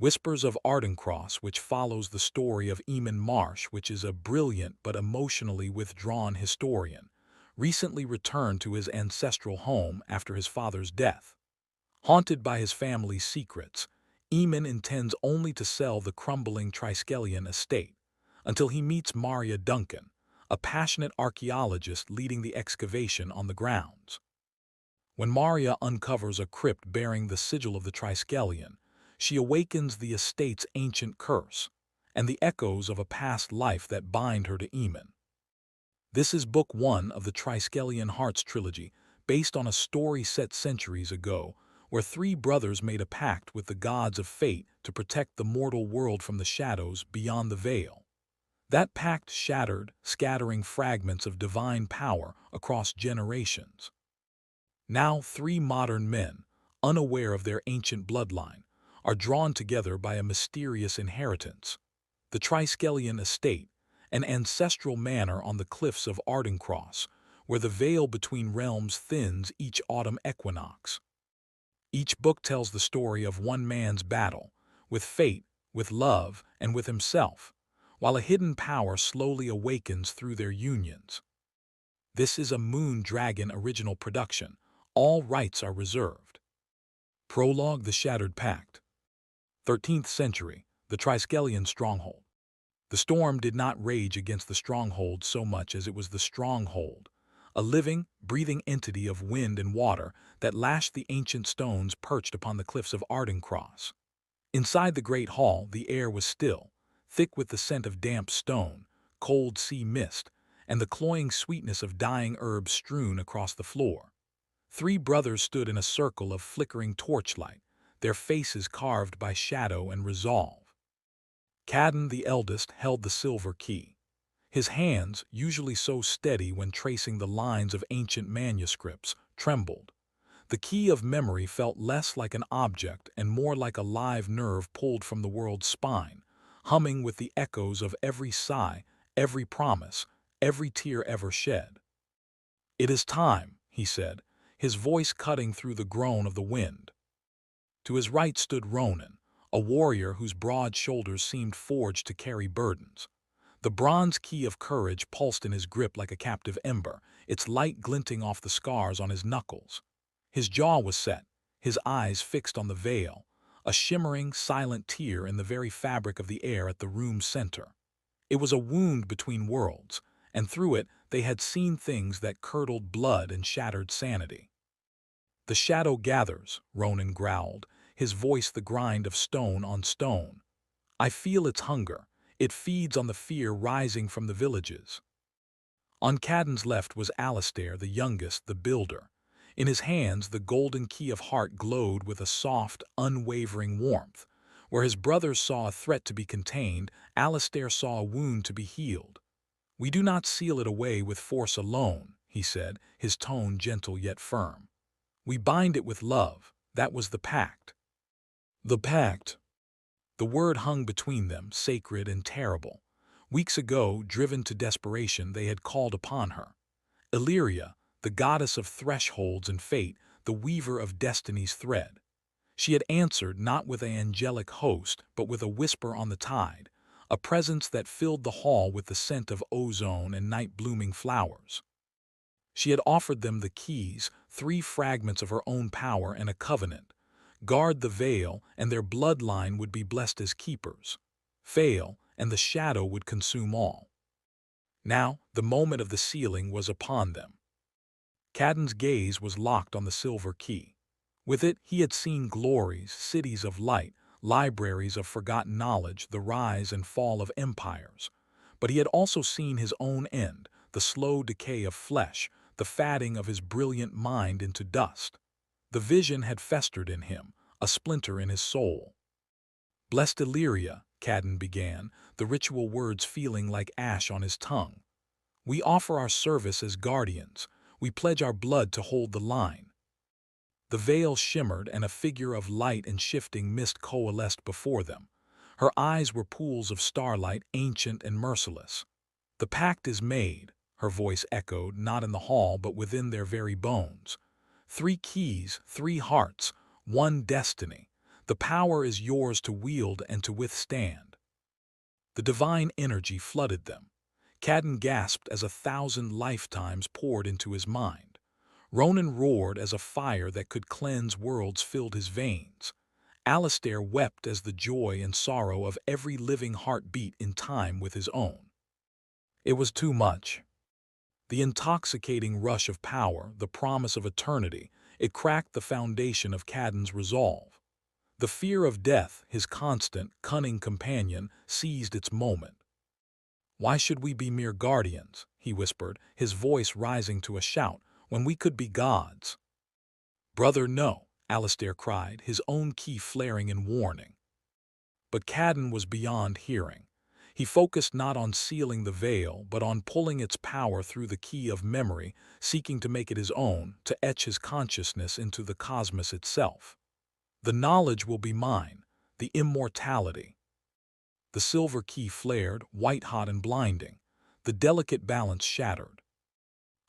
Whispers of Ardencross, which follows the story of Eamon Marsh, which is a brilliant but emotionally withdrawn historian, recently returned to his ancestral home after his father's death. Haunted by his family's secrets, Eamon intends only to sell the crumbling Triskelion Estate until he meets Maria Duncan, a passionate archaeologist leading the excavation on the grounds. When Maria uncovers a crypt bearing the sigil of the Triskelion, she awakens the estate's ancient curse and the echoes of a past life that bind her to Eamon. This is Book 1 of the Triskelion Hearts trilogy, based on a story set centuries ago, where three brothers made a pact with the gods of fate to protect the mortal world from the shadows beyond the veil. That pact shattered, scattering fragments of divine power across generations. Now three modern men, unaware of their ancient bloodline, are drawn together by a mysterious inheritance: the Triskelion Estate, an ancestral manor on the cliffs of Ardencross, where the veil between realms thins each autumn equinox. Each book tells the story of one man's battle, with fate, with love, and with himself, while a hidden power slowly awakens through their unions. This is a Moon Dragon original production. All rights are reserved. Prologue: The Shattered Pact. 13th century, the Triskelion stronghold. The storm did not rage against the stronghold so much as it was the stronghold, a living, breathing entity of wind and water that lashed the ancient stones perched upon the cliffs of Ardencross. Inside the great hall, the air was still, thick with the scent of damp stone, cold sea mist, and the cloying sweetness of dying herbs strewn across the floor. Three brothers stood in a circle of flickering torchlight, their faces carved by shadow and resolve. Cadden, the eldest, held the silver key. His hands, usually so steady when tracing the lines of ancient manuscripts, trembled. The key of memory felt less like an object and more like a live nerve pulled from the world's spine, humming with the echoes of every sigh, every promise, every tear ever shed. "It is time," he said, his voice cutting through the groan of the wind. To his right stood Ronan, a warrior whose broad shoulders seemed forged to carry burdens. The bronze key of courage pulsed in his grip like a captive ember, its light glinting off the scars on his knuckles. His jaw was set, his eyes fixed on the veil, a shimmering, silent tear in the very fabric of the air at the room's center. It was a wound between worlds, and through it they had seen things that curdled blood and shattered sanity. "The shadow gathers," Ronan growled, his voice the grind of stone on stone. "I feel its hunger. It feeds on the fear rising from the villages." On Cadden's left was Alistair, the youngest, the builder. In his hands the golden key of heart glowed with a soft, unwavering warmth. Where his brothers saw a threat to be contained, Alistair saw a wound to be healed. "We do not seal it away with force alone," he said, his tone gentle yet firm. "We bind it with love. That was the pact." The pact. The word hung between them, sacred and terrible. Weeks ago, driven to desperation, they had called upon her. Illyria, the goddess of thresholds and fate, the weaver of destiny's thread. She had answered not with an angelic host, but with a whisper on the tide, a presence that filled the hall with the scent of ozone and night-blooming flowers. She had offered them the keys, three fragments of her own power and a covenant. Guard the veil, and their bloodline would be blessed as keepers. Fail, and the shadow would consume all. Now, the moment of the sealing was upon them. Cadden's gaze was locked on the silver key. With it, he had seen glories, cities of light, libraries of forgotten knowledge, the rise and fall of empires. But he had also seen his own end, the slow decay of flesh, the fatting of his brilliant mind into dust. The vision had festered in him, a splinter in his soul. "Blessed Illyria," Cadden began, the ritual words feeling like ash on his tongue. "We offer our service as guardians. We pledge our blood to hold the line." The veil shimmered, and a figure of light and shifting mist coalesced before them. Her eyes were pools of starlight, ancient and merciless. "The pact is made," her voice echoed, not in the hall but within their very bones. "Three keys, three hearts, one destiny. The power is yours to wield and to withstand." The divine energy flooded them. Cadden gasped as 1,000 lifetimes poured into his mind. Ronan roared as a fire that could cleanse worlds filled his veins. Alistair wept as the joy and sorrow of every living heart beat in time with his own. It was too much. The intoxicating rush of power, the promise of eternity, it cracked the foundation of Cadden's resolve. The fear of death, his constant, cunning companion, seized its moment. "Why should we be mere guardians," he whispered, his voice rising to a shout, "when we could be gods?" "Brother, no," Alistair cried, his own key flaring in warning. But Cadden was beyond hearing. He focused not on sealing the veil, but on pulling its power through the key of memory, seeking to make it his own, to etch his consciousness into the cosmos itself. "The knowledge will be mine, the immortality." The silver key flared, white-hot and blinding. The delicate balance shattered.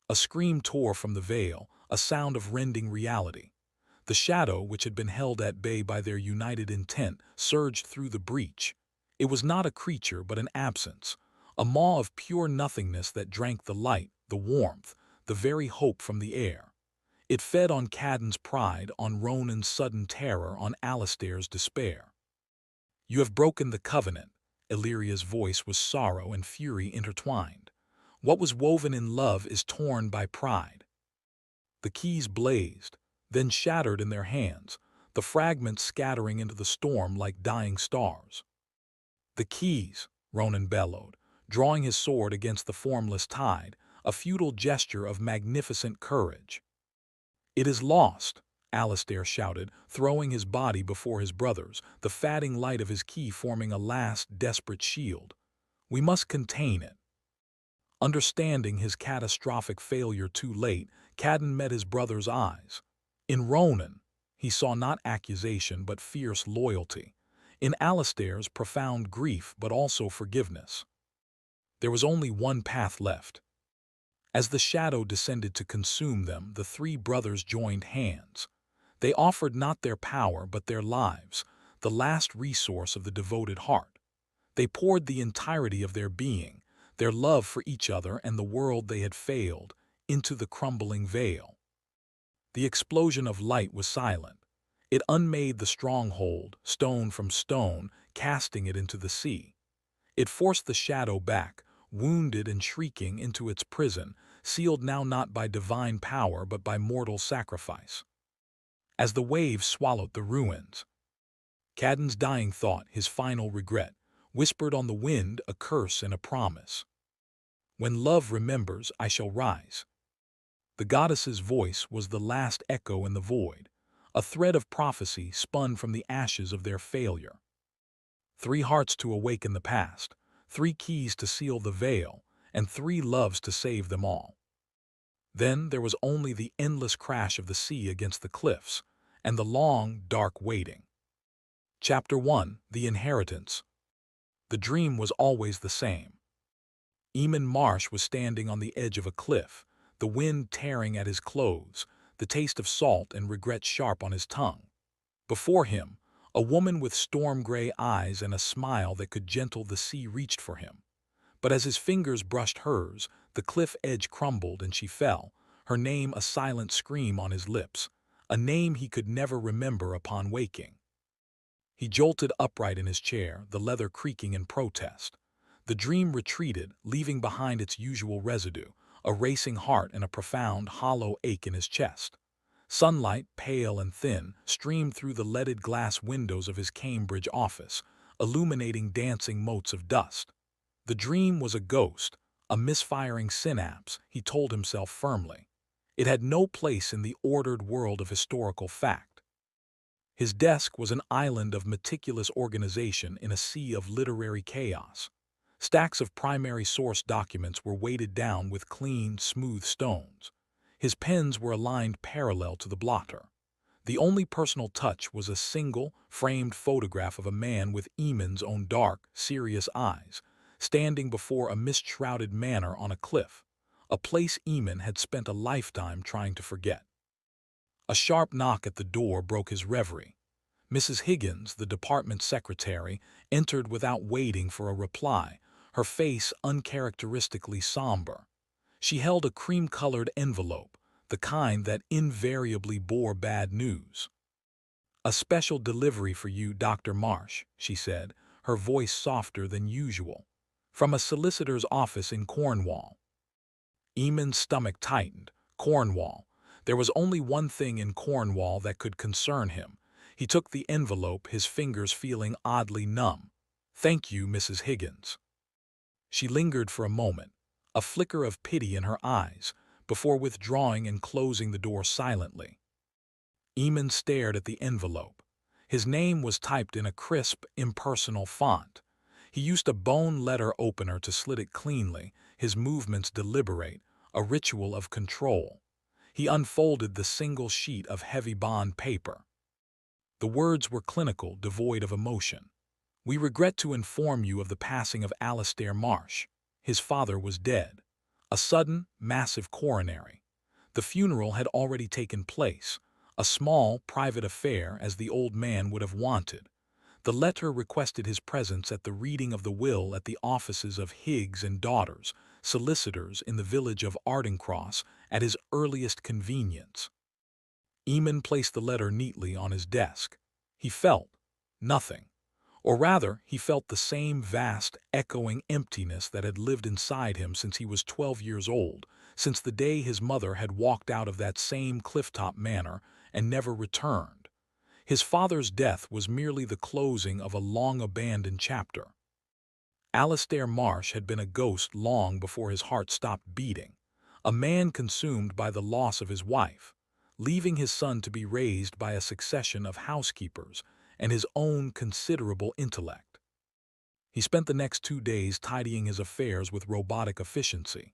A scream tore from the veil, a sound of rending reality. The shadow, which had been held at bay by their united intent, surged through the breach. It was not a creature, but an absence, a maw of pure nothingness that drank the light, the warmth, the very hope from the air. It fed on Cadden's pride, on Ronan's sudden terror, on Alistair's despair. "You have broken the covenant." Illyria's voice was sorrow and fury intertwined. "What was woven in love is torn by pride." The keys blazed, then shattered in their hands, the fragments scattering into the storm like dying stars. "The keys!" Ronan bellowed, drawing his sword against the formless tide, a futile gesture of magnificent courage. "It is lost!" Alistair shouted, throwing his body before his brother's, the fatting light of his key forming a last, desperate shield. "We must contain it." Understanding his catastrophic failure too late, Cadden met his brother's eyes. In Ronan, he saw not accusation but fierce loyalty. In Alistair's, profound grief but also forgiveness. There was only one path left. As the shadow descended to consume them, the three brothers joined hands. They offered not their power but their lives, the last resource of the devoted heart. They poured the entirety of their being, their love for each other and the world they had failed, into the crumbling veil. The explosion of light was silent. It unmade the stronghold, stone from stone, casting it into the sea. It forced the shadow back, wounded and shrieking, into its prison, sealed now not by divine power but by mortal sacrifice. As the waves swallowed the ruins, Cadden's dying thought, his final regret, whispered on the wind a curse and a promise. "When love remembers, I shall rise." The goddess's voice was the last echo in the void, a thread of prophecy spun from the ashes of their failure. 3 hearts to awaken the past, 3 keys to seal the veil, and 3 loves to save them all. Then there was only the endless crash of the sea against the cliffs, and the long, dark waiting. Chapter 1: The Inheritance. The dream was always the same. Eamon Marsh was standing on the edge of a cliff, the wind tearing at his clothes, the taste of salt and regret sharp on his tongue. Before him, a woman with storm-gray eyes and a smile that could gentle the sea reached for him. But as his fingers brushed hers, the cliff edge crumbled and she fell, her name a silent scream on his lips, a name he could never remember upon waking. He jolted upright in his chair, the leather creaking in protest. The dream retreated, leaving behind its usual residue, a racing heart and a profound, hollow ache in his chest. Sunlight, pale and thin, streamed through the leaded glass windows of his Cambridge office, illuminating dancing motes of dust. The dream was a ghost, a misfiring synapse, he told himself firmly. It had no place in the ordered world of historical fact. His desk was an island of meticulous organization in a sea of literary chaos. Stacks of primary source documents were weighted down with clean, smooth stones. His pens were aligned parallel to the blotter. The only personal touch was a single, framed photograph of a man with Eamon's own dark, serious eyes, standing before a mist-shrouded manor on a cliff, a place Eamon had spent a lifetime trying to forget. A sharp knock at the door broke his reverie. Mrs. Higgins, the department secretary, entered without waiting for a reply, her face uncharacteristically somber. She held a cream-colored envelope, the kind that invariably bore bad news. "A special delivery for you, Dr. Marsh," she said, her voice softer than usual. "From a solicitor's office in Cornwall." Eamon's stomach tightened. Cornwall. There was only one thing in Cornwall that could concern him. He took the envelope, his fingers feeling oddly numb. "Thank you, Mrs. Higgins." She lingered for a moment, a flicker of pity in her eyes, before withdrawing and closing the door silently. Eamon stared at the envelope. His name was typed in a crisp, impersonal font. He used a bone letter opener to slit it cleanly, his movements deliberate, a ritual of control. He unfolded the single sheet of heavy bond paper. The words were clinical, devoid of emotion. "We regret to inform you of the passing of Alistair Marsh. His father was dead. A sudden, massive coronary. The funeral had already taken place, a small, private affair as the old man would have wanted. The letter requested his presence at the reading of the will at the offices of Higgs and Daughters, solicitors in the village of Ardencross, at his earliest convenience." Eamon placed the letter neatly on his desk. He felt nothing. Or rather, he felt the same vast, echoing emptiness that had lived inside him since he was 12 years old, since the day his mother had walked out of that same clifftop manor and never returned. His father's death was merely the closing of a long-abandoned chapter. Alistair Marsh had been a ghost long before his heart stopped beating, a man consumed by the loss of his wife, leaving his son to be raised by a succession of housekeepers and his own considerable intellect. He spent the next 2 days tidying his affairs with robotic efficiency.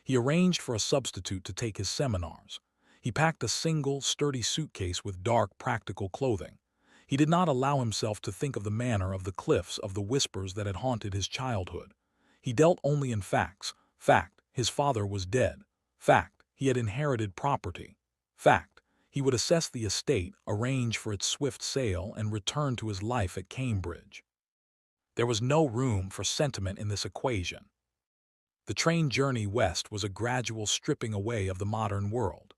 He arranged for a substitute to take his seminars. He packed a single, sturdy suitcase with dark, practical clothing. He did not allow himself to think of the manor, of the cliffs, of the whispers that had haunted his childhood. He dealt only in facts. Fact, his father was dead. Fact, he had inherited property. Fact, he would assess the estate, arrange for its swift sale, and return to his life at Cambridge. There was no room for sentiment in this equation. The train journey west was a gradual stripping away of the modern world.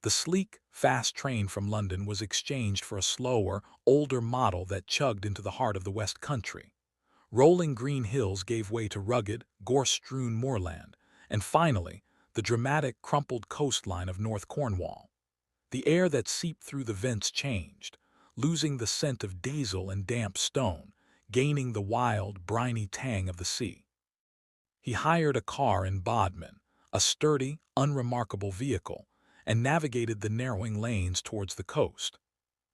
The sleek, fast train from London was exchanged for a slower, older model that chugged into the heart of the West Country. Rolling green hills gave way to rugged, gorse-strewn moorland, and finally, the dramatic, crumpled coastline of North Cornwall. The air that seeped through the vents changed, losing the scent of diesel and damp stone, gaining the wild, briny tang of the sea. He hired a car in Bodmin, a sturdy, unremarkable vehicle, and navigated the narrowing lanes towards the coast.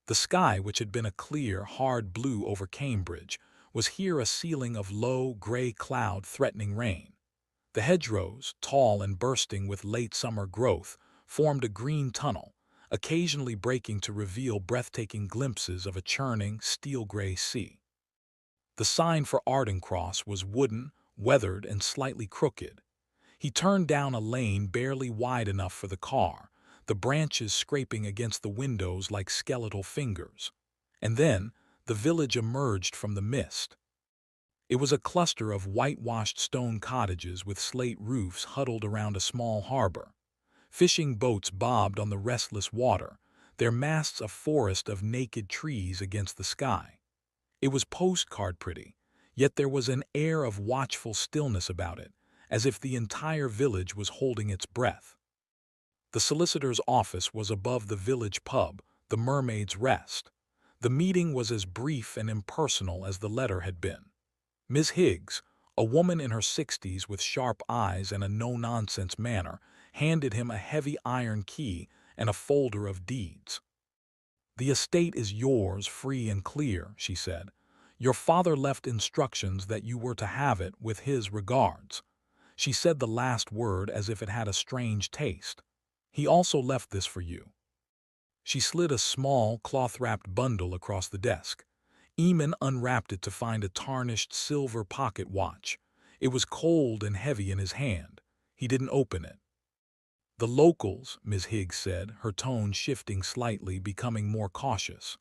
The sky, which had been a clear, hard blue over Cambridge, was here a ceiling of low, gray cloud threatening rain. The hedgerows, tall and bursting with late summer growth, formed a green tunnel, occasionally breaking to reveal breathtaking glimpses of a churning, steel-gray sea. The sign for Ardencross was wooden, weathered, and slightly crooked. He turned down a lane barely wide enough for the car, the branches scraping against the windows like skeletal fingers. And then, the village emerged from the mist. It was a cluster of whitewashed stone cottages with slate roofs huddled around a small harbor. Fishing boats bobbed on the restless water, their masts a forest of naked trees against the sky. It was postcard pretty, yet there was an air of watchful stillness about it, as if the entire village was holding its breath. The solicitor's office was above the village pub, the Mermaid's Rest. The meeting was as brief and impersonal as the letter had been. Miss Higgs, a woman in her 60s with sharp eyes and a no-nonsense manner, handed him a heavy iron key and a folder of deeds. "The estate is yours, free and clear," she said. "Your father left instructions that you were to have it with his regards." She said the last word as if it had a strange taste. "He also left this for you." She slid a small, cloth-wrapped bundle across the desk. Eamon unwrapped it to find a tarnished silver pocket watch. It was cold and heavy in his hand. He didn't open it. "The locals," Miss Higgs said, her tone shifting slightly, becoming more cautious.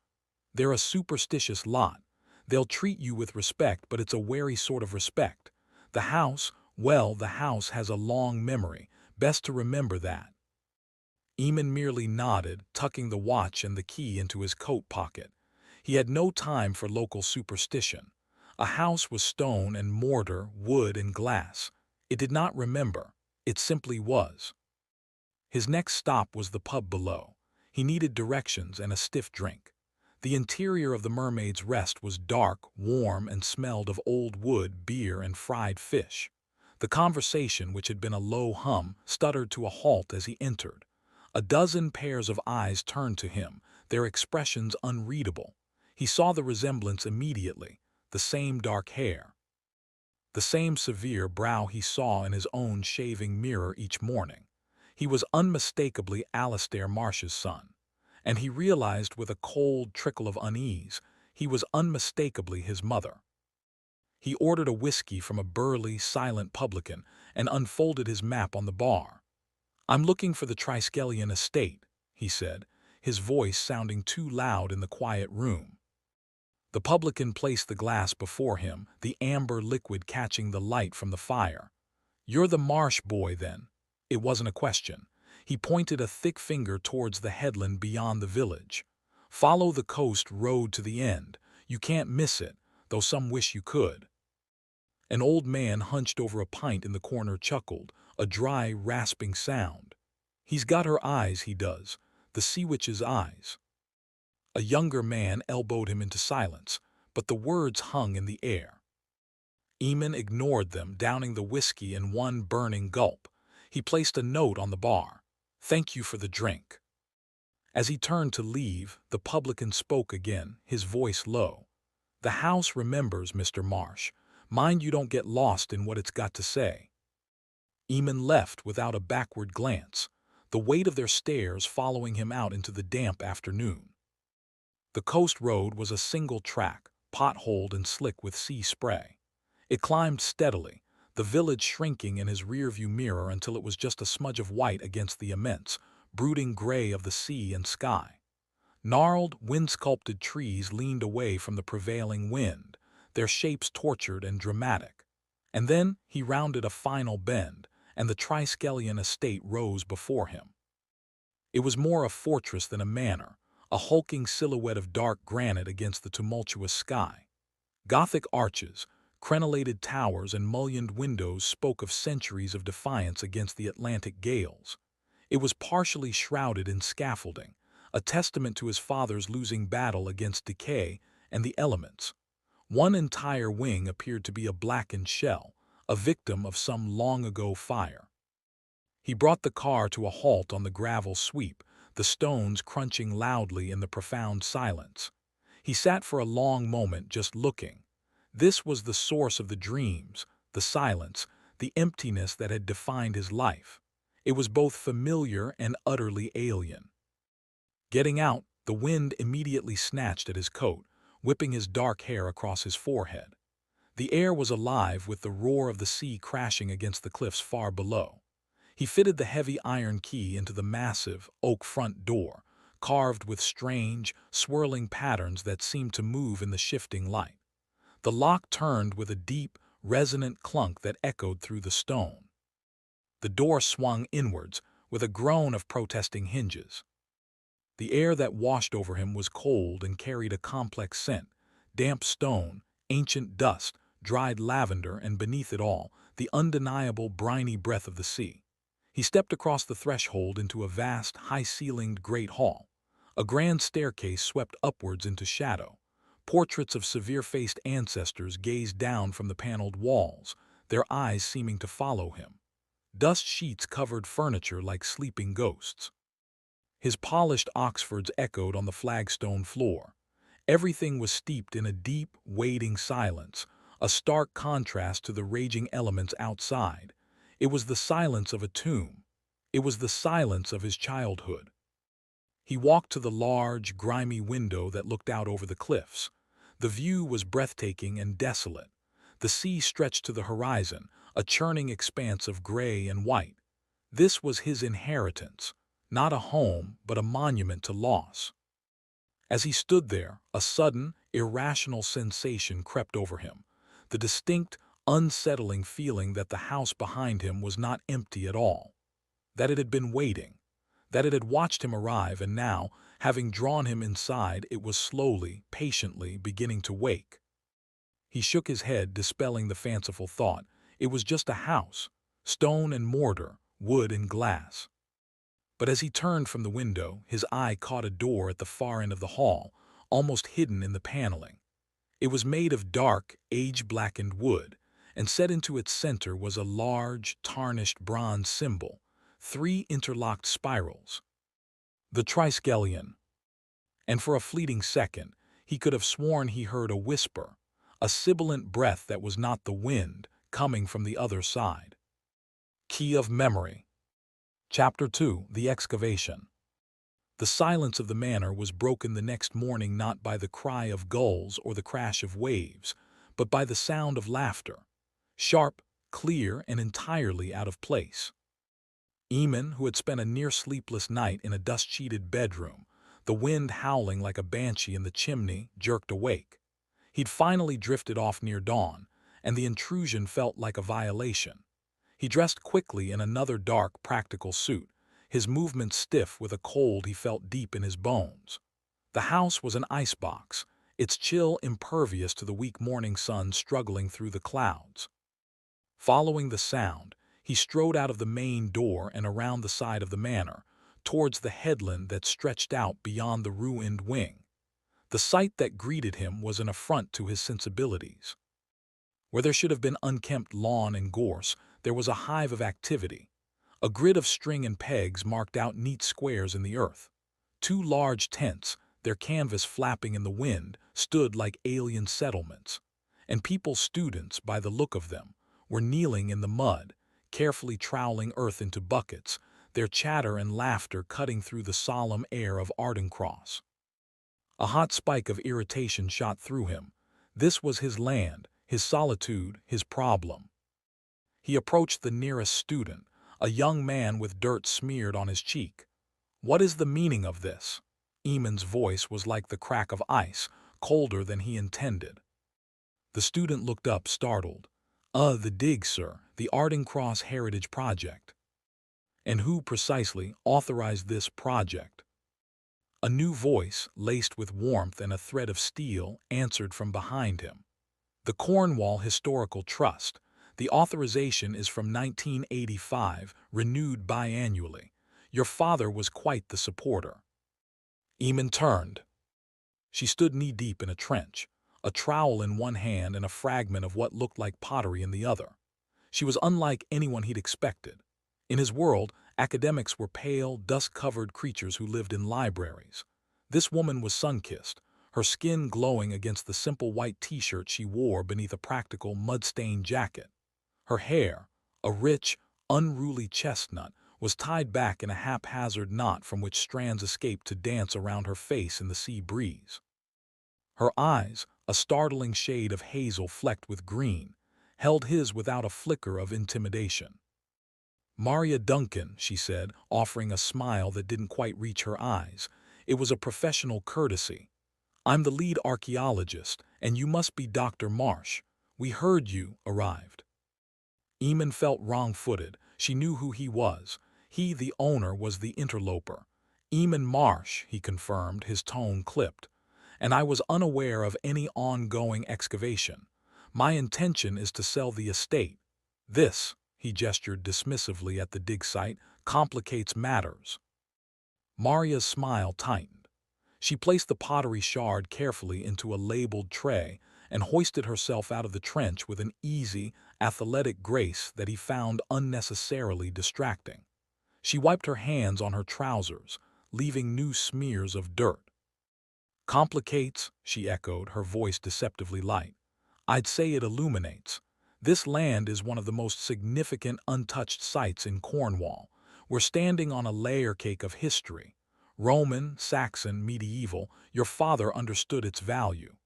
They're a superstitious lot. They'll treat you with respect, but it's a wary sort of respect. The house, well, the house has a long memory. Best to remember that." Eamon merely nodded, tucking the watch and the key into his coat pocket. He had no time for local superstition. A house was stone and mortar, wood and glass. It did not remember. It simply was. His next stop was the pub below. He needed directions and a stiff drink. The interior of the Mermaid's Rest was dark, warm, and smelled of old wood, beer, and fried fish. The conversation, which had been a low hum, stuttered to a halt as he entered. A dozen pairs of eyes turned to him, their expressions unreadable. He saw the resemblance immediately, the same dark hair, the same severe brow he saw in his own shaving mirror each morning. He was unmistakably Alistair Marsh's son, and he realized with a cold trickle of unease he was unmistakably his mother. He ordered a whiskey from a burly, silent publican and unfolded his map on the bar. "I'm looking for the Triskelion Estate," he said, his voice sounding too loud in the quiet room. The publican placed the glass before him, the amber liquid catching the light from the fire. "You're the Marsh boy, then?" It wasn't a question. He pointed a thick finger towards the headland beyond the village. "Follow the coast road to the end. You can't miss it, though some wish you could." An old man hunched over a pint in the corner chuckled, a dry, rasping sound. "He's got her eyes, he does, the sea witch's eyes." A younger man elbowed him into silence, but the words hung in the air. Eamon ignored them, downing the whiskey in one burning gulp. He placed a note on the bar. "Thank you for the drink." As he turned to leave, the publican spoke again, his voice low. "The house remembers, Mr. Marsh. Mind you don't get lost in what it's got to say." Eamon left without a backward glance, the weight of their stares following him out into the damp afternoon. The coast road was a single track, potholed and slick with sea spray. It climbed steadily, the village shrinking in his rearview mirror until it was just a smudge of white against the immense, brooding gray of the sea and sky. Gnarled, wind-sculpted trees leaned away from the prevailing wind, their shapes tortured and dramatic. And then he rounded a final bend, and the Triskelion Estate rose before him. It was more a fortress than a manor, a hulking silhouette of dark granite against the tumultuous sky. Gothic arches, crenellated towers, and mullioned windows spoke of centuries of defiance against the Atlantic gales. It was partially shrouded in scaffolding, a testament to his father's losing battle against decay and the elements. One entire wing appeared to be a blackened shell, a victim of some long-ago fire. He brought the car to a halt on the gravel sweep, the stones crunching loudly in the profound silence. He sat for a long moment just looking. This was the source of the dreams, the silence, the emptiness that had defined his life. It was both familiar and utterly alien. Getting out, the wind immediately snatched at his coat, whipping his dark hair across his forehead. The air was alive with the roar of the sea crashing against the cliffs far below. He fitted the heavy iron key into the massive, oak front door, carved with strange, swirling patterns that seemed to move in the shifting light. The lock turned with a deep, resonant clunk that echoed through the stone. The door swung inwards, with a groan of protesting hinges. The air that washed over him was cold and carried a complex scent, damp stone, ancient dust, dried lavender, and beneath it all, the undeniable briny breath of the sea. He stepped across the threshold into a vast, high-ceilinged great hall. A grand staircase swept upwards into shadow. Portraits of severe-faced ancestors gazed down from the paneled walls, their eyes seeming to follow him. Dust sheets covered furniture like sleeping ghosts. His polished Oxfords echoed on the flagstone floor. Everything was steeped in a deep, waiting silence, a stark contrast to the raging elements outside. It was the silence of a tomb. It was the silence of his childhood. He walked to the large, grimy window that looked out over the cliffs. The view was breathtaking and desolate. The sea stretched to the horizon, a churning expanse of gray and white. This was his inheritance, not a home, but a monument to loss. As he stood there, a sudden, irrational sensation crept over him, the distinct, unsettling feeling that the house behind him was not empty at all, that it had been waiting, that it had watched him arrive and now, having drawn him inside, it was slowly, patiently beginning to wake. He shook his head, dispelling the fanciful thought. It was just a house, stone and mortar, wood and glass. But as he turned from the window, his eye caught a door at the far end of the hall, almost hidden in the paneling. It was made of dark, age-blackened wood, and set into its center was a large, tarnished bronze symbol, 3 interlocked spirals. The Triskelion. And for a fleeting second, he could have sworn he heard a whisper, a sibilant breath that was not the wind, coming from the other side. Key of Memory. Chapter 2. The Excavation. The silence of the manor was broken the next morning not by the cry of gulls or the crash of waves, but by the sound of laughter, sharp, clear, and entirely out of place. Eamon, who had spent a near-sleepless night in a dust-sheeted bedroom, the wind howling like a banshee in the chimney, jerked awake. He'd finally drifted off near dawn, and the intrusion felt like a violation. He dressed quickly in another dark, practical suit, his movements stiff with a cold he felt deep in his bones. The house was an icebox, its chill impervious to the weak morning sun struggling through the clouds. Following the sound, he strode out of the main door and around the side of the manor, towards the headland that stretched out beyond the ruined wing. The sight that greeted him was an affront to his sensibilities. Where there should have been unkempt lawn and gorse, there was a hive of activity. A grid of string and pegs marked out neat squares in the earth. 2 large tents, their canvas flapping in the wind, stood like alien settlements. And people, students by the look of them, were kneeling in the mud, carefully troweling earth into buckets, their chatter and laughter cutting through the solemn air of Ardencross. A hot spike of irritation shot through him. This was his land, his solitude, his problem. He approached the nearest student, a young man with dirt smeared on his cheek. "What is the meaning of this?" Eamon's voice was like the crack of ice, colder than he intended. The student looked up, startled. The dig, sir, the Ardencross Heritage Project." "And who precisely authorized this project?" A new voice, laced with warmth and a thread of steel, answered from behind him. "The Cornwall Historical Trust. The authorization is from 1985, renewed biannually. Your father was quite the supporter." Eamon turned. She stood knee-deep in a trench, a trowel in one hand and a fragment of what looked like pottery in the other. She was unlike anyone he'd expected. In his world, academics were pale, dust-covered creatures who lived in libraries. This woman was sun-kissed, her skin glowing against the simple white t-shirt she wore beneath a practical, mud-stained jacket. Her hair, a rich, unruly chestnut, was tied back in a haphazard knot from which strands escaped to dance around her face in the sea breeze. Her eyes, a startling shade of hazel flecked with green, held his without a flicker of intimidation. "Maria Duncan," she said, offering a smile that didn't quite reach her eyes. It was a professional courtesy. "I'm the lead archaeologist, and you must be Dr. Marsh. We heard you arrived." Eamon felt wrong-footed. She knew who he was. He, the owner, was the interloper. "Eamon Marsh," he confirmed, his tone clipped. "And I was unaware of any ongoing excavation. My intention is to sell the estate. This," he gestured dismissively at the dig site, "complicates matters." Maria's smile tightened. She placed the pottery shard carefully into a labeled tray and hoisted herself out of the trench with an easy, athletic grace that he found unnecessarily distracting. She wiped her hands on her trousers, leaving new smears of dirt. "Complicates," she echoed, her voice deceptively light. "I'd say it illuminates. This land is one of the most significant untouched sites in Cornwall. We're standing on a layer cake of history. Roman, Saxon, medieval. Your father understood its value."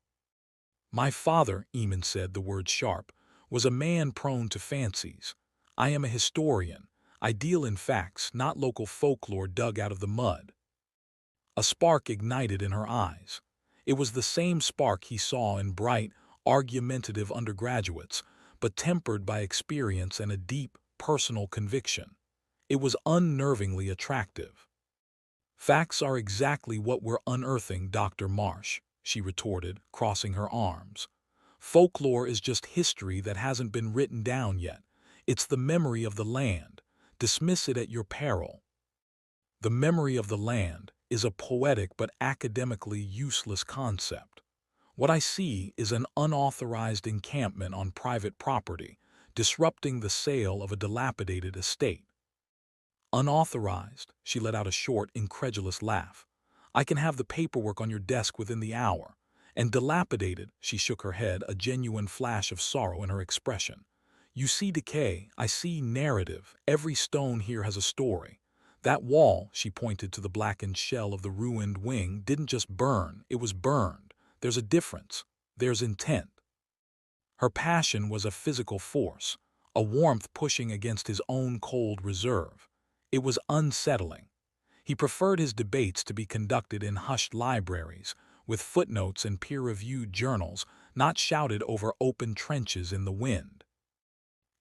"My father," Eamon said, the word sharp, "was a man prone to fancies. I am a historian. I deal in facts, not local folklore dug out of the mud." A spark ignited in her eyes. It was the same spark he saw in bright, argumentative undergraduates, but tempered by experience and a deep, personal conviction. It was unnervingly attractive. "Facts are exactly what we're unearthing, Dr. Marsh," she retorted, crossing her arms. "Folklore is just history that hasn't been written down yet. It's the memory of the land. Dismiss it at your peril." The memory of the land is a poetic but academically useless concept. What I see is an unauthorized encampment on private property, disrupting the sale of a dilapidated estate. "Unauthorized," she let out a short, incredulous laugh. "I can have the paperwork on your desk within the hour." "And dilapidated," she shook her head, a genuine flash of sorrow in her expression. "You see decay, I see narrative. Every stone here has a story. That wall," she pointed to the blackened shell of the ruined wing, "didn't just burn, it was burned. There's a difference. There's intent." Her passion was a physical force, a warmth pushing against his own cold reserve. It was unsettling. He preferred his debates to be conducted in hushed libraries, with footnotes and peer-reviewed journals, not shouted over open trenches in the wind.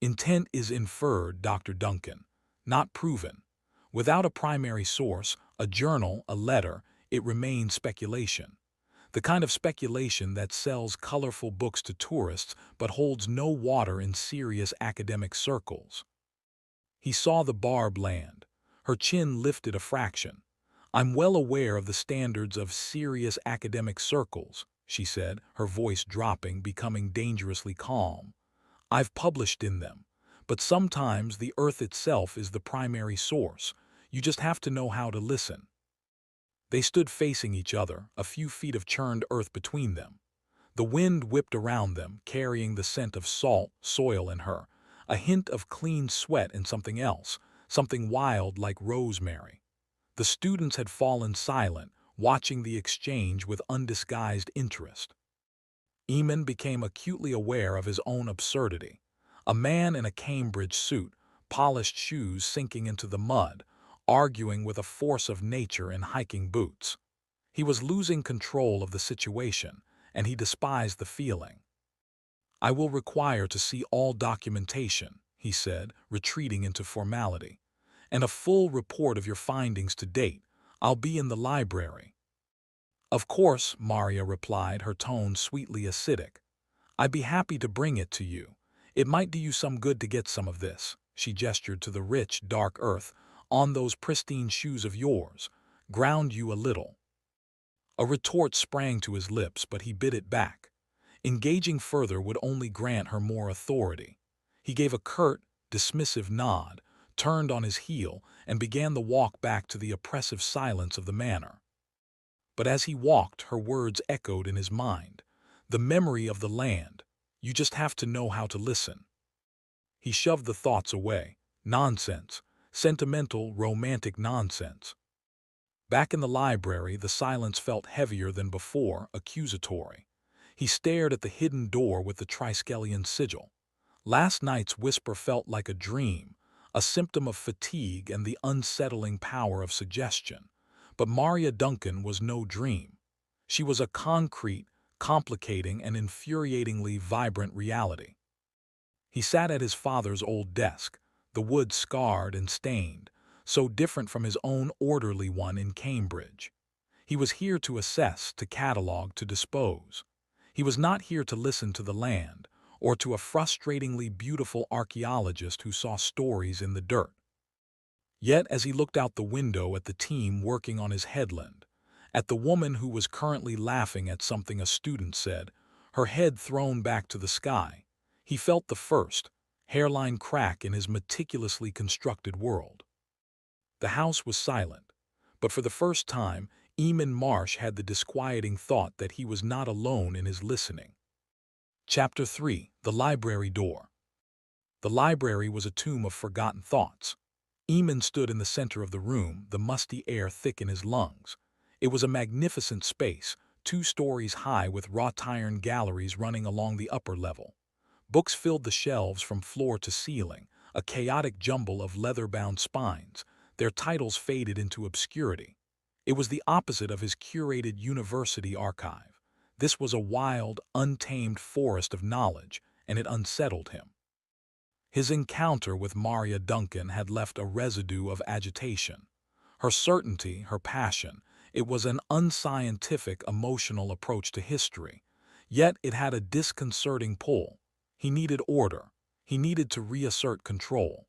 "Intent is inferred, Dr. Duncan, not proven. Without a primary source, a journal, a letter, it remains speculation. The kind of speculation that sells colorful books to tourists but holds no water in serious academic circles." He saw the barb land. Her chin lifted a fraction. "I'm well aware of the standards of serious academic circles," she said, her voice dropping, becoming dangerously calm. "I've published in them. But sometimes the earth itself is the primary source. You just have to know how to listen." They stood facing each other, a few feet of churned earth between them. The wind whipped around them, carrying the scent of salt, soil in her, a hint of clean sweat and something else, something wild like rosemary. The students had fallen silent, watching the exchange with undisguised interest. Eamon became acutely aware of his own absurdity. A man in a Cambridge suit, polished shoes sinking into the mud, arguing with a force of nature in hiking boots. He was losing control of the situation, and he despised the feeling. "I will require to see all documentation," he said, retreating into formality. "And a full report of your findings to date. I'll be in the library." "Of course," Maria replied, her tone sweetly acidic. "I'd be happy to bring it to you. It might do you some good to get some of this." She gestured to the rich, dark earth, "on those pristine shoes of yours. Ground you a little." A retort sprang to his lips, but he bit it back. Engaging further would only grant her more authority. He gave a curt, dismissive nod, turned on his heel, and began the walk back to the oppressive silence of the manor. But as he walked, her words echoed in his mind. "The memory of the land. You just have to know how to listen." He shoved the thoughts away. Nonsense. Sentimental, romantic nonsense. Back in the library, the silence felt heavier than before, accusatory. He stared at the hidden door with the Triskelion sigil. Last night's whisper felt like a dream, a symptom of fatigue and the unsettling power of suggestion. But Maria Duncan was no dream. She was a concrete, complicating, and infuriatingly vibrant reality. He sat at his father's old desk, the wood scarred and stained, so different from his own orderly one in Cambridge. He was here to assess, to catalog, to dispose. He was not here to listen to the land, or to a frustratingly beautiful archaeologist who saw stories in the dirt. Yet, as he looked out the window at the team working on his headland, at the woman who was currently laughing at something a student said, her head thrown back to the sky, he felt the first, hairline crack in his meticulously constructed world. The house was silent, but for the first time, Eamon Marsh had the disquieting thought that he was not alone in his listening. Chapter 3: The Library Door. The library was a tomb of forgotten thoughts. Eamon stood in the center of the room, the musty air thick in his lungs. It was a magnificent space, 2 stories high with wrought iron galleries running along the upper level. Books filled the shelves from floor to ceiling, a chaotic jumble of leather-bound spines, their titles faded into obscurity. It was the opposite of his curated university archive. This was a wild, untamed forest of knowledge, and it unsettled him. His encounter with Maria Duncan had left a residue of agitation. Her certainty, her passion, it was an unscientific, emotional approach to history. Yet it had a disconcerting pull. He needed order. He needed to reassert control.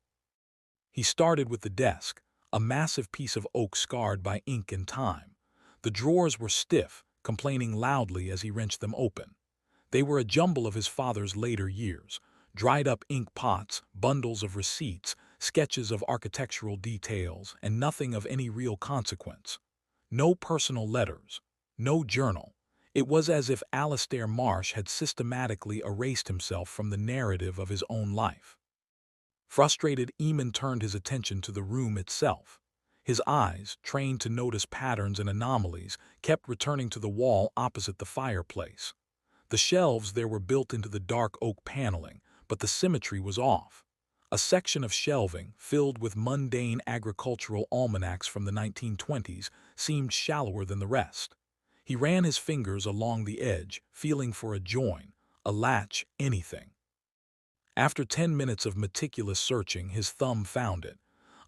He started with the desk, a massive piece of oak scarred by ink and time. The drawers were stiff, complaining loudly as he wrenched them open. They were a jumble of his father's later years, dried-up ink pots, bundles of receipts, sketches of architectural details, and nothing of any real consequence. No personal letters, no journal. It was as if Alistair Marsh had systematically erased himself from the narrative of his own life. Frustrated, Eamon turned his attention to the room itself. His eyes, trained to notice patterns and anomalies, kept returning to the wall opposite the fireplace. The shelves there were built into the dark oak paneling, but the symmetry was off. A section of shelving, filled with mundane agricultural almanacs from the 1920s, seemed shallower than the rest. He ran his fingers along the edge, feeling for a join, a latch, anything. After 10 minutes of meticulous searching, his thumb found it,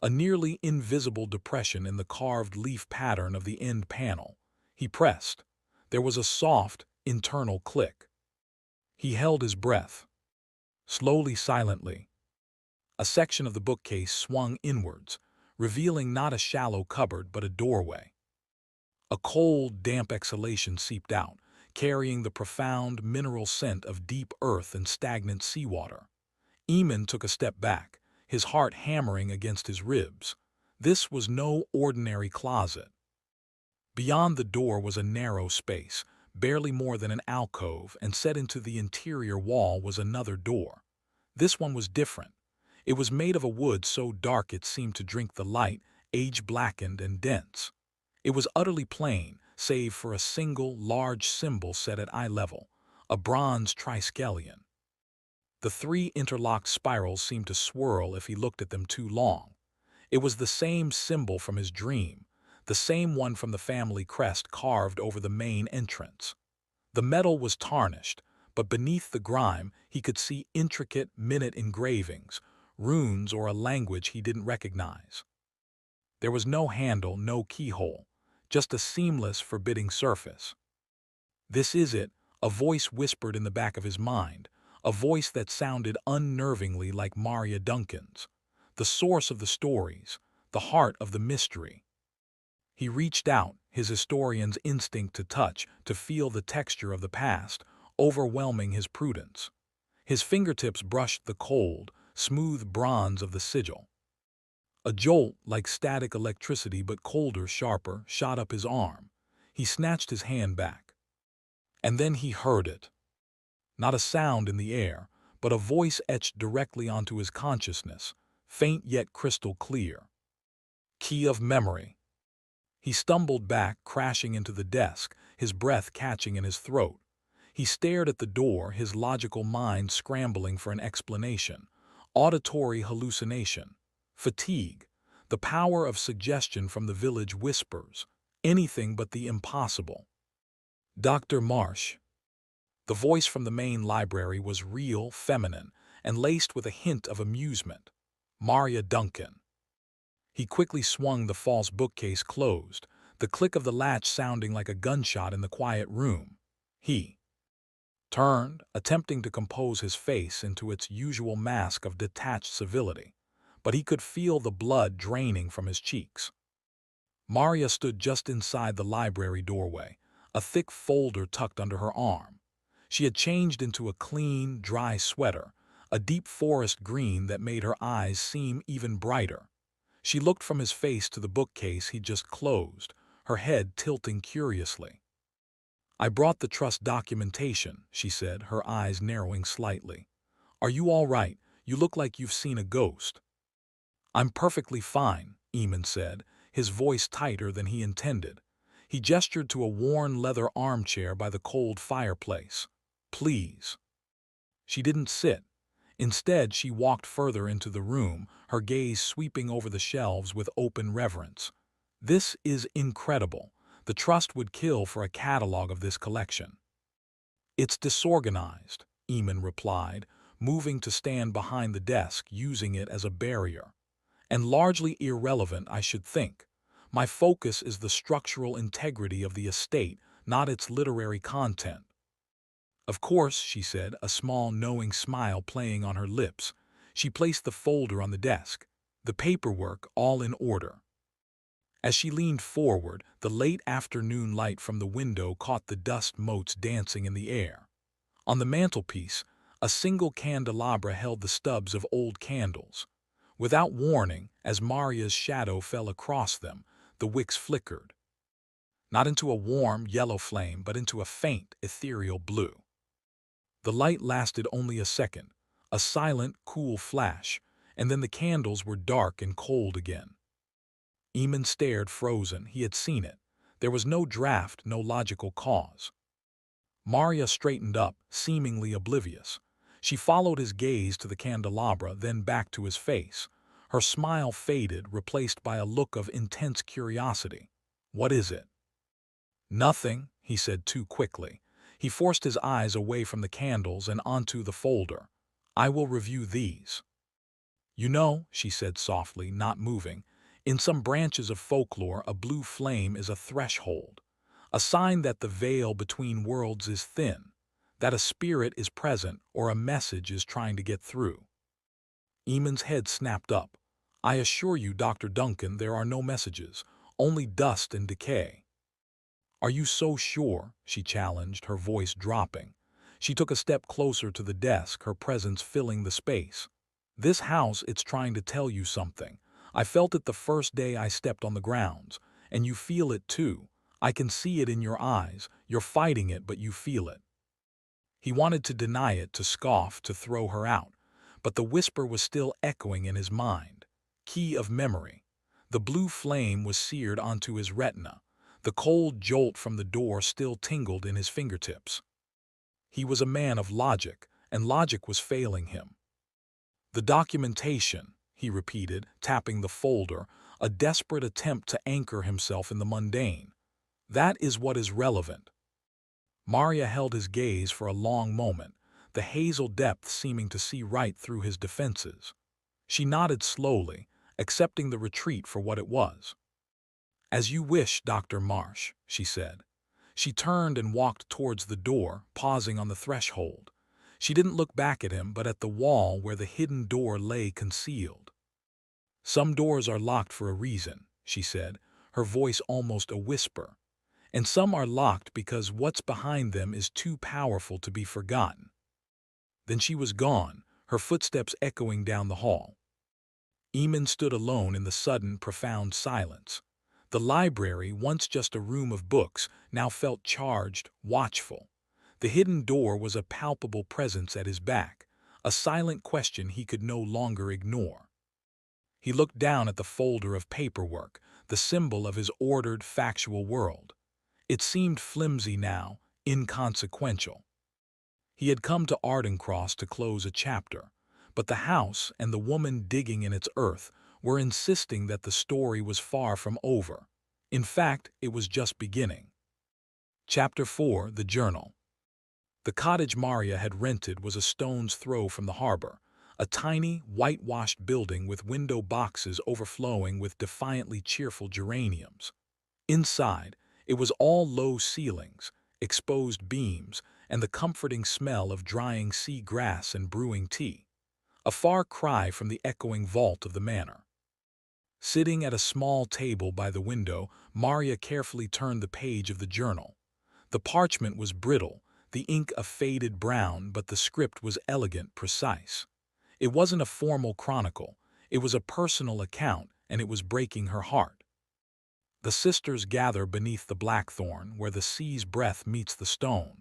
a nearly invisible depression in the carved leaf pattern of the end panel. He pressed. There was a soft, internal click. He held his breath. Slowly, silently, a section of the bookcase swung inwards, revealing not a shallow cupboard but a doorway. A cold, damp exhalation seeped out, carrying the profound, mineral scent of deep earth and stagnant seawater. Eamon took a step back, his heart hammering against his ribs. This was no ordinary closet. Beyond the door was a narrow space, barely more than an alcove, and set into the interior wall was another door. This one was different. It was made of a wood so dark it seemed to drink the light, age-blackened and dense. It was utterly plain, save for a single, large symbol set at eye level, a bronze Triskelion. The three interlocked spirals seemed to swirl if he looked at them too long. It was the same symbol from his dream, the same one from the family crest carved over the main entrance. The metal was tarnished, but beneath the grime he could see intricate, minute engravings, runes or a language he didn't recognize. There was no handle, no keyhole, just a seamless, forbidding surface. "This is it," a voice whispered in the back of his mind, a voice that sounded unnervingly like Maria Duncan's. The source of the stories, the heart of the mystery. He reached out, his historian's instinct to touch, to feel the texture of the past, overwhelming his prudence. His fingertips brushed the cold, smooth bronze of the sigil. A jolt, like static electricity but colder, sharper, shot up his arm. He snatched his hand back. And then he heard it. Not a sound in the air, but a voice etched directly onto his consciousness, faint yet crystal clear. Key of memory. He stumbled back, crashing into the desk, his breath catching in his throat. He stared at the door, his logical mind scrambling for an explanation. Auditory hallucination. Fatigue. The power of suggestion from the village whispers. Anything but the impossible. Dr. Marsh. The voice from the main library was real, feminine, and laced with a hint of amusement. Maria Duncan. He quickly swung the false bookcase closed, the click of the latch sounding like a gunshot in the quiet room. He turned, attempting to compose his face into its usual mask of detached civility, but he could feel the blood draining from his cheeks. Maria stood just inside the library doorway, a thick folder tucked under her arm. She had changed into a clean, dry sweater, a deep forest green that made her eyes seem even brighter. She looked from his face to the bookcase he'd just closed, her head tilting curiously. "I brought the trust documentation," she said, her eyes narrowing slightly. "Are you all right? You look like you've seen a ghost." "I'm perfectly fine," Eamon said, his voice tighter than he intended. He gestured to a worn leather armchair by the cold fireplace. "Please." She didn't sit. Instead, she walked further into the room, her gaze sweeping over the shelves with open reverence. This is incredible. The trust would kill for a catalog of this collection. It's disorganized, Eamon replied, moving to stand behind the desk, using it as a barrier. And largely irrelevant, I should think. My focus is the structural integrity of the estate, not its literary content. Of course, she said, a small knowing smile playing on her lips. She placed the folder on the desk, the paperwork all in order. As she leaned forward, the late afternoon light from the window caught the dust motes dancing in the air. On the mantelpiece, a single candelabra held the stubs of old candles. Without warning, as Maria's shadow fell across them, the wicks flickered. Not into a warm, yellow flame, but into a faint, ethereal blue. The light lasted only a second, a silent, cool flash, and then the candles were dark and cold again. Eamon stared, frozen. He had seen it. There was no draft, no logical cause. Maria straightened up, seemingly oblivious. She followed his gaze to the candelabra, then back to his face. Her smile faded, replaced by a look of intense curiosity. "What is it?" "Nothing," he said too quickly. He forced his eyes away from the candles and onto the folder. "I will review these." "You know," she said softly, not moving, "in some branches of folklore, a blue flame is a threshold, a sign that the veil between worlds is thin, that a spirit is present or a message is trying to get through." Eamon's head snapped up. "I assure you, Dr. Duncan, there are no messages, only dust and decay." "Are you so sure?" she challenged, her voice dropping. She took a step closer to the desk, her presence filling the space. "This house, it's trying to tell you something. I felt it the first day I stepped on the grounds, and you feel it too. I can see it in your eyes. You're fighting it, but you feel it." He wanted to deny it, to scoff, to throw her out, but the whisper was still echoing in his mind. Key of memory. The blue flame was seared onto his retina. The cold jolt from the door still tingled in his fingertips. He was a man of logic, and logic was failing him. "The documentation," he repeated, tapping the folder, a desperate attempt to anchor himself in the mundane. "That is what is relevant." Maria held his gaze for a long moment, the hazel depth seeming to see right through his defenses. She nodded slowly, accepting the retreat for what it was. "As you wish, Dr. Marsh," she said. She turned and walked towards the door, pausing on the threshold. She didn't look back at him, but at the wall where the hidden door lay concealed. "Some doors are locked for a reason," she said, her voice almost a whisper. "And some are locked because what's behind them is too powerful to be forgotten." Then she was gone, her footsteps echoing down the hall. Eamon stood alone in the sudden, profound silence. The library, once just a room of books, now felt charged, watchful. The hidden door was a palpable presence at his back, a silent question he could no longer ignore. He looked down at the folder of paperwork, the symbol of his ordered, factual world. It seemed flimsy now, inconsequential. He had come to Ardencross to close a chapter, but the house and the woman digging in its earth were insisting that the story was far from over. In fact, it was just beginning. Chapter 4: The Journal. The cottage Maria had rented was a stone's throw from the harbor, a tiny, whitewashed building with window boxes overflowing with defiantly cheerful geraniums. Inside, it was all low ceilings, exposed beams, and the comforting smell of drying sea grass and brewing tea, a far cry from the echoing vault of the manor. Sitting at a small table by the window, Maria carefully turned the page of the journal. The parchment was brittle, the ink a faded brown, but the script was elegant, precise. It wasn't a formal chronicle, it was a personal account, and it was breaking her heart. The sisters gather beneath the blackthorn, where the sea's breath meets the stone.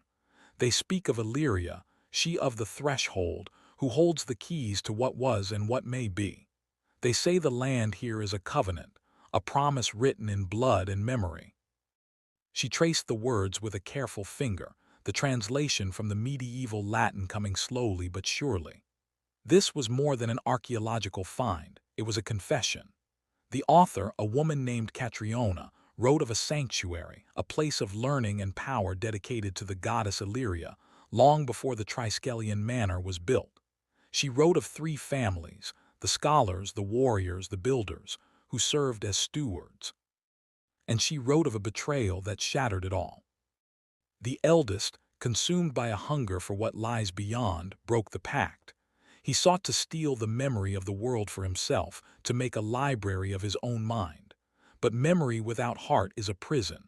They speak of Illyria, she of the threshold, who holds the keys to what was and what may be. They say the land here is a covenant, a promise written in blood and memory. She traced the words with a careful finger, the translation from the medieval Latin coming slowly but surely. This was more than an archaeological find, it was a confession. The author, a woman named Catriona, wrote of a sanctuary, a place of learning and power dedicated to the goddess Illyria, long before the Triskelion manor was built. She wrote of three families, the scholars, the warriors, the builders, who served as stewards. And she wrote of a betrayal that shattered it all. The eldest, consumed by a hunger for what lies beyond, broke the pact. He sought to steal the memory of the world for himself, to make a library of his own mind. But memory without heart is a prison.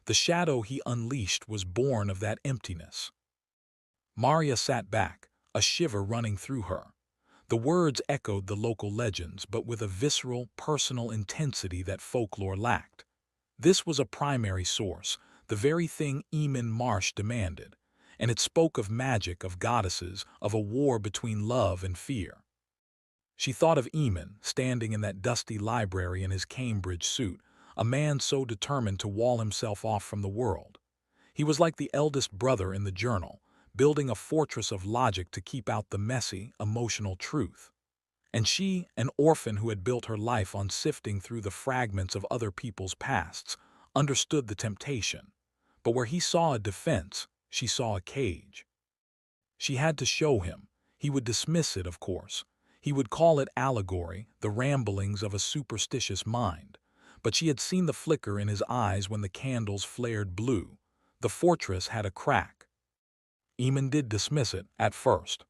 The shadow he unleashed was born of that emptiness. Maria sat back, a shiver running through her. The words echoed the local legends, but with a visceral, personal intensity that folklore lacked. This was a primary source, the very thing Eamon Marsh demanded, and it spoke of magic, of goddesses, of a war between love and fear. She thought of Eamon, standing in that dusty library in his Cambridge suit, a man so determined to wall himself off from the world. He was like the eldest brother in the journal, building a fortress of logic to keep out the messy, emotional truth. And she, an orphan who had built her life on sifting through the fragments of other people's pasts, understood the temptation. But where he saw a defense, she saw a cage. She had to show him. He would dismiss it, of course. He would call it allegory, the ramblings of a superstitious mind. But she had seen the flicker in his eyes when the candles flared blue. The fortress had a crack. Eamon did dismiss it, at first.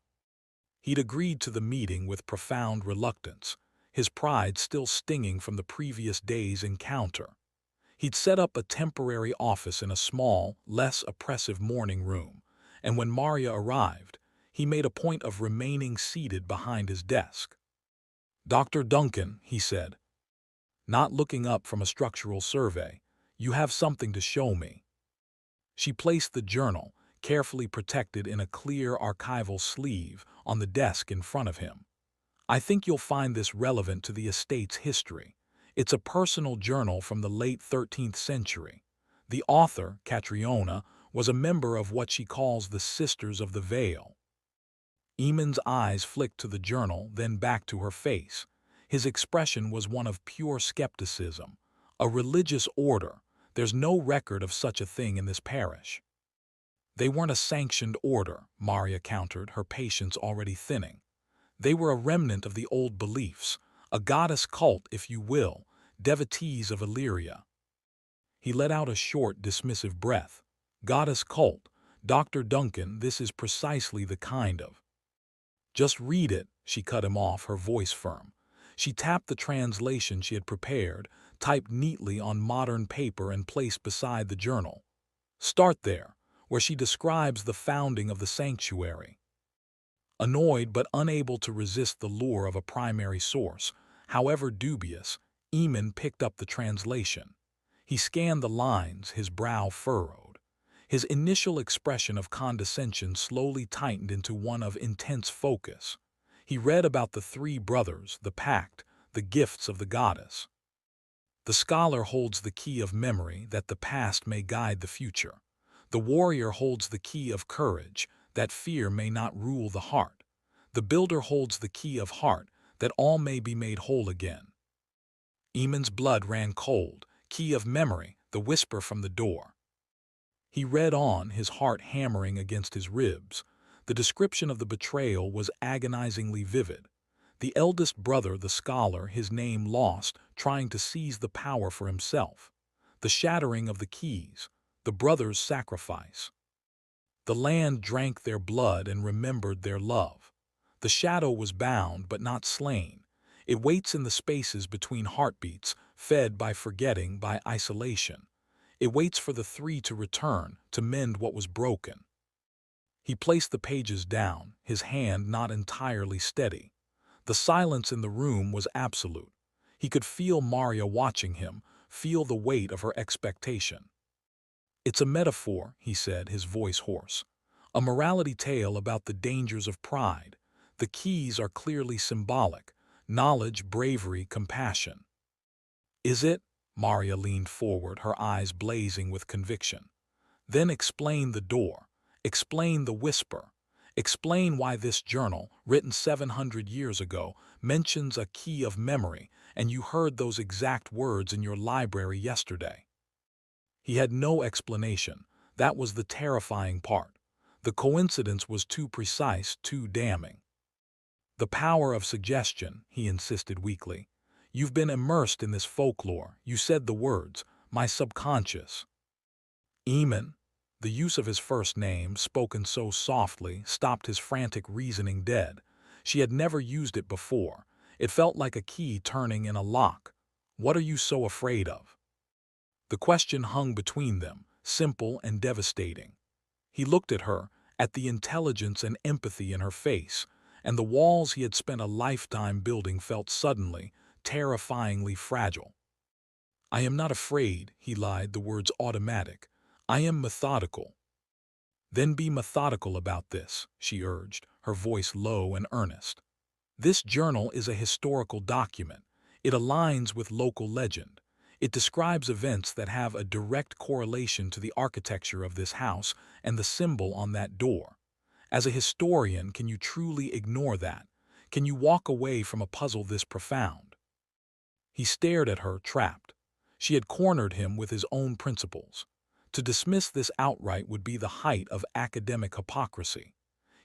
He'd agreed to the meeting with profound reluctance, his pride still stinging from the previous day's encounter. He'd set up a temporary office in a small, less oppressive morning room, and when Maria arrived, he made a point of remaining seated behind his desk. "Dr. Duncan," he said, not looking up from a structural survey, "you have something to show me." She placed the journal, carefully protected in a clear archival sleeve, on the desk in front of him. "I think you'll find this relevant to the estate's history. It's a personal journal from the late 13th century. The author, Catriona, was a member of what she calls the Sisters of the Veil." Eamon's eyes flicked to the journal, then back to her face. His expression was one of pure skepticism. "A religious order. There's no record of such a thing in this parish." "They weren't a sanctioned order," Maria countered, her patience already thinning. "They were a remnant of the old beliefs, a goddess cult, if you will, devotees of Illyria." He let out a short, dismissive breath. "Goddess cult, Dr. Duncan, this is precisely the kind of—" "Just read it," she cut him off, her voice firm. She tapped the translation she had prepared, typed neatly on modern paper and placed beside the journal. "Start there, where she describes the founding of the sanctuary." Annoyed but unable to resist the lure of a primary source, however dubious, Eamon picked up the translation. He scanned the lines, his brow furrowed. His initial expression of condescension slowly tightened into one of intense focus. He read about the three brothers, the pact, the gifts of the goddess. "The scholar holds the key of memory, that the past may guide the future. The warrior holds the key of courage, that fear may not rule the heart. The builder holds the key of heart, that all may be made whole again." Eamon's blood ran cold. "Key of memory," the whisper from the door. He read on, his heart hammering against his ribs. The description of the betrayal was agonizingly vivid. The eldest brother, the scholar, his name lost, trying to seize the power for himself. The shattering of the keys, the brothers' sacrifice. The land drank their blood and remembered their love. The shadow was bound but not slain. It waits in the spaces between heartbeats, fed by forgetting, by isolation. It waits for the three to return, to mend what was broken. He placed the pages down, his hand not entirely steady. The silence in the room was absolute. He could feel Maria watching him, feel the weight of her expectation. "It's a metaphor," he said, his voice hoarse. "A morality tale about the dangers of pride. The keys are clearly symbolic: knowledge, bravery, compassion." "Is it?" Maria leaned forward, her eyes blazing with conviction. "Then explain the door. Explain the whisper. Explain why this journal, written 700 years ago, mentions a key of memory, and you heard those exact words in your library yesterday." He had no explanation. That was the terrifying part. The coincidence was too precise, too damning. "The power of suggestion," he insisted weakly. "You've been immersed in this folklore. You said the words, my subconscious." Eamon, the use of his first name, spoken so softly, stopped his frantic reasoning dead. She had never used it before. It felt like a key turning in a lock. "What are you so afraid of?" The question hung between them, simple and devastating. He looked at her, at the intelligence and empathy in her face, and the walls he had spent a lifetime building felt suddenly, terrifyingly fragile. "I am not afraid," he lied, the words automatic. "I am methodical." "Then be methodical about this," she urged, her voice low and earnest. "This journal is a historical document. It aligns with local legend. It describes events that have a direct correlation to the architecture of this house and the symbol on that door. As a historian, can you truly ignore that? Can you walk away from a puzzle this profound?" He stared at her, trapped. She had cornered him with his own principles. To dismiss this outright would be the height of academic hypocrisy.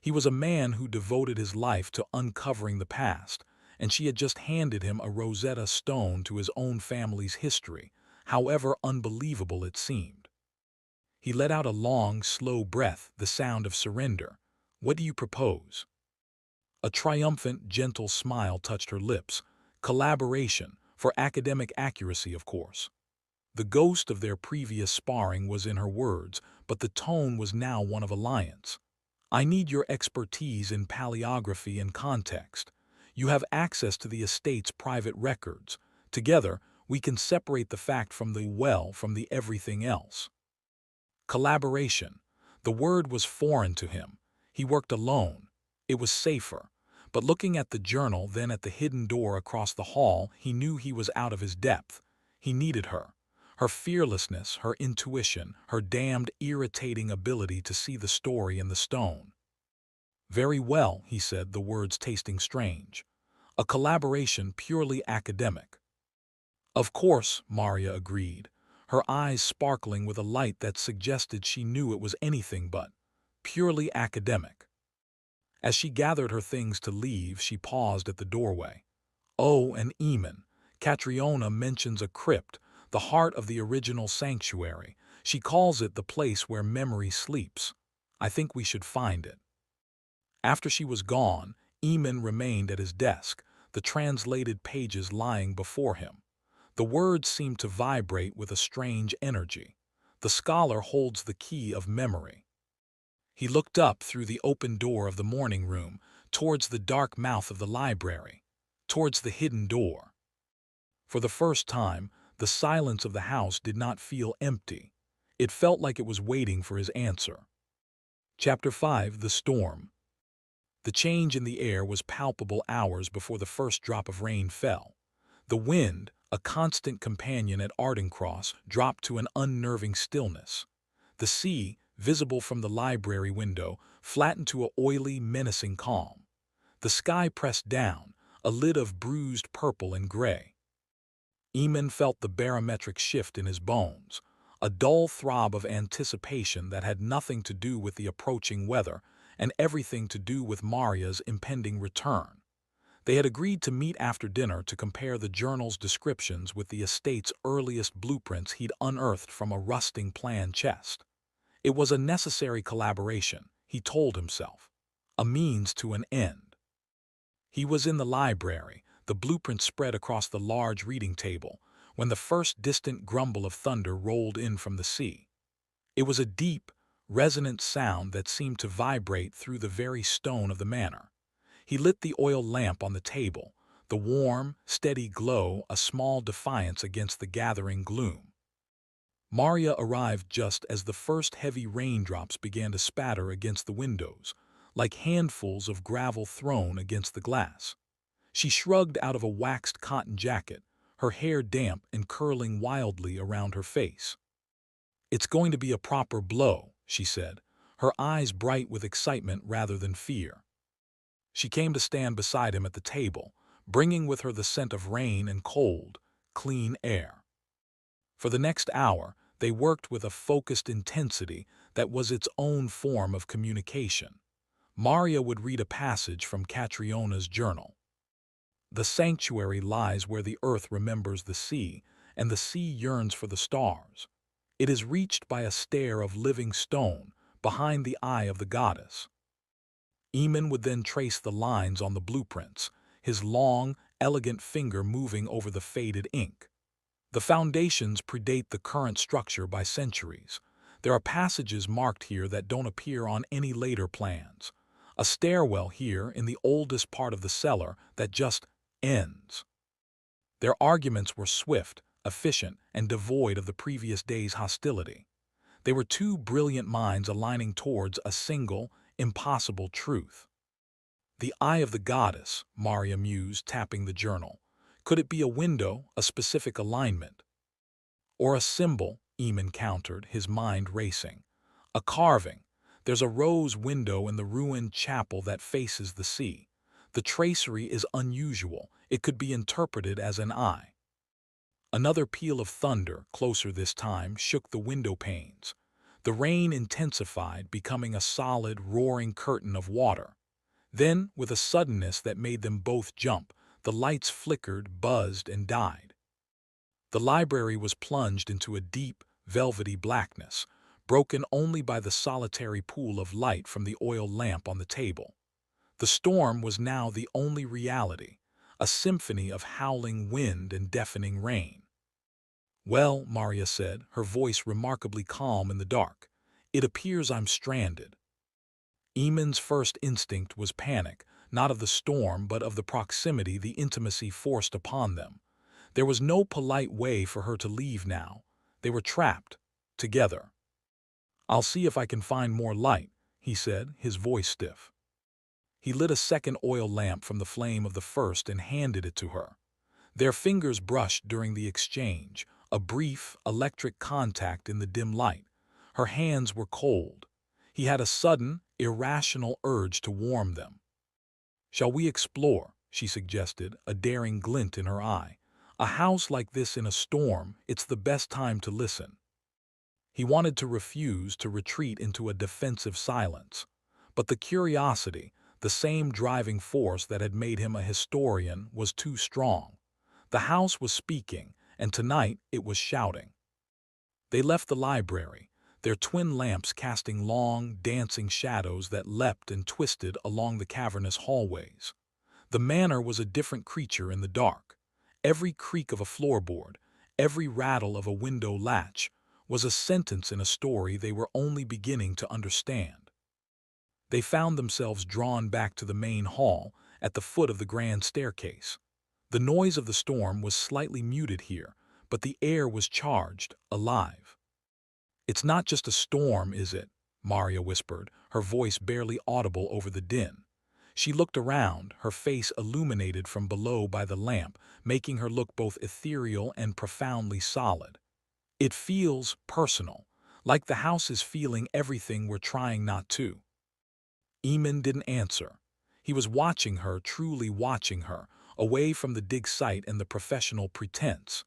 He was a man who devoted his life to uncovering the past, and she had just handed him a Rosetta Stone to his own family's history, however unbelievable it seemed. He let out a long, slow breath, the sound of surrender. "What do you propose?" A triumphant, gentle smile touched her lips. "Collaboration, for academic accuracy, of course." The ghost of their previous sparring was in her words, but the tone was now one of alliance. "I need your expertise in paleography and context. You have access to the estate's private records. Together, we can separate the fact from the everything else." Collaboration. The word was foreign to him. He worked alone. It was safer. But looking at the journal, then at the hidden door across the hall, he knew he was out of his depth. He needed her. Her fearlessness, her intuition, her damned irritating ability to see the story in the stone. "Very well," he said, the words tasting strange. "A collaboration purely academic." "Of course," Maria agreed, her eyes sparkling with a light that suggested she knew it was anything but purely academic. As she gathered her things to leave, she paused at the doorway. "Oh, and Eamon, Catriona mentions a crypt, the heart of the original sanctuary. She calls it the place where memory sleeps. I think we should find it." After she was gone, Eamon remained at his desk, the translated pages lying before him. The words seemed to vibrate with a strange energy. "The scholar holds the key of memory." He looked up through the open door of the morning room, towards the dark mouth of the library, towards the hidden door. For the first time, the silence of the house did not feel empty. It felt like it was waiting for his answer. Chapter 5: The Storm. The change in the air was palpable hours before the first drop of rain fell. The wind, a constant companion at Ardencross, dropped to an unnerving stillness. The sea, visible from the library window, flattened to an oily, menacing calm. The sky pressed down, a lid of bruised purple and gray. Eamon felt the barometric shift in his bones, a dull throb of anticipation that had nothing to do with the approaching weather and everything to do with Maria's impending return. They had agreed to meet after dinner to compare the journal's descriptions with the estate's earliest blueprints he'd unearthed from a rusting plan chest. It was a necessary collaboration, he told himself, a means to an end. He was in the library, the blueprint spread across the large reading table, when the first distant grumble of thunder rolled in from the sea. It was a deep, resonant sound that seemed to vibrate through the very stone of the manor. He lit the oil lamp on the table, the warm, steady glow a small defiance against the gathering gloom. Maria arrived just as the first heavy raindrops began to spatter against the windows, like handfuls of gravel thrown against the glass. She shrugged out of a waxed cotton jacket, her hair damp and curling wildly around her face. "It's going to be a proper blow," she said, her eyes bright with excitement rather than fear. She came to stand beside him at the table, bringing with her the scent of rain and cold, clean air. For the next hour, they worked with a focused intensity that was its own form of communication. Maria would read a passage from Catriona's journal. The sanctuary lies where the earth remembers the sea, and the sea yearns for the stars. It is reached by a stair of living stone behind the eye of the goddess. Eamon would then trace the lines on the blueprints, his long, elegant finger moving over the faded ink. The foundations predate the current structure by centuries. There are passages marked here that don't appear on any later plans. A stairwell here in the oldest part of the cellar that just ends. Their arguments were swift, efficient, and devoid of the previous day's hostility. They were two brilliant minds aligning towards a single, impossible truth. The eye of the goddess, Maria mused, tapping the journal. Could it be a window, a specific alignment? Or a symbol, Eamon countered, his mind racing. A carving. There's a rose window in the ruined chapel that faces the sea. The tracery is unusual. It could be interpreted as an eye. Another peal of thunder, closer this time, shook the window panes. The rain intensified, becoming a solid, roaring curtain of water. Then, with a suddenness that made them both jump, the lights flickered, buzzed, and died. The library was plunged into a deep, velvety blackness, broken only by the solitary pool of light from the oil lamp on the table. The storm was now the only reality, a symphony of howling wind and deafening rain. "Well," Maria said, her voice remarkably calm in the dark, "it appears I'm stranded." Eamon's first instinct was panic, not of the storm but of the proximity the intimacy forced upon them. There was no polite way for her to leave now. They were trapped, together. "I'll see if I can find more light," he said, his voice stiff. He lit a second oil lamp from the flame of the first and handed it to her. Their fingers brushed during the exchange, a brief, electric contact in the dim light. Her hands were cold. He had a sudden, irrational urge to warm them. "Shall we explore?" she suggested, a daring glint in her eye. "A house like this in a storm, it's the best time to listen." He wanted to refuse, to retreat into a defensive silence. But the curiosity, the same driving force that had made him a historian, was too strong. The house was speaking, and tonight it was shouting. They left the library, their twin lamps casting long, dancing shadows that leapt and twisted along the cavernous hallways. The manor was a different creature in the dark. Every creak of a floorboard, every rattle of a window latch, was a sentence in a story they were only beginning to understand. They found themselves drawn back to the main hall, at the foot of the grand staircase. The noise of the storm was slightly muted here, but the air was charged, alive. "It's not just a storm, is it?" Maria whispered, her voice barely audible over the din. She looked around, her face illuminated from below by the lamp, making her look both ethereal and profoundly solid. "It feels personal, like the house is feeling everything we're trying not to." Eamon didn't answer. He was watching her, truly watching her, away from the dig site and the professional pretense.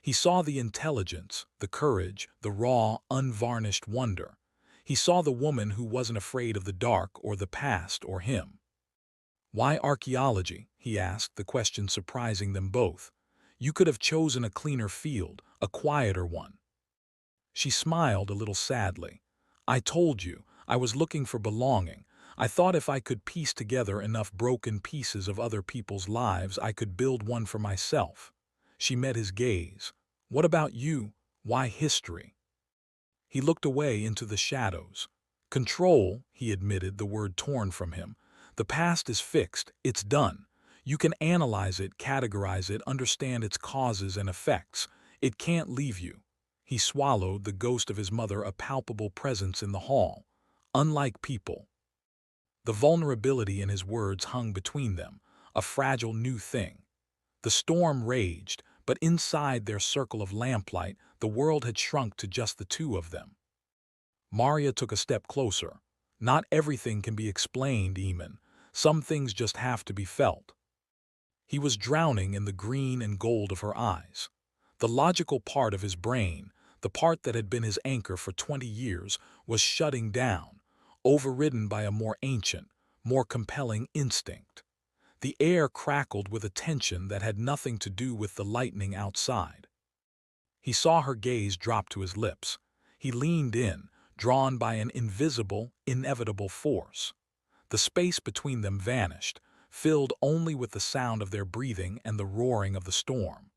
He saw the intelligence, the courage, the raw, unvarnished wonder. He saw the woman who wasn't afraid of the dark or the past or him. "Why archaeology?" he asked, the question surprising them both. "You could have chosen a cleaner field, a quieter one." She smiled a little sadly. "I told you, I was looking for belonging. I thought if I could piece together enough broken pieces of other people's lives, I could build one for myself." She met his gaze. "What about you? Why history?" He looked away into the shadows. "Control," he admitted, the word torn from him. "The past is fixed, it's done. You can analyze it, categorize it, understand its causes and effects. It can't leave you." He swallowed, the ghost of his mother a palpable presence in the hall. "Unlike people." The vulnerability in his words hung between them, a fragile new thing. The storm raged, but inside their circle of lamplight, the world had shrunk to just the two of them. Maria took a step closer. Not everything can be explained, Eamon. Some things just have to be felt. He was drowning in the green and gold of her eyes. The logical part of his brain, the part that had been his anchor for 20 years, was shutting down, overridden by a more ancient, more compelling instinct. The air crackled with a tension that had nothing to do with the lightning outside. He saw her gaze drop to his lips. He leaned in, drawn by an invisible, inevitable force. The space between them vanished, filled only with the sound of their breathing and the roaring of the storm.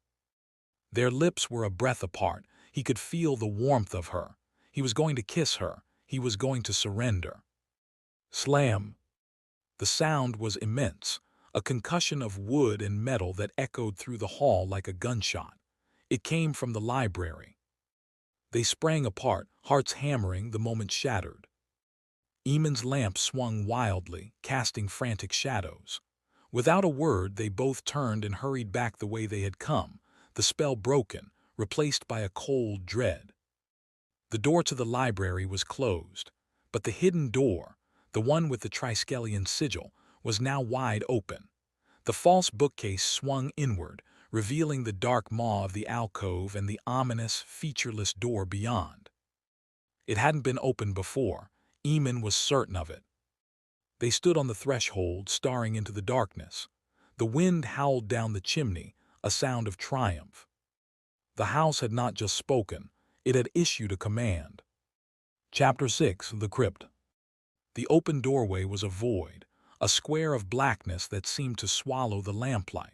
Their lips were a breath apart. He could feel the warmth of her. He was going to kiss her. He was going to surrender. Slam! The sound was immense, a concussion of wood and metal that echoed through the hall like a gunshot. It came from the library. They sprang apart, hearts hammering, the moment shattered. Eamon's lamp swung wildly, casting frantic shadows. Without a word, they both turned and hurried back the way they had come, the spell broken, replaced by a cold dread. The door to the library was closed, but the hidden door, the one with the Triskelion sigil, was now wide open. The false bookcase swung inward, revealing the dark maw of the alcove and the ominous, featureless door beyond. It hadn't been opened before. Eamon was certain of it. They stood on the threshold, staring into the darkness. The wind howled down the chimney, a sound of triumph. The house had not just spoken, it had issued a command. Chapter 6: The Crypt. The open doorway was a void, a square of blackness that seemed to swallow the lamplight.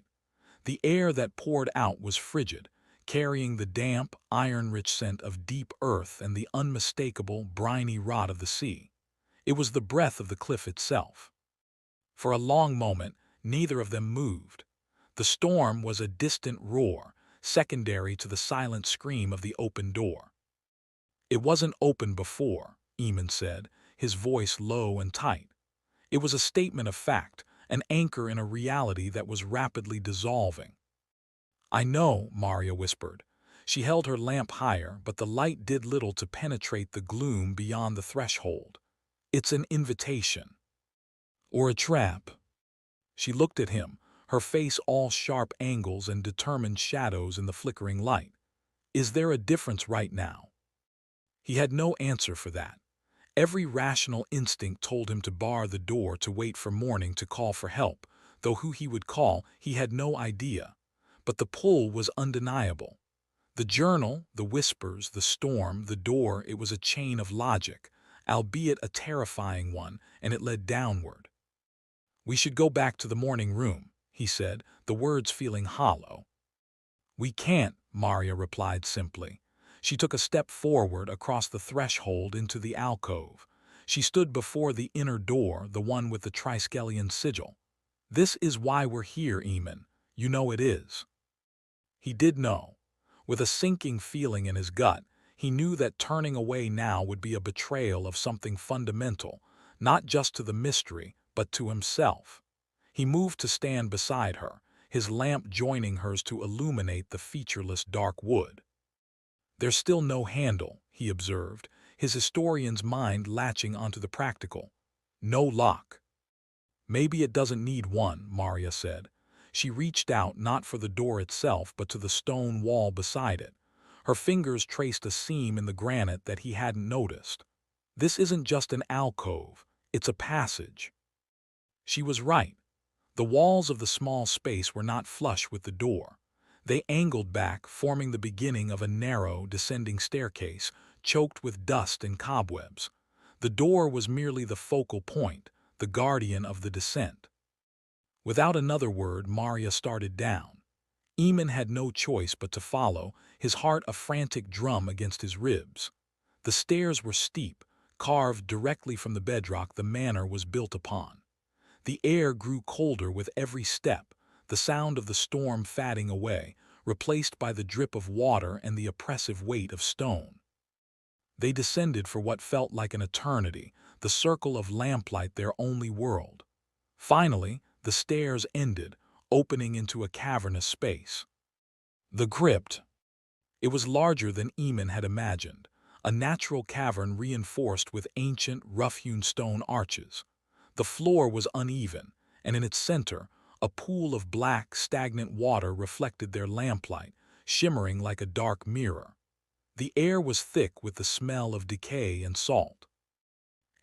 The air that poured out was frigid, carrying the damp, iron-rich scent of deep earth and the unmistakable, briny rot of the sea. It was the breath of the cliff itself. For a long moment, neither of them moved. The storm was a distant roar, secondary to the silent scream of the open door. "It wasn't open before," Eamon said, his voice low and tight. It was a statement of fact, an anchor in a reality that was rapidly dissolving. "I know," Maria whispered. She held her lamp higher, but the light did little to penetrate the gloom beyond the threshold. "It's an invitation." "Or a trap?" She looked at him, her face all sharp angles and determined shadows in the flickering light. "Is there a difference right now?" He had no answer for that. Every rational instinct told him to bar the door, to wait for morning, to call for help, though who he would call, he had no idea. But the pull was undeniable. The journal, the whispers, the storm, the door, it was a chain of logic, albeit a terrifying one, and it led downward. "We should go back to the morning room," he said, the words feeling hollow. "We can't," Maria replied simply. She took a step forward across the threshold into the alcove. She stood before the inner door, the one with the Triskelion sigil. "This is why we're here, Eamon. You know it is." He did know. With a sinking feeling in his gut, he knew that turning away now would be a betrayal of something fundamental, not just to the mystery, but to himself. He moved to stand beside her, his lamp joining hers to illuminate the featureless dark wood. "There's still no handle," he observed, his historian's mind latching onto the practical. "No lock." "Maybe it doesn't need one," Maria said. She reached out, not for the door itself, but to the stone wall beside it. Her fingers traced a seam in the granite that he hadn't noticed. "This isn't just an alcove, it's a passage." She was right. The walls of the small space were not flush with the door. They angled back, forming the beginning of a narrow, descending staircase, choked with dust and cobwebs. The door was merely the focal point, the guardian of the descent. Without another word, Maria started down. Eamon had no choice but to follow, his heart a frantic drum against his ribs. The stairs were steep, carved directly from the bedrock the manor was built upon. The air grew colder with every step, the sound of the storm fading away, replaced by the drip of water and the oppressive weight of stone. They descended for what felt like an eternity, the circle of lamplight their only world. Finally, the stairs ended, opening into a cavernous space. The crypt. It was larger than Eamon had imagined, a natural cavern reinforced with ancient, rough-hewn stone arches. The floor was uneven, and in its center, a pool of black, stagnant water reflected their lamplight, shimmering like a dark mirror. The air was thick with the smell of decay and salt.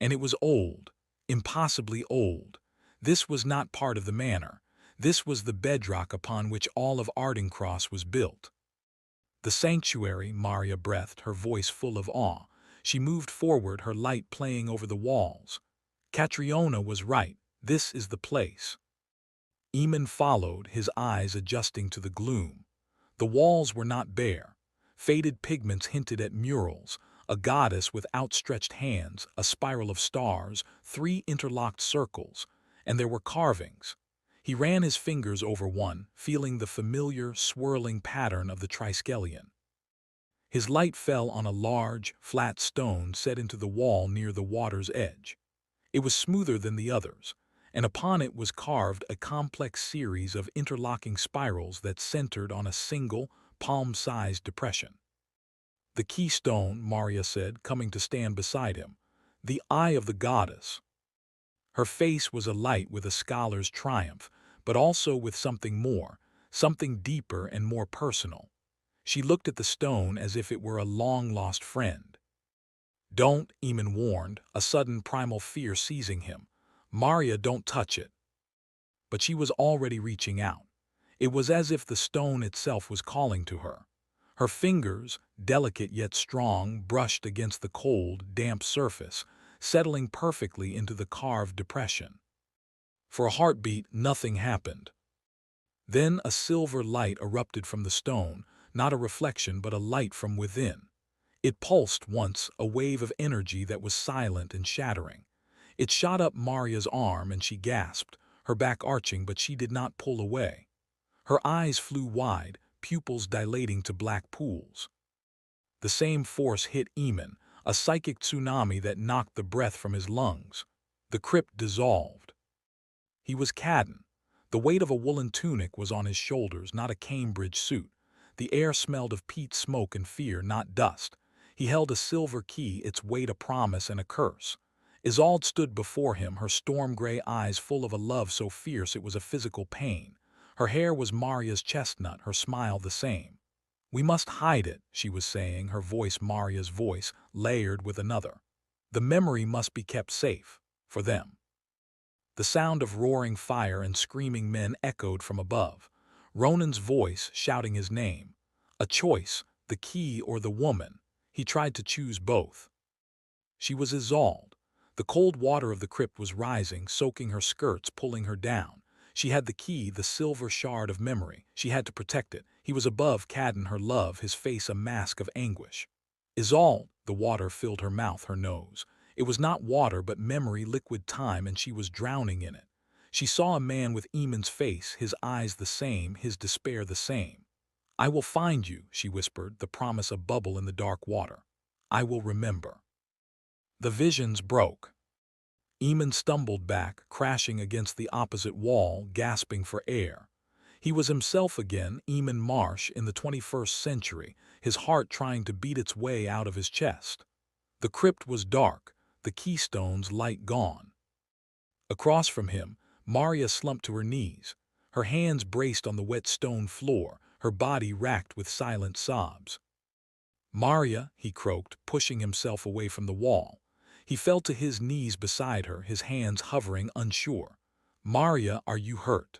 And it was old, impossibly old. This was not part of the manor. This was the bedrock upon which all of Ardencross was built. The sanctuary, Maria breathed, her voice full of awe. She moved forward, her light playing over the walls. Catriona was right. This is the place. Eamon followed, his eyes adjusting to the gloom. The walls were not bare. Faded pigments hinted at murals, a goddess with outstretched hands, a spiral of stars, 3 interlocked circles, and there were carvings. He ran his fingers over one, feeling the familiar, swirling pattern of the Triskelion. His light fell on a large, flat stone set into the wall near the water's edge. It was smoother than the others, and upon it was carved a complex series of interlocking spirals that centered on a single, palm-sized depression. "The keystone," Maria said, coming to stand beside him. "The eye of the goddess." Her face was alight with a scholar's triumph, but also with something more, something deeper and more personal. She looked at the stone as if it were a long-lost friend. "Don't," Eamon warned, a sudden primal fear seizing him. "Maria, don't touch it." But she was already reaching out. It was as if the stone itself was calling to her. Her fingers, delicate yet strong, brushed against the cold, damp surface, settling perfectly into the carved depression. For a heartbeat, nothing happened. Then a silver light erupted from the stone, not a reflection but a light from within. It pulsed once, a wave of energy that was silent and shattering. It shot up Maria's arm and she gasped, her back arching, but she did not pull away. Her eyes flew wide, pupils dilating to black pools. The same force hit Eamon, a psychic tsunami that knocked the breath from his lungs. The crypt dissolved. He was Cadden. The weight of a woolen tunic was on his shoulders, not a Cambridge suit. The air smelled of peat smoke and fear, not dust. He held a silver key, its weight a promise and a curse. Isolde stood before him, her storm-gray eyes full of a love so fierce it was a physical pain. Her hair was Maria's chestnut, her smile the same. "We must hide it," she was saying, her voice Maria's voice, layered with another. "The memory must be kept safe. For them." The sound of roaring fire and screaming men echoed from above. Ronan's voice shouting his name. A choice, the key or the woman. He tried to choose both. She was Isolde. The cold water of the crypt was rising, soaking her skirts, pulling her down. She had the key, the silver shard of memory. She had to protect it. He was above Cadden, her love, his face a mask of anguish. "Isolde," the water filled her mouth, her nose. It was not water but memory, liquid time, and she was drowning in it. She saw a man with Eamon's face, his eyes the same, his despair the same. "I will find you," she whispered, the promise a bubble in the dark water. "I will remember." The visions broke. Eamon stumbled back, crashing against the opposite wall, gasping for air. He was himself again, Eamon Marsh, in the 21st century, his heart trying to beat its way out of his chest. The crypt was dark, the keystone's light gone. Across from him, Maria slumped to her knees. Her hands braced on the wet stone floor, her body racked with silent sobs. "Maria," he croaked, pushing himself away from the wall. He fell to his knees beside her, his hands hovering, unsure. "Maria, are you hurt?"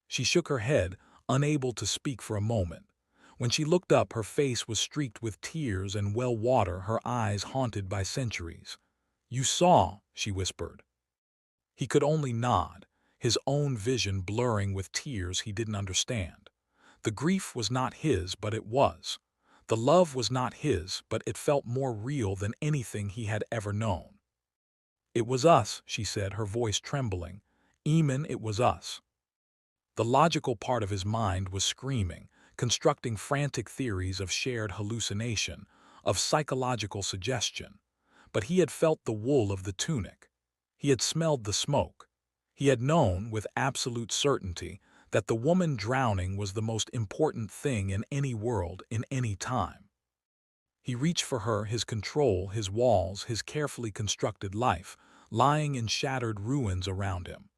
She shook her head, unable to speak for a moment. When she looked up, her face was streaked with tears and well water, her eyes haunted by centuries. "You saw," she whispered. He could only nod, his own vision blurring with tears he didn't understand. The grief was not his, but it was. The love was not his, but it felt more real than anything he had ever known. "It was us," she said, her voice trembling. "Eamon, it was us." The logical part of his mind was screaming, constructing frantic theories of shared hallucination, of psychological suggestion. But he had felt the wool of the tunic. He had smelled the smoke. He had known, with absolute certainty, that the woman drowning was the most important thing in any world, in any time. He reached for her, his control, his walls, his carefully constructed life, lying in shattered ruins around him.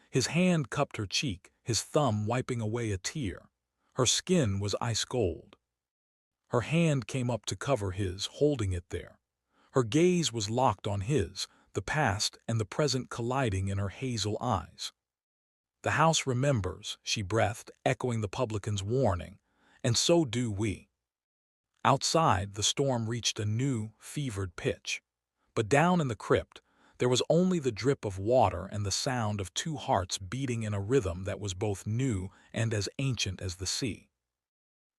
His hand cupped her cheek, his thumb wiping away a tear. Her skin was ice cold. Her hand came up to cover his, holding it there. Her gaze was locked on his, the past and the present colliding in her hazel eyes. "The house remembers," she breathed, echoing the publican's warning, "and so do we." Outside, the storm reached a new, fevered pitch. But down in the crypt, there was only the drip of water and the sound of two hearts beating in a rhythm that was both new and as ancient as the sea.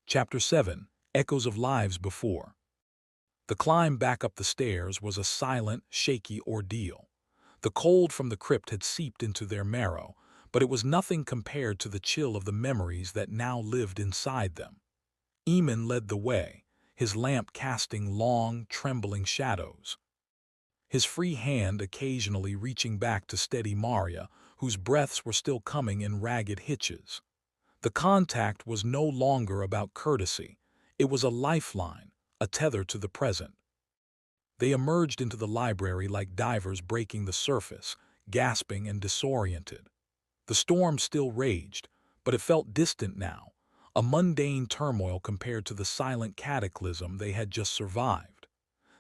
Chapter 7: Echoes of Lives Before. The climb back up the stairs was a silent, shaky ordeal. The cold from the crypt had seeped into their marrow, but it was nothing compared to the chill of the memories that now lived inside them. Eamon led the way, his lamp casting long, trembling shadows. His free hand occasionally reaching back to steady Maria, whose breaths were still coming in ragged hitches. The contact was no longer about courtesy. It was a lifeline, a tether to the present. They emerged into the library like divers breaking the surface, gasping and disoriented. The storm still raged, but it felt distant now, a mundane turmoil compared to the silent cataclysm they had just survived.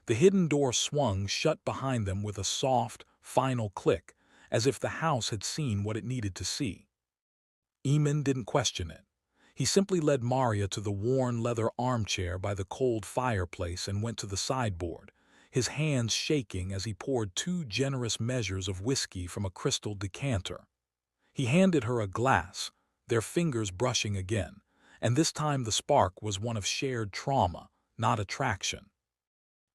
The hidden door swung shut behind them with a soft, final click, as if the house had seen what it needed to see. Eamon didn't question it. He simply led Maria to the worn leather armchair by the cold fireplace and went to the sideboard, his hands shaking as he poured 2 generous measures of whiskey from a crystal decanter. He handed her a glass, their fingers brushing again, and this time the spark was one of shared trauma, not attraction.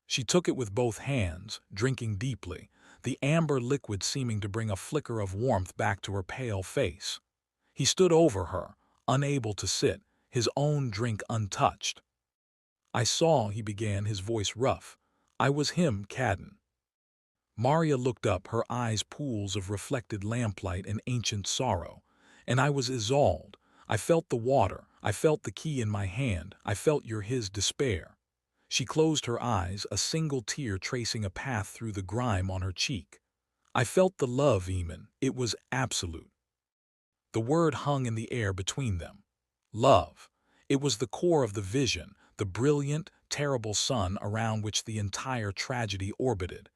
She took it with both hands, drinking deeply, the amber liquid seeming to bring a flicker of warmth back to her pale face. He stood over her, unable to sit, his own drink untouched. "I saw," he began, his voice rough. "I was him, Cadden." Maria looked up, her eyes pools of reflected lamplight and ancient sorrow. "And I was Isolde. I felt the water, I felt the key in my hand, I felt his despair." She closed her eyes, a single tear tracing a path through the grime on her cheek. "I felt the love, Eamon. It was absolute." The word hung in the air between them. Love. It was the core of the vision, the brilliant, terrible sun around which the entire tragedy orbited.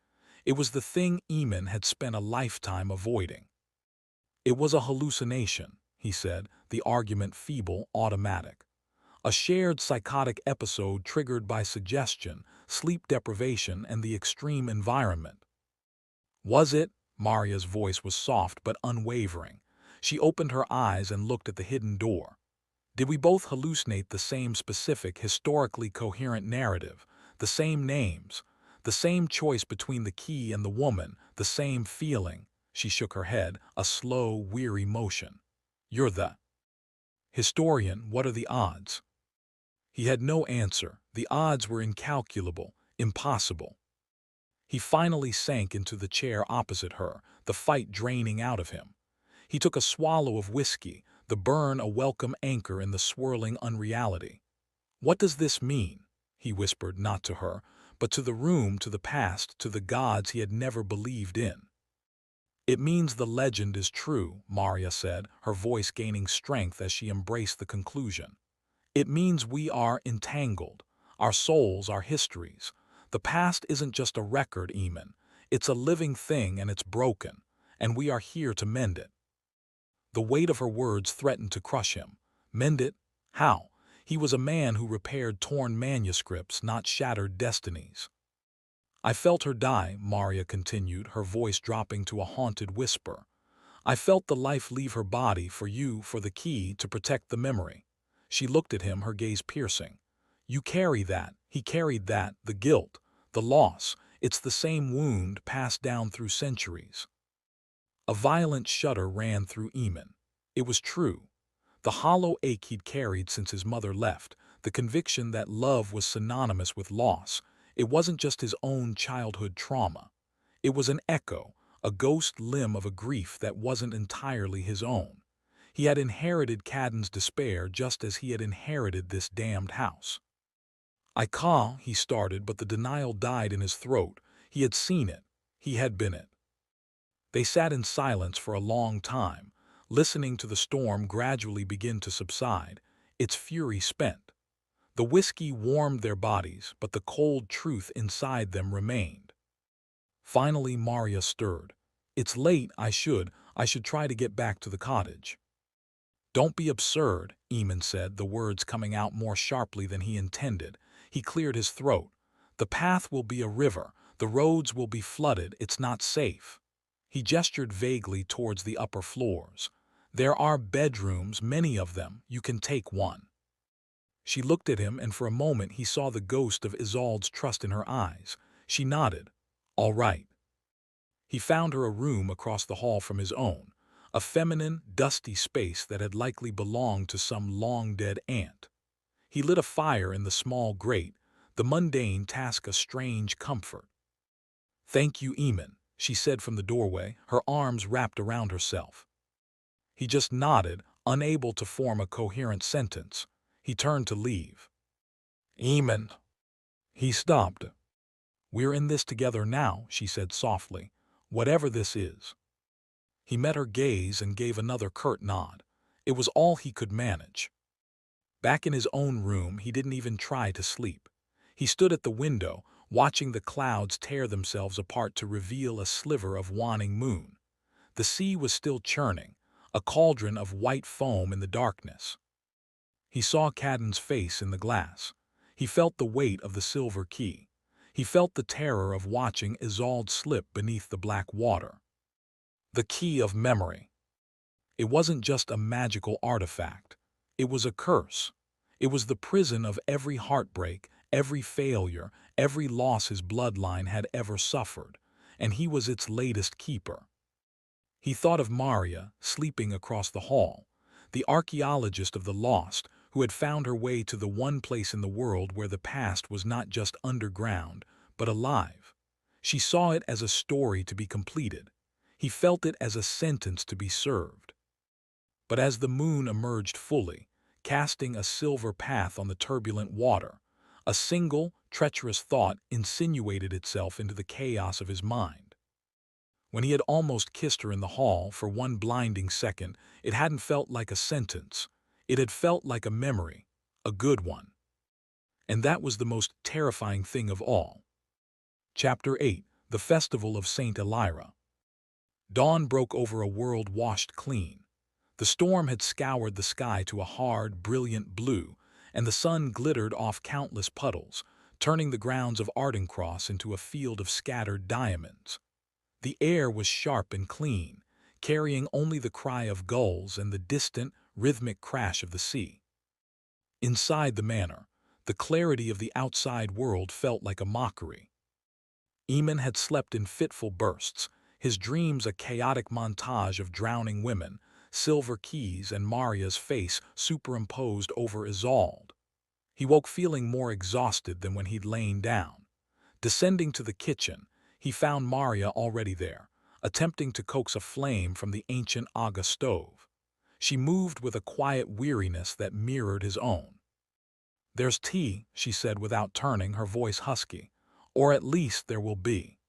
It was the thing Eamon had spent a lifetime avoiding. "It was a hallucination," he said, the argument feeble, automatic. "A shared psychotic episode triggered by suggestion, sleep deprivation, and the extreme environment." "Was it?" Maria's voice was soft but unwavering. She opened her eyes and looked at the hidden door. "Did we both hallucinate the same specific, historically coherent narrative, the same names, the same choice between the key and the woman, the same feeling?" She shook her head, a slow, weary motion. "You're the historian. What are the odds?" He had no answer. The odds were incalculable, impossible. He finally sank into the chair opposite her, the fight draining out of him. He took a swallow of whiskey, the burn a welcome anchor in the swirling unreality. "What does this mean?" he whispered, not to her, but to the room, to the past, to the gods he had never believed in. "It means the legend is true," Maria said, her voice gaining strength as she embraced the conclusion. "It means we are entangled, our souls, our histories. The past isn't just a record, Eamon. It's a living thing and it's broken, and we are here to mend it." The weight of her words threatened to crush him. Mend it? How? He was a man who repaired torn manuscripts, not shattered destinies. "I felt her die," Maria continued, her voice dropping to a haunted whisper. "I felt the life leave her body for you, for the key, to protect the memory." She looked at him, her gaze piercing. "You carry that, he carried that, the guilt, the loss. It's the same wound passed down through centuries." A violent shudder ran through Eamon. It was true. The hollow ache he'd carried since his mother left, the conviction that love was synonymous with loss. It wasn't just his own childhood trauma. It was an echo, a ghost limb of a grief that wasn't entirely his own. He had inherited Cadden's despair just as he had inherited this damned house. He started, but the denial died in his throat. He had seen it. He had been it. They sat in silence for a long time, listening to the storm gradually begin to subside, its fury spent. The whiskey warmed their bodies, but the cold truth inside them remained. Finally, Maria stirred. "It's late, I should try to get back to the cottage." "Don't be absurd," Eamon said, the words coming out more sharply than he intended. He cleared his throat. "The path will be a river, the roads will be flooded, it's not safe." He gestured vaguely towards the upper floors. "There are bedrooms, many of them, you can take one." She looked at him, and for a moment he saw the ghost of Isolde's trust in her eyes. She nodded. "All right." He found her a room across the hall from his own, a feminine, dusty space that had likely belonged to some long-dead aunt. He lit a fire in the small grate, the mundane task a strange comfort. "Thank you, Eamon," she said from the doorway, her arms wrapped around herself. He just nodded, unable to form a coherent sentence. He turned to leave. "Eamon." He stopped. "We're in this together now," she said softly, "whatever this is." He met her gaze and gave another curt nod. It was all he could manage. Back in his own room, he didn't even try to sleep. He stood at the window, watching the clouds tear themselves apart to reveal a sliver of waning moon. The sea was still churning, a cauldron of white foam in the darkness. He saw Cadden's face in the glass. He felt the weight of the silver key. He felt the terror of watching Isolde slip beneath the black water. The key of memory. It wasn't just a magical artifact. It was a curse. It was the prison of every heartbreak, every failure, every loss his bloodline had ever suffered, and he was its latest keeper. He thought of Maria, sleeping across the hall, the archaeologist of the lost, who had found her way to the one place in the world where the past was not just underground, but alive. She saw it as a story to be completed. He felt it as a sentence to be served. But as the moon emerged fully, casting a silver path on the turbulent water, a single, treacherous thought insinuated itself into the chaos of his mind. When he had almost kissed her in the hall for one blinding second, it hadn't felt like a sentence. It had felt like a memory, a good one. And that was the most terrifying thing of all. Chapter 8: The Festival of Saint Elira. Dawn broke over a world washed clean. The storm had scoured the sky to a hard, brilliant blue, and the sun glittered off countless puddles, turning the grounds of Ardencross into a field of scattered diamonds. The air was sharp and clean, carrying only the cry of gulls and the distant, rhythmic crash of the sea. Inside the manor, the clarity of the outside world felt like a mockery. Eamon had slept in fitful bursts, his dreams a chaotic montage of drowning women, silver keys, and Maria's face superimposed over Isolde. He woke feeling more exhausted than when he'd lain down. Descending to the kitchen, he found Maria already there, attempting to coax a flame from the ancient Aga stove. She moved with a quiet weariness that mirrored his own. "There's tea," she said without turning, her voice husky. "Or at least there will be."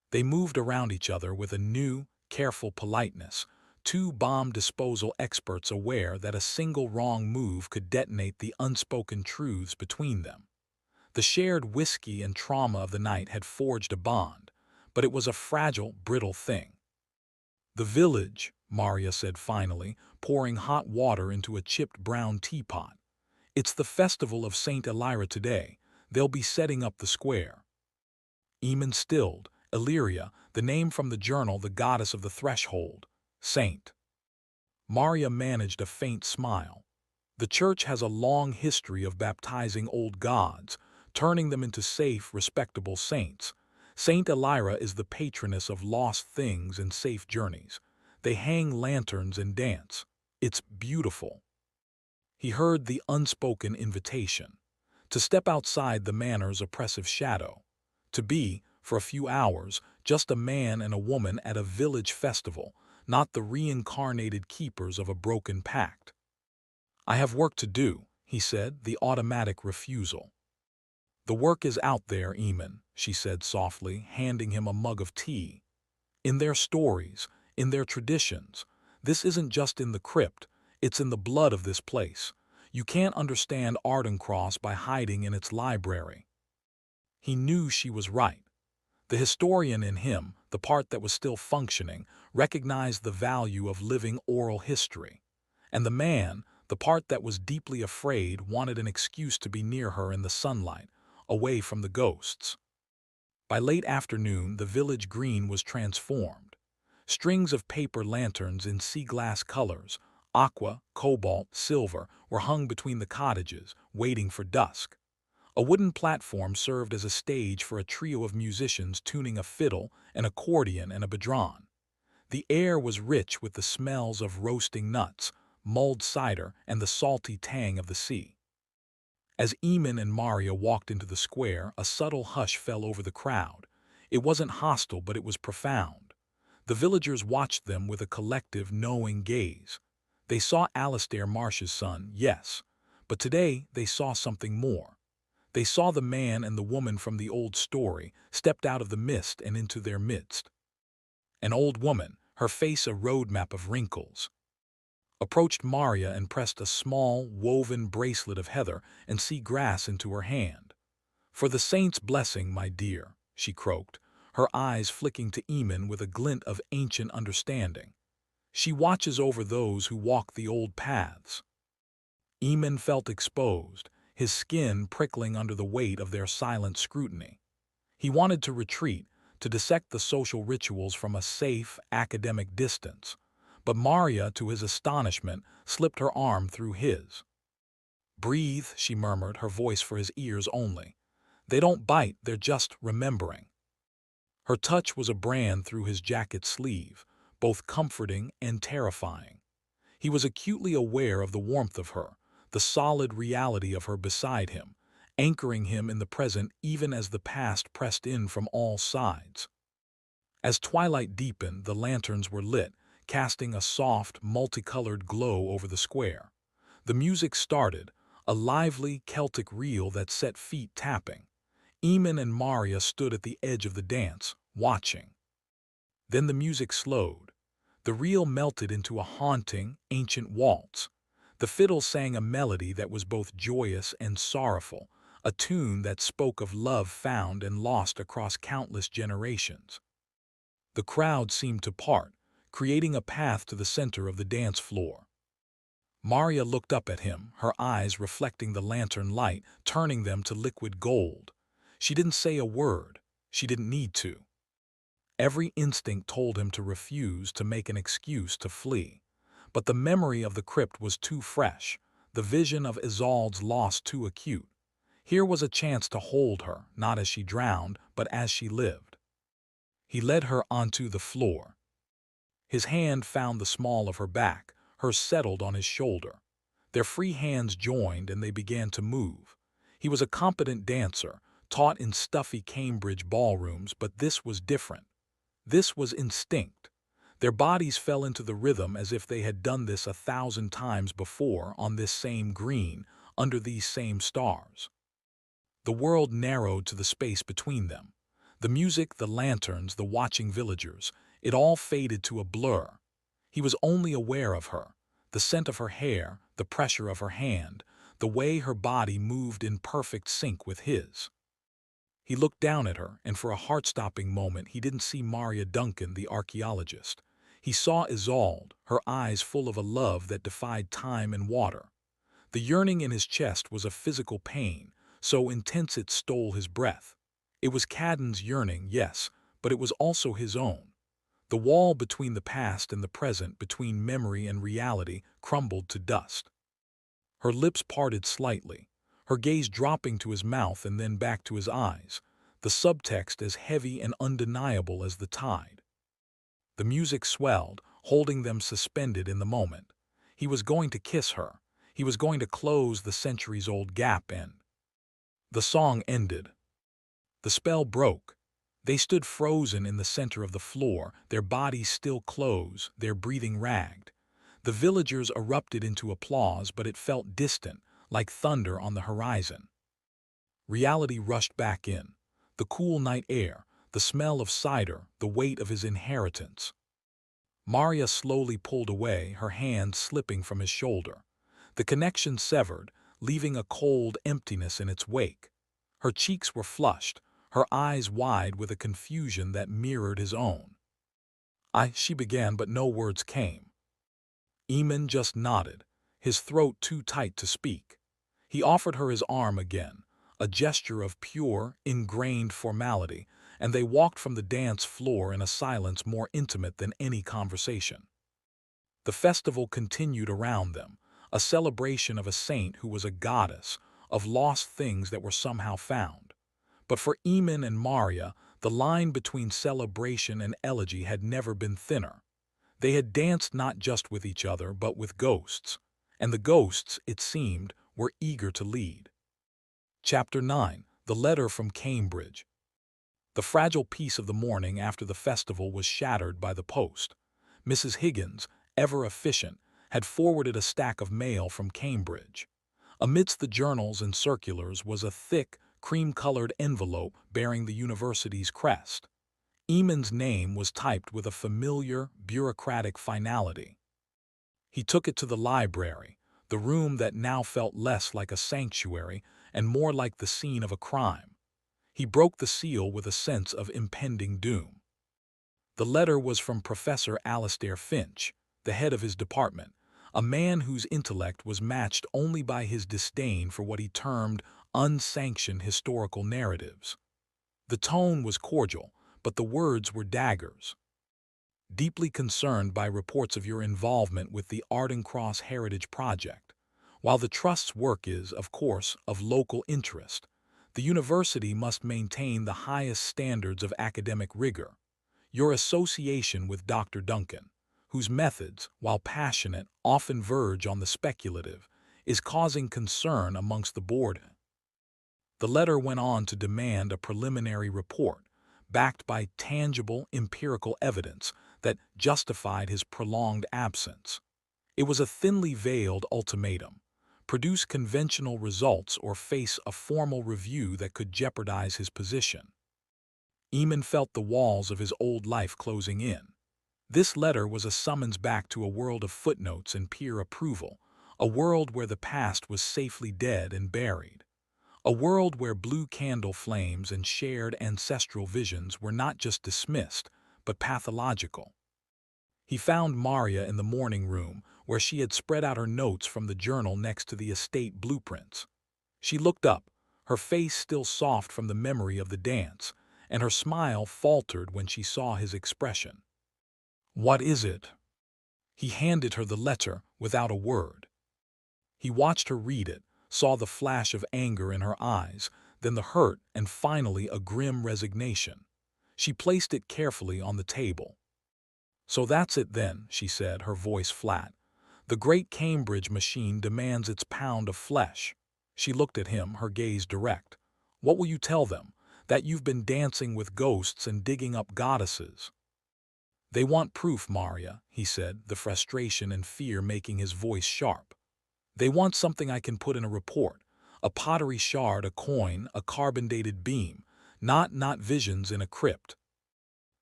They moved around each other with a new, careful politeness, two bomb disposal experts aware that a single wrong move could detonate the unspoken truths between them. The shared whiskey and trauma of the night had forged a bond, but it was a fragile, brittle thing. "The village," Maria said finally, pouring hot water into a chipped brown teapot. "It's the festival of Saint Elira today. They'll be setting up the square." Eamon stilled. Illyria, the name from the journal, the goddess of the threshold. Saint. Maria managed a faint smile. "The church has a long history of baptizing old gods, turning them into safe, respectable saints. Saint Elira is the patroness of lost things and safe journeys. They hang lanterns and dance. It's beautiful." He heard the unspoken invitation. To step outside the manor's oppressive shadow. To be, for a few hours, just a man and a woman at a village festival, not the reincarnated keepers of a broken pact. "I have work to do," he said, the automatic refusal. "The work is out there, Eamon," she said softly, handing him a mug of tea. "In their stories, in their traditions. This isn't just in the crypt, it's in the blood of this place. You can't understand Ardencross by hiding in its library." He knew she was right. The historian in him, the part that was still functioning, recognized the value of living oral history. And the man, the part that was deeply afraid, wanted an excuse to be near her in the sunlight, away from the ghosts. By late afternoon, the village green was transformed. Strings of paper lanterns in sea-glass colors, aqua, cobalt, silver, were hung between the cottages, waiting for dusk. A wooden platform served as a stage for a trio of musicians tuning a fiddle, an accordion, and a bodhrán. The air was rich with the smells of roasting nuts, mulled cider, and the salty tang of the sea. As Eamon and Maria walked into the square, a subtle hush fell over the crowd. It wasn't hostile, but it was profound. The villagers watched them with a collective, knowing gaze. They saw Alastair Marsh's son, yes, but today they saw something more. They saw the man and the woman from the old story stepped out of the mist and into their midst. An old woman, her face a roadmap of wrinkles, approached Maria and pressed a small, woven bracelet of heather and sea grass into her hand. "For the saint's blessing, my dear," she croaked, her eyes flicking to Eamon with a glint of ancient understanding. "She watches over those who walk the old paths." Eamon felt exposed, his skin prickling under the weight of their silent scrutiny. He wanted to retreat, to dissect the social rituals from a safe, academic distance. But Maria, to his astonishment, slipped her arm through his. "Breathe," she murmured, her voice for his ears only. "They don't bite, they're just remembering." Her touch was a brand through his jacket sleeve, both comforting and terrifying. He was acutely aware of the warmth of her, the solid reality of her beside him, anchoring him in the present even as the past pressed in from all sides. As twilight deepened, the lanterns were lit, casting a soft, multicolored glow over the square. The music started, a lively Celtic reel that set feet tapping. Eamon and Maria stood at the edge of the dance, watching. Then the music slowed. The reel melted into a haunting, ancient waltz. The fiddle sang a melody that was both joyous and sorrowful, a tune that spoke of love found and lost across countless generations. The crowd seemed to part, creating a path to the center of the dance floor. Maria looked up at him, her eyes reflecting the lantern light, turning them to liquid gold. She didn't say a word. She didn't need to. Every instinct told him to refuse, to make an excuse, to flee. But the memory of the crypt was too fresh, the vision of Isolde's loss too acute. Here was a chance to hold her, not as she drowned, but as she lived. He led her onto the floor. His hand found the small of her back, hers settled on his shoulder. Their free hands joined and they began to move. He was a competent dancer, taught in stuffy Cambridge ballrooms, but this was different. This was instinct. Their bodies fell into the rhythm as if they had done this 1,000 times before on this same green, under these same stars. The world narrowed to the space between them. The music, the lanterns, the watching villagers, it all faded to a blur. He was only aware of her, the scent of her hair, the pressure of her hand, the way her body moved in perfect sync with his. He looked down at her, and for a heart-stopping moment he didn't see Maria Duncan, the archaeologist. He saw Isolde, her eyes full of a love that defied time and water. The yearning in his chest was a physical pain, so intense it stole his breath. It was Cadden's yearning, yes, but it was also his own. The wall between the past and the present, between memory and reality, crumbled to dust. Her lips parted slightly, her gaze dropping to his mouth and then back to his eyes, the subtext as heavy and undeniable as the tide. The music swelled, holding them suspended in the moment. He was going to kiss her. He was going to close the centuries-old gap in. The song ended. The spell broke. They stood frozen in the center of the floor, their bodies still closed, their breathing ragged. The villagers erupted into applause, but it felt distant, like thunder on the horizon. Reality rushed back in. The cool night air, the smell of cider, the weight of his inheritance. Maria slowly pulled away, her hand slipping from his shoulder. The connection severed, leaving a cold emptiness in its wake. Her cheeks were flushed, her eyes wide with a confusion that mirrored his own. She began, but no words came. Eamon just nodded, his throat too tight to speak. He offered her his arm again, a gesture of pure, ingrained formality, and they walked from the dance floor in a silence more intimate than any conversation. The festival continued around them, a celebration of a saint who was a goddess, of lost things that were somehow found. But for Eamon and Maria, the line between celebration and elegy had never been thinner. They had danced not just with each other, but with ghosts, and the ghosts, it seemed, were eager to lead. Chapter 9. The Letter from Cambridge. The fragile peace of the morning after the festival was shattered by the post. Mrs. Higgins, ever efficient, had forwarded a stack of mail from Cambridge. Amidst the journals and circulars was a thick, cream-colored envelope bearing the university's crest. Eamon's name was typed with a familiar, bureaucratic finality. He took it to the library, the room that now felt less like a sanctuary and more like the scene of a crime. He broke the seal with a sense of impending doom. The letter was from Professor Alastair Finch, the head of his department, a man whose intellect was matched only by his disdain for what he termed unsanctioned historical narratives. The tone was cordial, but the words were daggers. Deeply concerned by reports of your involvement with the Ardencross Heritage Project. While the Trust's work is, of course, of local interest, the university must maintain the highest standards of academic rigor. Your association with Dr. Duncan, whose methods, while passionate, often verge on the speculative, is causing concern amongst the board. The letter went on to demand a preliminary report, backed by tangible, empirical evidence that justified his prolonged absence. It was a thinly veiled ultimatum: produce conventional results or face a formal review that could jeopardize his position. Eamon felt the walls of his old life closing in. This letter was a summons back to a world of footnotes and peer approval, a world where the past was safely dead and buried. A world where blue candle flames and shared ancestral visions were not just dismissed, but pathological. He found Maria in the morning room, where she had spread out her notes from the journal next to the estate blueprints. She looked up, her face still soft from the memory of the dance, and her smile faltered when she saw his expression. "What is it?" He handed her the letter without a word. He watched her read it, saw the flash of anger in her eyes, then the hurt, and finally a grim resignation. She placed it carefully on the table. "So that's it then," she said, her voice flat. "The great Cambridge machine demands its pound of flesh." She looked at him, her gaze direct. "What will you tell them? That you've been dancing with ghosts and digging up goddesses?" "They want proof, Maria," he said, the frustration and fear making his voice sharp. "They want something I can put in a report. A pottery shard, a coin, a carbon-dated beam. Not visions in a crypt."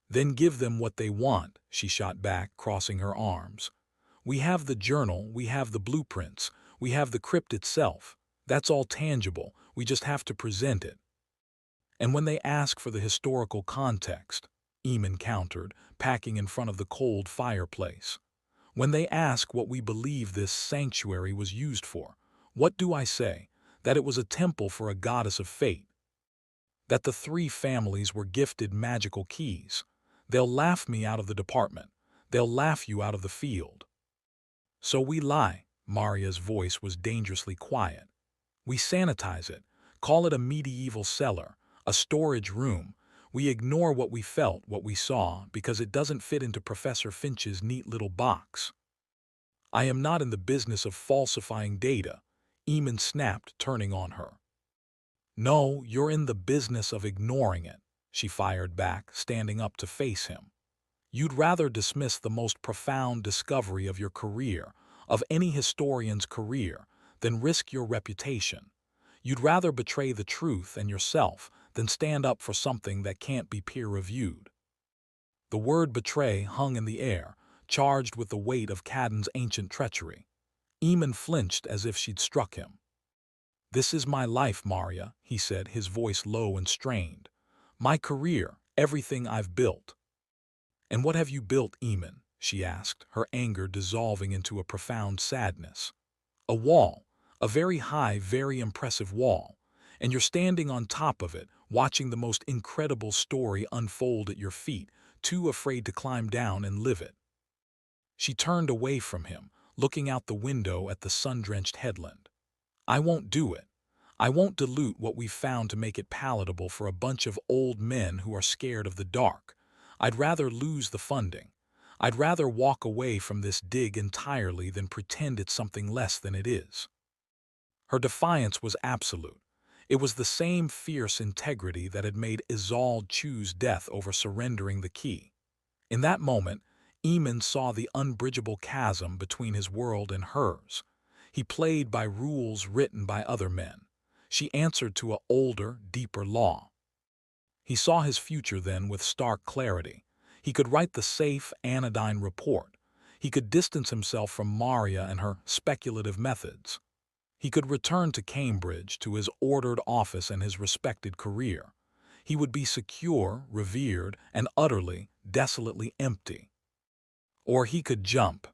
"Then give them what they want," she shot back, crossing her arms. "We have the journal, we have the blueprints, we have the crypt itself. That's all tangible, we just have to present it." "And when they ask for the historical context," Eamon countered, packing in front of the cold fireplace. "When they ask what we believe this sanctuary was used for, what do I say? That it was a temple for a goddess of fate. That the three families were gifted magical keys. They'll laugh me out of the department. They'll laugh you out of the field." "So we lie." Maria's voice was dangerously quiet. "We sanitize it, call it a medieval cellar, a storage room. We ignore what we felt, what we saw, because it doesn't fit into Professor Finch's neat little box." "I am not in the business of falsifying data," Eamon snapped, turning on her. "No, you're in the business of ignoring it," she fired back, standing up to face him. "You'd rather dismiss the most profound discovery of your career, of any historian's career, than risk your reputation. You'd rather betray the truth and yourself than stand up for something that can't be peer-reviewed. The word betray hung in the air, charged with the weight of Cadden's ancient treachery. Eamon flinched as if she'd struck him. "This is my life, Maria," he said, his voice low and strained. "My career, everything I've built." "And what have you built, Eamon?" she asked, her anger dissolving into a profound sadness. "A wall, a very high, very impressive wall, and you're standing on top of it, watching the most incredible story unfold at your feet, too afraid to climb down and live it." She turned away from him, looking out the window at the sun-drenched headland. "I won't do it. I won't dilute what we've found to make it palatable for a bunch of old men who are scared of the dark. I'd rather lose the funding. I'd rather walk away from this dig entirely than pretend it's something less than it is." Her defiance was absolute. It was the same fierce integrity that had made Isolde choose death over surrendering the key. In that moment, Eamon saw the unbridgeable chasm between his world and hers. He played by rules written by other men. She answered to an older, deeper law. He saw his future then with stark clarity. He could write the safe, anodyne report. He could distance himself from Maria and her speculative methods. He could return to Cambridge, to his ordered office and his respected career. He would be secure, revered, and utterly, desolately empty. Or he could jump.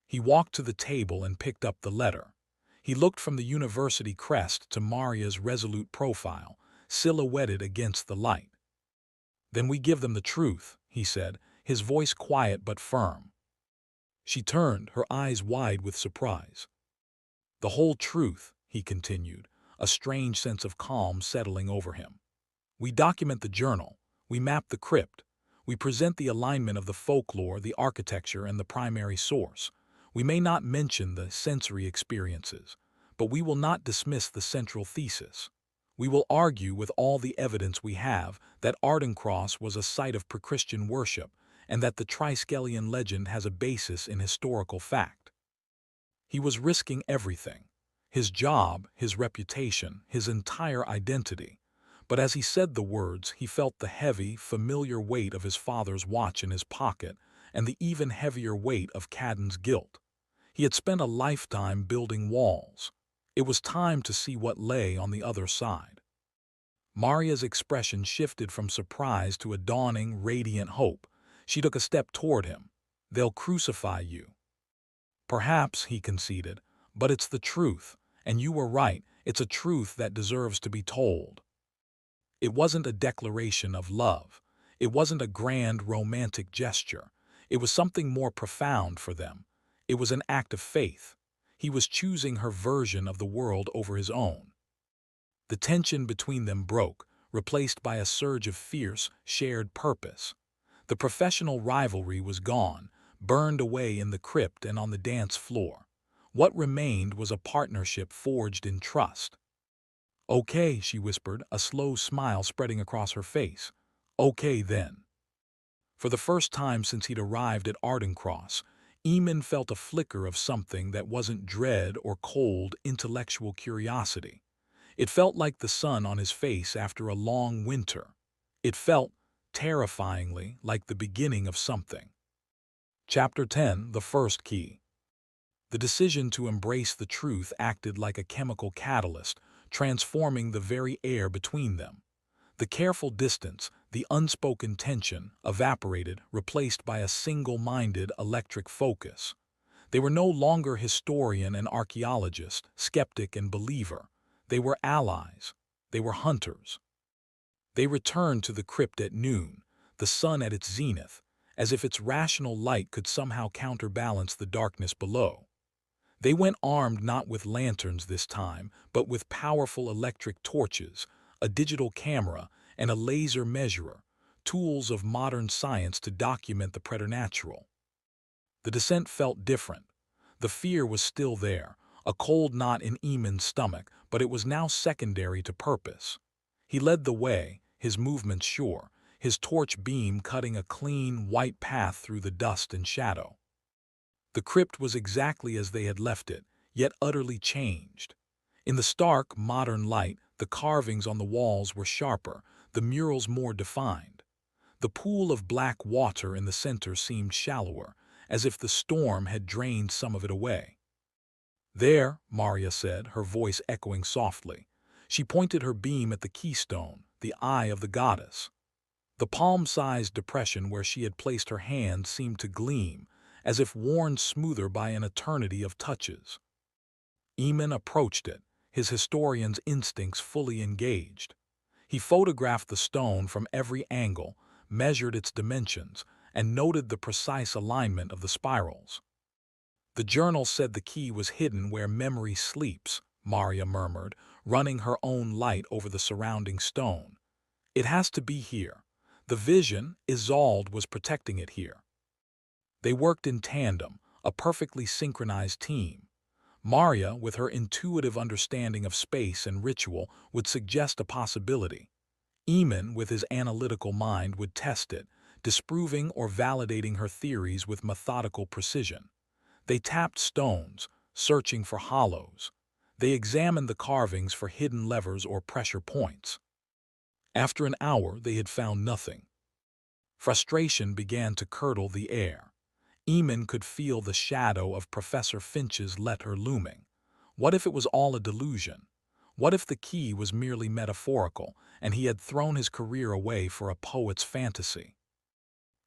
He walked to the table and picked up the letter. He looked from the university crest to Maria's resolute profile, silhouetted against the light. "Then we give them the truth," he said, his voice quiet but firm. She turned, her eyes wide with surprise. "The whole truth," he continued, a strange sense of calm settling over him. "We document the journal, we map the crypt, we present the alignment of the folklore, the architecture, and the primary source. We may not mention the sensory experiences, but we will not dismiss the central thesis. We will argue with all the evidence we have that Ardencross was a site of pre-Christian worship and that the Triskelion legend has a basis in historical fact." He was risking everything: his job, his reputation, his entire identity. But as he said the words, he felt the heavy, familiar weight of his father's watch in his pocket and the even heavier weight of Cadden's guilt. He had spent a lifetime building walls. It was time to see what lay on the other side. Maria's expression shifted from surprise to a dawning, radiant hope. She took a step toward him. "They'll crucify you." "Perhaps," he conceded, "but it's the truth, and you were right, it's a truth that deserves to be told." It wasn't a declaration of love. It wasn't a grand, romantic gesture. It was something more profound for them. It was an act of faith. He was choosing her version of the world over his own. The tension between them broke, replaced by a surge of fierce, shared purpose. The professional rivalry was gone, burned away in the crypt and on the dance floor. What remained was a partnership forged in trust. "Okay," she whispered, a slow smile spreading across her face. "Okay, then." For the first time since he'd arrived at Ardencross, Eamon felt a flicker of something that wasn't dread or cold, intellectual curiosity. It felt like the sun on his face after a long winter. It felt, terrifyingly, like the beginning of something. Chapter 10: The First Key. The decision to embrace the truth acted like a chemical catalyst, transforming the very air between them. The careful distance, the unspoken tension, evaporated, replaced by a single-minded electric focus. They were no longer historian and archaeologist, skeptic and believer. They were allies. They were hunters. They returned to the crypt at noon, the sun at its zenith, as if its rational light could somehow counterbalance the darkness below. They went armed not with lanterns this time, but with powerful electric torches, a digital camera, and a laser measurer, tools of modern science to document the preternatural. The descent felt different. The fear was still there, a cold knot in Eamon's stomach, but it was now secondary to purpose. He led the way, his movements sure, his torch beam cutting a clean, white path through the dust and shadow. The crypt was exactly as they had left it, yet utterly changed. In the stark, modern light, the carvings on the walls were sharper, the murals more defined. The pool of black water in the center seemed shallower, as if the storm had drained some of it away. "There," Maria said, her voice echoing softly. She pointed her beam at the keystone, the eye of the goddess. The palm-sized depression where she had placed her hand seemed to gleam, as if worn smoother by an eternity of touches. Eamon approached it, his historian's instincts fully engaged. He photographed the stone from every angle, measured its dimensions, and noted the precise alignment of the spirals. "The journal said the key was hidden where memory sleeps," Maria murmured, running her own light over the surrounding stone. "It has to be here. The vision, Isolde, was protecting it here." They worked in tandem, a perfectly synchronized team. Maria, with her intuitive understanding of space and ritual, would suggest a possibility. Eamon, with his analytical mind, would test it, disproving or validating her theories with methodical precision. They tapped stones, searching for hollows. They examined the carvings for hidden levers or pressure points. After an hour, they had found nothing. Frustration began to curdle the air. Eamon could feel the shadow of Professor Finch's letter looming. What if it was all a delusion? What if the key was merely metaphorical, and he had thrown his career away for a poet's fantasy?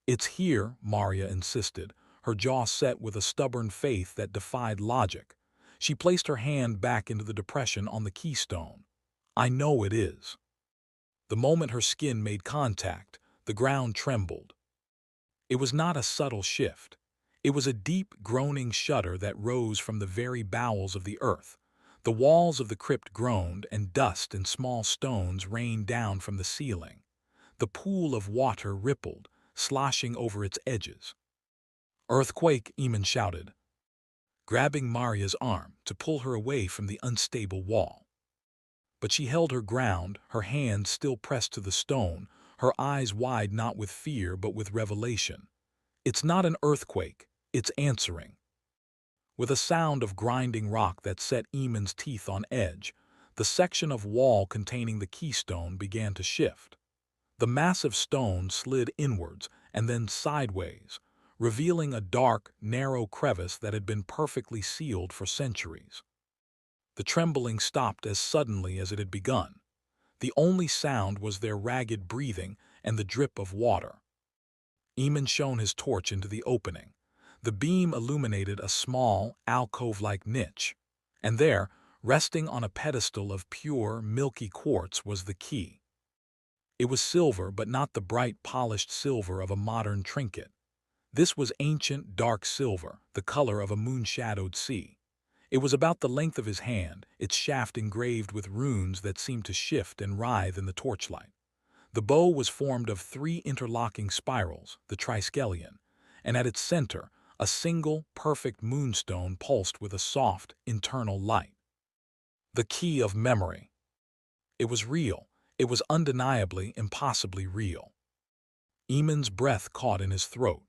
"It's here," Maria insisted, her jaw set with a stubborn faith that defied logic. She placed her hand back into the depression on the keystone. "I know it is." The moment her skin made contact, the ground trembled. It was not a subtle shift. It was a deep, groaning shudder that rose from the very bowels of the earth. The walls of the crypt groaned, and dust and small stones rained down from the ceiling. The pool of water rippled, sloshing over its edges. "Earthquake!" Eamon shouted, grabbing Maria's arm to pull her away from the unstable wall. But she held her ground, her hands still pressed to the stone, her eyes wide not with fear but with revelation. "It's not an earthquake, it's answering." With a sound of grinding rock that set Eamon's teeth on edge, the section of wall containing the keystone began to shift. The massive stone slid inwards and then sideways, revealing a dark, narrow crevice that had been perfectly sealed for centuries. The trembling stopped as suddenly as it had begun. The only sound was their ragged breathing and the drip of water. Eamon shone his torch into the opening. The beam illuminated a small, alcove-like niche, and there, resting on a pedestal of pure, milky quartz, was the key. It was silver, but not the bright, polished silver of a modern trinket. This was ancient, dark silver, the color of a moon-shadowed sea. It was about the length of his hand, its shaft engraved with runes that seemed to shift and writhe in the torchlight. The bow was formed of 3 interlocking spirals, the Triskelion, and at its center, a single, perfect moonstone pulsed with a soft, internal light. The key of memory. It was real. It was undeniably, impossibly real. Eamon's breath caught in his throat.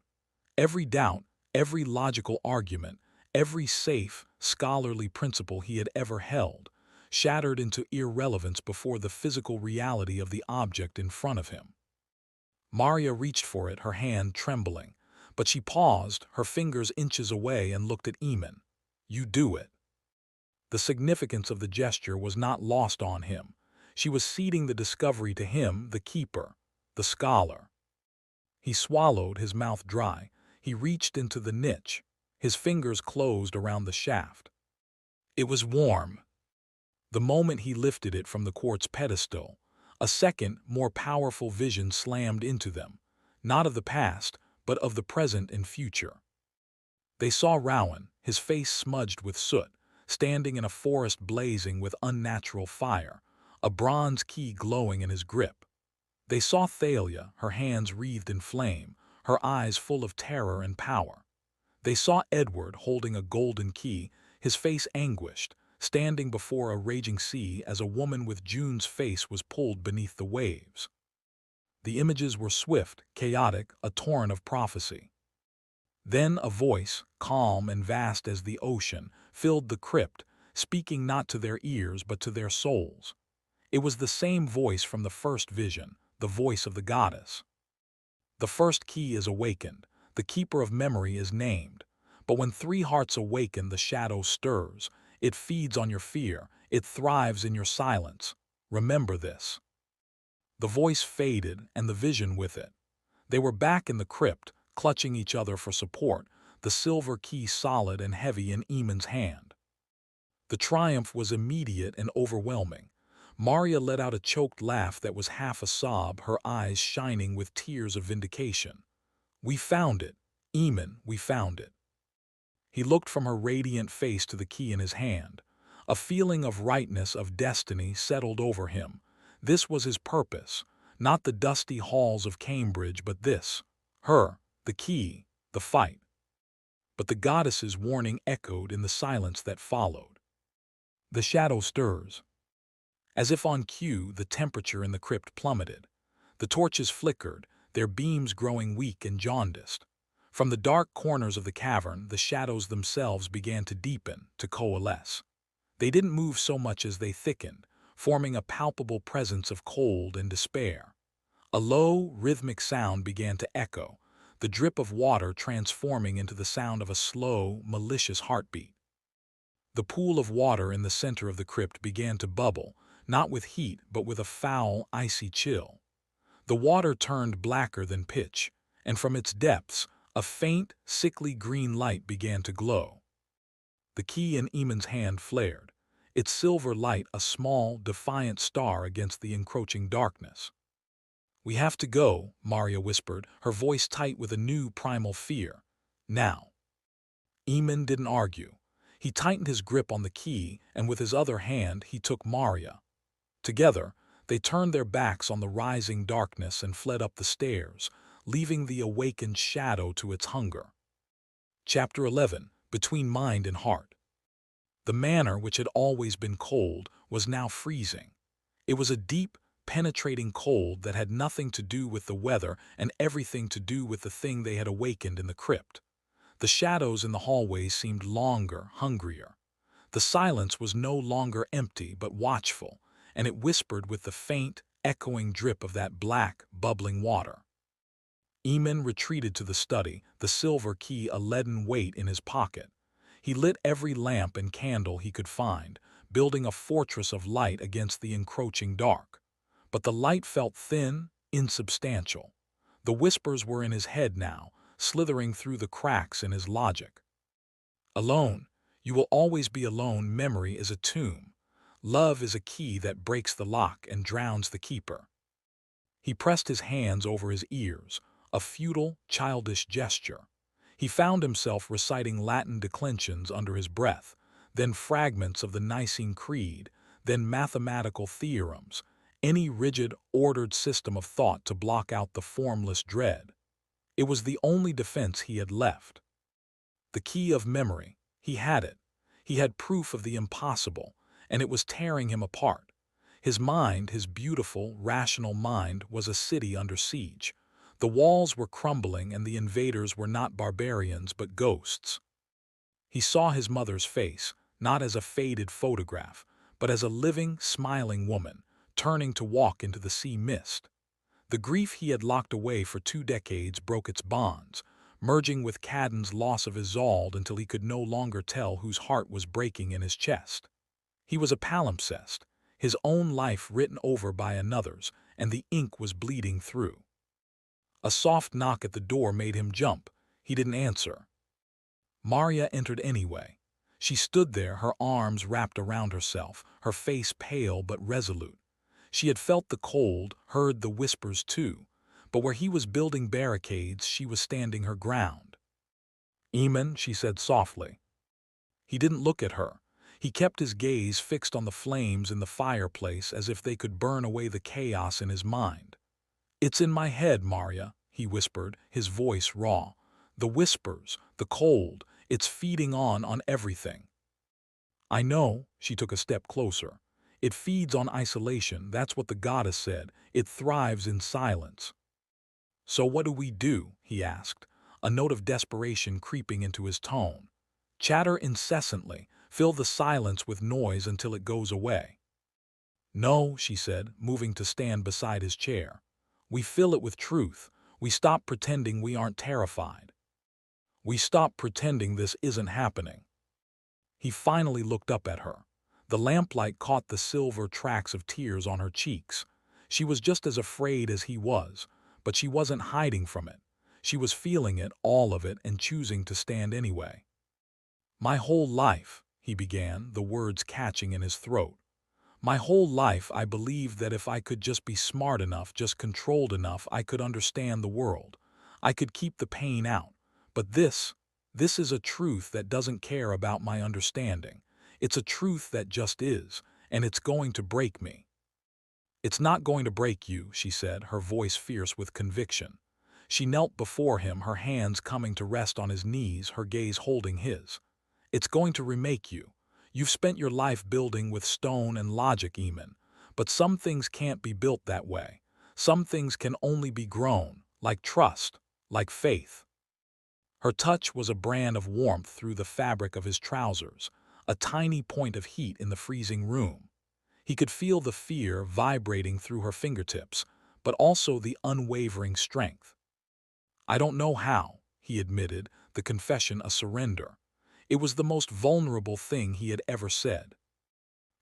Every doubt, every logical argument, every safe, scholarly principle he had ever held, shattered into irrelevance before the physical reality of the object in front of him. Maria reached for it, her hand trembling, but she paused, her fingers inches away, and looked at Eamon. "You do it." The significance of the gesture was not lost on him. She was ceding the discovery to him, the keeper, the scholar. He swallowed, his mouth dry. He reached into the niche. His fingers closed around the shaft. It was warm. The moment he lifted it from the quartz pedestal, a second, more powerful vision slammed into them, not of the past, but of the present and future. They saw Rowan, his face smudged with soot, standing in a forest blazing with unnatural fire, a bronze key glowing in his grip. They saw Thalia, her hands wreathed in flame, her eyes full of terror and power. They saw Edward holding a golden key, his face anguished, standing before a raging sea as a woman with June's face was pulled beneath the waves. The images were swift, chaotic, a torrent of prophecy. Then a voice, calm and vast as the ocean, filled the crypt, speaking not to their ears but to their souls. It was the same voice from the first vision, the voice of the goddess. The first key is awakened, the keeper of memory is named. But when three hearts awaken, the shadow stirs. It feeds on your fear, it thrives in your silence. Remember this. The voice faded, and the vision with it. They were back in the crypt, clutching each other for support, the silver key solid and heavy in Eamon's hand. The triumph was immediate and overwhelming. Maria let out a choked laugh that was half a sob, her eyes shining with tears of vindication. "We found it, Eamon, we found it." He looked from her radiant face to the key in his hand. A feeling of rightness, of destiny, settled over him. This was his purpose, not the dusty halls of Cambridge, but this, her, the key, the fight. But the goddess's warning echoed in the silence that followed. The shadow stirs. As if on cue, the temperature in the crypt plummeted. The torches flickered, their beams growing weak and jaundiced. From the dark corners of the cavern, the shadows themselves began to deepen, to coalesce. They didn't move so much as they thickened, forming a palpable presence of cold and despair. A low, rhythmic sound began to echo, the drip of water transforming into the sound of a slow, malicious heartbeat. The pool of water in the center of the crypt began to bubble, not with heat but with a foul, icy chill. The water turned blacker than pitch, and from its depths, a faint, sickly green light began to glow. The key in Eamon's hand flared, its silver light a small, defiant star against the encroaching darkness. "We have to go," Maria whispered, her voice tight with a new primal fear. "Now." Eamon didn't argue. He tightened his grip on the key, and with his other hand he took Maria. Together, they turned their backs on the rising darkness and fled up the stairs, leaving the awakened shadow to its hunger. Chapter 11. Between Mind and Heart. The manor, which had always been cold, was now freezing. It was a deep, penetrating cold that had nothing to do with the weather and everything to do with the thing they had awakened in the crypt. The shadows in the hallways seemed longer, hungrier. The silence was no longer empty but watchful, and it whispered with the faint, echoing drip of that black, bubbling water. Eamon retreated to the study, the silver key a leaden weight in his pocket. He lit every lamp and candle he could find, building a fortress of light against the encroaching dark. But the light felt thin, insubstantial. The whispers were in his head now, slithering through the cracks in his logic. "Alone. You will always be alone. Memory is a tomb. Love is a key that breaks the lock and drowns the keeper." He pressed his hands over his ears, a futile, childish gesture. He found himself reciting Latin declensions under his breath, then fragments of the Nicene Creed, then mathematical theorems, any rigid, ordered system of thought to block out the formless dread. It was the only defense he had left. The key of memory. He had it. He had proof of the impossible, and it was tearing him apart. His mind, his beautiful, rational mind, was a city under siege. The walls were crumbling, and the invaders were not barbarians but ghosts. He saw his mother's face, not as a faded photograph, but as a living, smiling woman, turning to walk into the sea mist. The grief he had locked away for 2 decades broke its bonds, merging with Cadden's loss of Isolde until he could no longer tell whose heart was breaking in his chest. He was a palimpsest, his own life written over by another's, and the ink was bleeding through. A soft knock at the door made him jump. He didn't answer. Maria entered anyway. She stood there, her arms wrapped around herself, her face pale but resolute. She had felt the cold, heard the whispers too, but where he was building barricades, she was standing her ground. "Eamon," she said softly. He didn't look at her. He kept his gaze fixed on the flames in the fireplace as if they could burn away the chaos in his mind. "It's in my head, Maria," he whispered, his voice raw. "The whispers, the cold, it's feeding on everything." "I know," she took a step closer. "It feeds on isolation, that's what the goddess said. It thrives in silence." "So what do we do?" he asked, a note of desperation creeping into his tone. "Chatter incessantly, Fill the silence with noise until it goes away. No, she said, moving to stand beside his chair. We fill it with truth. We stop pretending we aren't terrified. We stop pretending this isn't happening. He finally looked up at her. The lamplight caught the silver tracks of tears on her cheeks. She was just as afraid as he was, but she wasn't hiding from it. She was feeling it, all of it, and choosing to stand anyway. My whole life, he began, the words catching in his throat. My whole life I believed that if I could just be smart enough, just controlled enough, I could understand the world. I could keep the pain out. But this is a truth that doesn't care about my understanding. It's a truth that just is, and it's going to break me. It's not going to break you, she said, her voice fierce with conviction. She knelt before him, her hands coming to rest on his knees, her gaze holding his. It's going to remake you. You've spent your life building with stone and logic, Eamon. But some things can't be built that way. Some things can only be grown, like trust, like faith. Her touch was a brand of warmth through the fabric of his trousers, a tiny point of heat in the freezing room. He could feel the fear vibrating through her fingertips, but also the unwavering strength. I don't know how, he admitted, the confession a surrender. It was the most vulnerable thing he had ever said.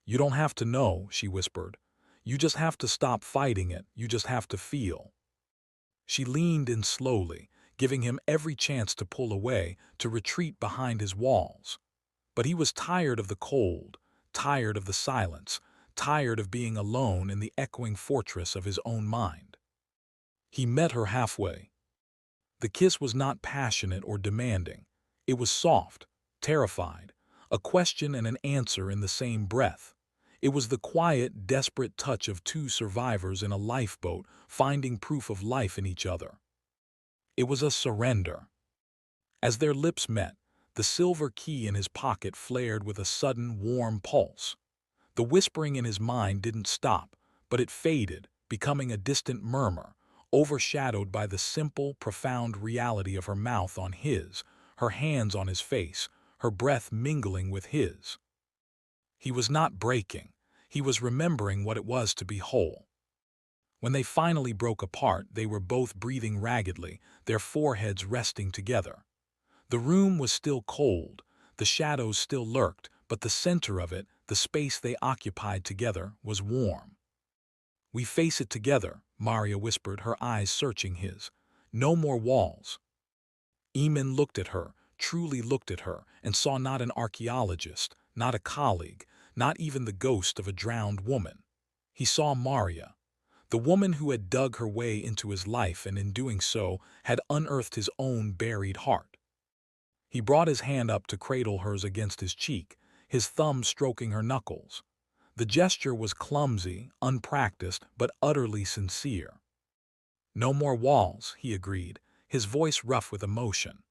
You don't have to know, she whispered. You just have to stop fighting it, you just have to feel. She leaned in slowly, giving him every chance to pull away, to retreat behind his walls. But he was tired of the cold, tired of the silence, tired of being alone in the echoing fortress of his own mind. He met her halfway. The kiss was not passionate or demanding. It was soft, terrified, a question and an answer in the same breath. It was the quiet, desperate touch of two survivors in a lifeboat finding proof of life in each other. It was a surrender. As their lips met, the silver key in his pocket flared with a sudden, warm pulse. The whispering in his mind didn't stop, but it faded, becoming a distant murmur, overshadowed by the simple, profound reality of her mouth on his, her hands on his face, her breath mingling with his. He was not breaking. He was remembering what it was to be whole. When they finally broke apart, they were both breathing raggedly, their foreheads resting together. The room was still cold, the shadows still lurked, but the center of it, the space they occupied together, was warm. We face it together, Maria whispered, her eyes searching his. No more walls. Eamon looked at her, truly looked at her, and saw not an archaeologist, not a colleague, not even the ghost of a drowned woman. He saw Maria, the woman who had dug her way into his life and in doing so had unearthed his own buried heart. He brought his hand up to cradle hers against his cheek, his thumb stroking her knuckles. The gesture was clumsy, unpracticed, but utterly sincere. No more walls, he agreed, his voice rough with emotion.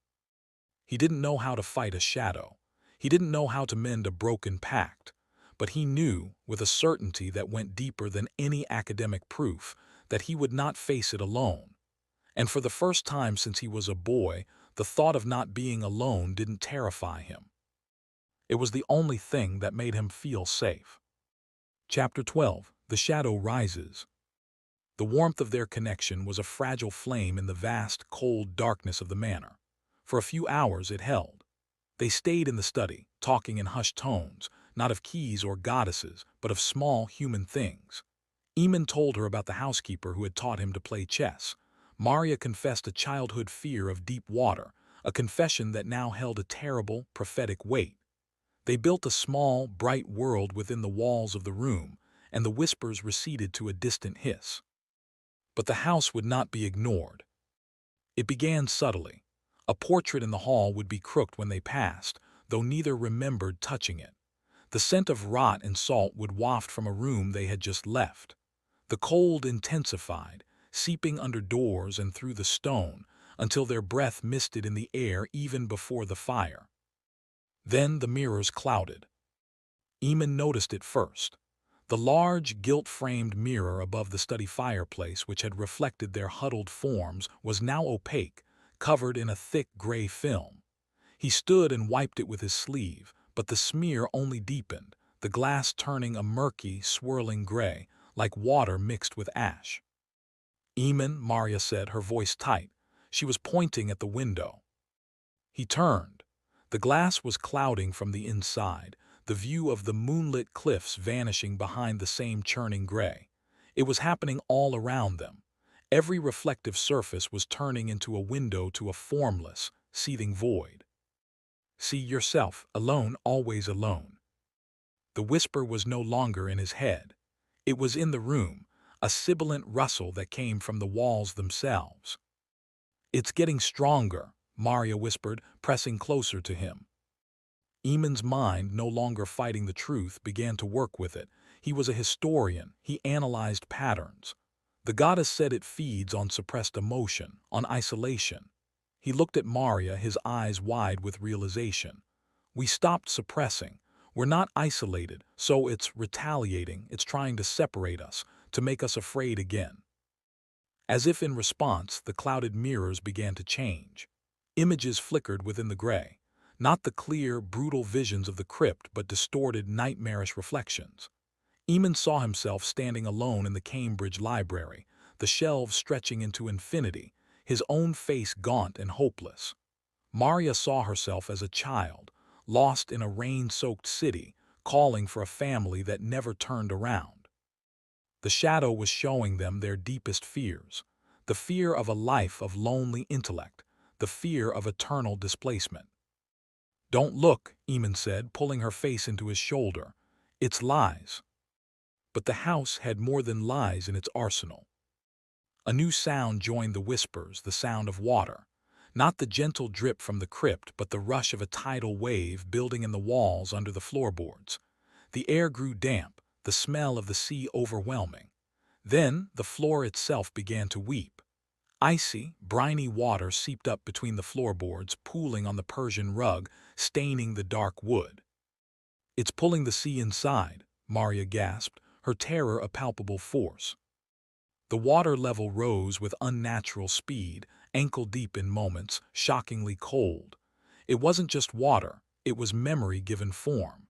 He didn't know how to fight a shadow. He didn't know how to mend a broken pact. But he knew, with a certainty that went deeper than any academic proof, that he would not face it alone. And for the first time since he was a boy, the thought of not being alone didn't terrify him. It was the only thing that made him feel safe. Chapter 12. The Shadow Rises. The warmth of their connection was a fragile flame in the vast, cold darkness of the manor. For a few hours it held. They stayed in the study, talking in hushed tones, not of keys or goddesses, but of small human things. Eamon told her about the housekeeper who had taught him to play chess. Maria confessed a childhood fear of deep water, a confession that now held a terrible, prophetic weight. They built a small, bright world within the walls of the room, and the whispers receded to a distant hiss. But the house would not be ignored. It began subtly. A portrait in the hall would be crooked when they passed, though neither remembered touching it. The scent of rot and salt would waft from a room they had just left. The cold intensified, seeping under doors and through the stone, until their breath misted in the air even before the fire. Then the mirrors clouded. Eamon noticed it first. The large, gilt-framed mirror above the study fireplace, which had reflected their huddled forms, was now opaque, covered in a thick gray film. He stood and wiped it with his sleeve, but the smear only deepened, the glass turning a murky, swirling gray, like water mixed with ash. "Eamon," Maria said, her voice tight. She was pointing at the window. He turned. The glass was clouding from the inside, the view of the moonlit cliffs vanishing behind the same churning gray. It was happening all around them. Every reflective surface was turning into a window to a formless, seething void. "See yourself, alone, always alone." The whisper was no longer in his head. It was in the room, a sibilant rustle that came from the walls themselves. "It's getting stronger," Maria whispered, pressing closer to him. Eamon's mind, no longer fighting the truth, began to work with it. He was a historian. He analyzed patterns. The goddess said it feeds on suppressed emotion, on isolation. He looked at Maria, his eyes wide with realization. "We stopped suppressing. We're not isolated, so it's retaliating. It's trying to separate us, to make us afraid again." As if in response, the clouded mirrors began to change. Images flickered within the gray. Not the clear, brutal visions of the crypt, but distorted, nightmarish reflections. Eamon saw himself standing alone in the Cambridge Library, the shelves stretching into infinity, his own face gaunt and hopeless. Maria saw herself as a child, lost in a rain-soaked city, calling for a family that never turned around. The shadow was showing them their deepest fears, the fear of a life of lonely intellect, the fear of eternal displacement. "Don't look," Eamon said, pulling her face into his shoulder. "It's lies." But the house had more than lies in its arsenal. A new sound joined the whispers, the sound of water. Not the gentle drip from the crypt, but the rush of a tidal wave building in the walls under the floorboards. The air grew damp, the smell of the sea overwhelming. Then the floor itself began to weep. Icy, briny water seeped up between the floorboards, pooling on the Persian rug, staining the dark wood. "It's pulling the sea inside," Maria gasped, her terror a palpable force. The water level rose with unnatural speed, ankle-deep in moments, shockingly cold. It wasn't just water, it was memory given form.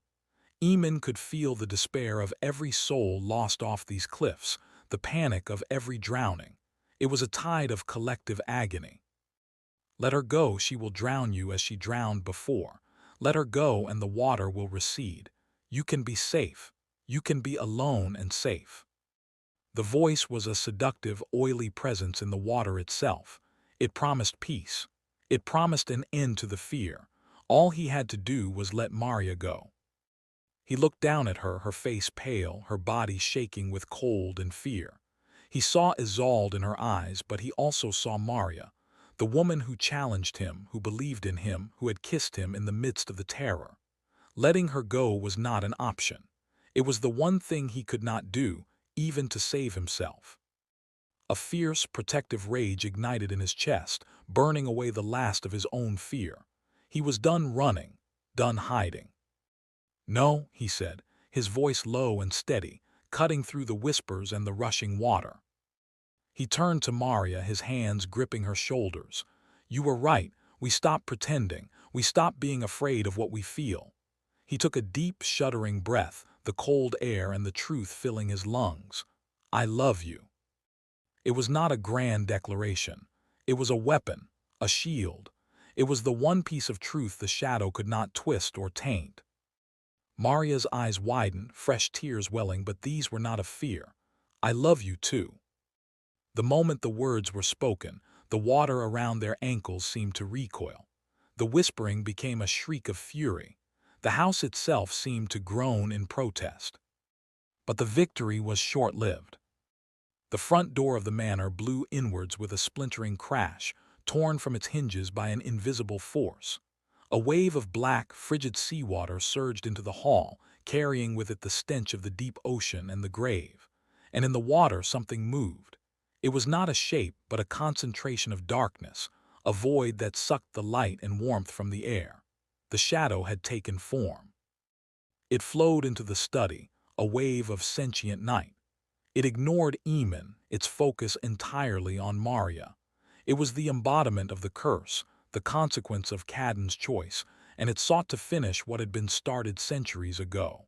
Eamon could feel the despair of every soul lost off these cliffs, the panic of every drowning. It was a tide of collective agony. "Let her go, she will drown you as she drowned before. Let her go and the water will recede. You can be safe. You can be alone and safe." The voice was a seductive, oily presence in the water itself. It promised peace. It promised an end to the fear. All he had to do was let Maria go. He looked down at her, her face pale, her body shaking with cold and fear. He saw Isolde in her eyes, but he also saw Maria, the woman who challenged him, who believed in him, who had kissed him in the midst of the terror. Letting her go was not an option. It was the one thing he could not do, even to save himself. A fierce, protective rage ignited in his chest, burning away the last of his own fear. He was done running, done hiding. "No," he said, his voice low and steady, cutting through the whispers and the rushing water. He turned to Maria, his hands gripping her shoulders. "You were right. We stopped pretending. We stopped being afraid of what we feel." He took a deep, shuddering breath, the cold air and the truth filling his lungs. "I love you." It was not a grand declaration. It was a weapon, a shield. It was the one piece of truth the shadow could not twist or taint. Maria's eyes widened, fresh tears welling, but these were not of fear. "I love you too." The moment the words were spoken, the water around their ankles seemed to recoil. The whispering became a shriek of fury. The house itself seemed to groan in protest. But the victory was short-lived. The front door of the manor blew inwards with a splintering crash, torn from its hinges by an invisible force. A wave of black, frigid seawater surged into the hall, carrying with it the stench of the deep ocean and the grave. And in the water something moved. It was not a shape, but a concentration of darkness, a void that sucked the light and warmth from the air. The shadow had taken form. It flowed into the study, a wave of sentient night. It ignored Eamon, its focus entirely on Maria. It was the embodiment of the curse, the consequence of Cadden's choice, and it sought to finish what had been started centuries ago.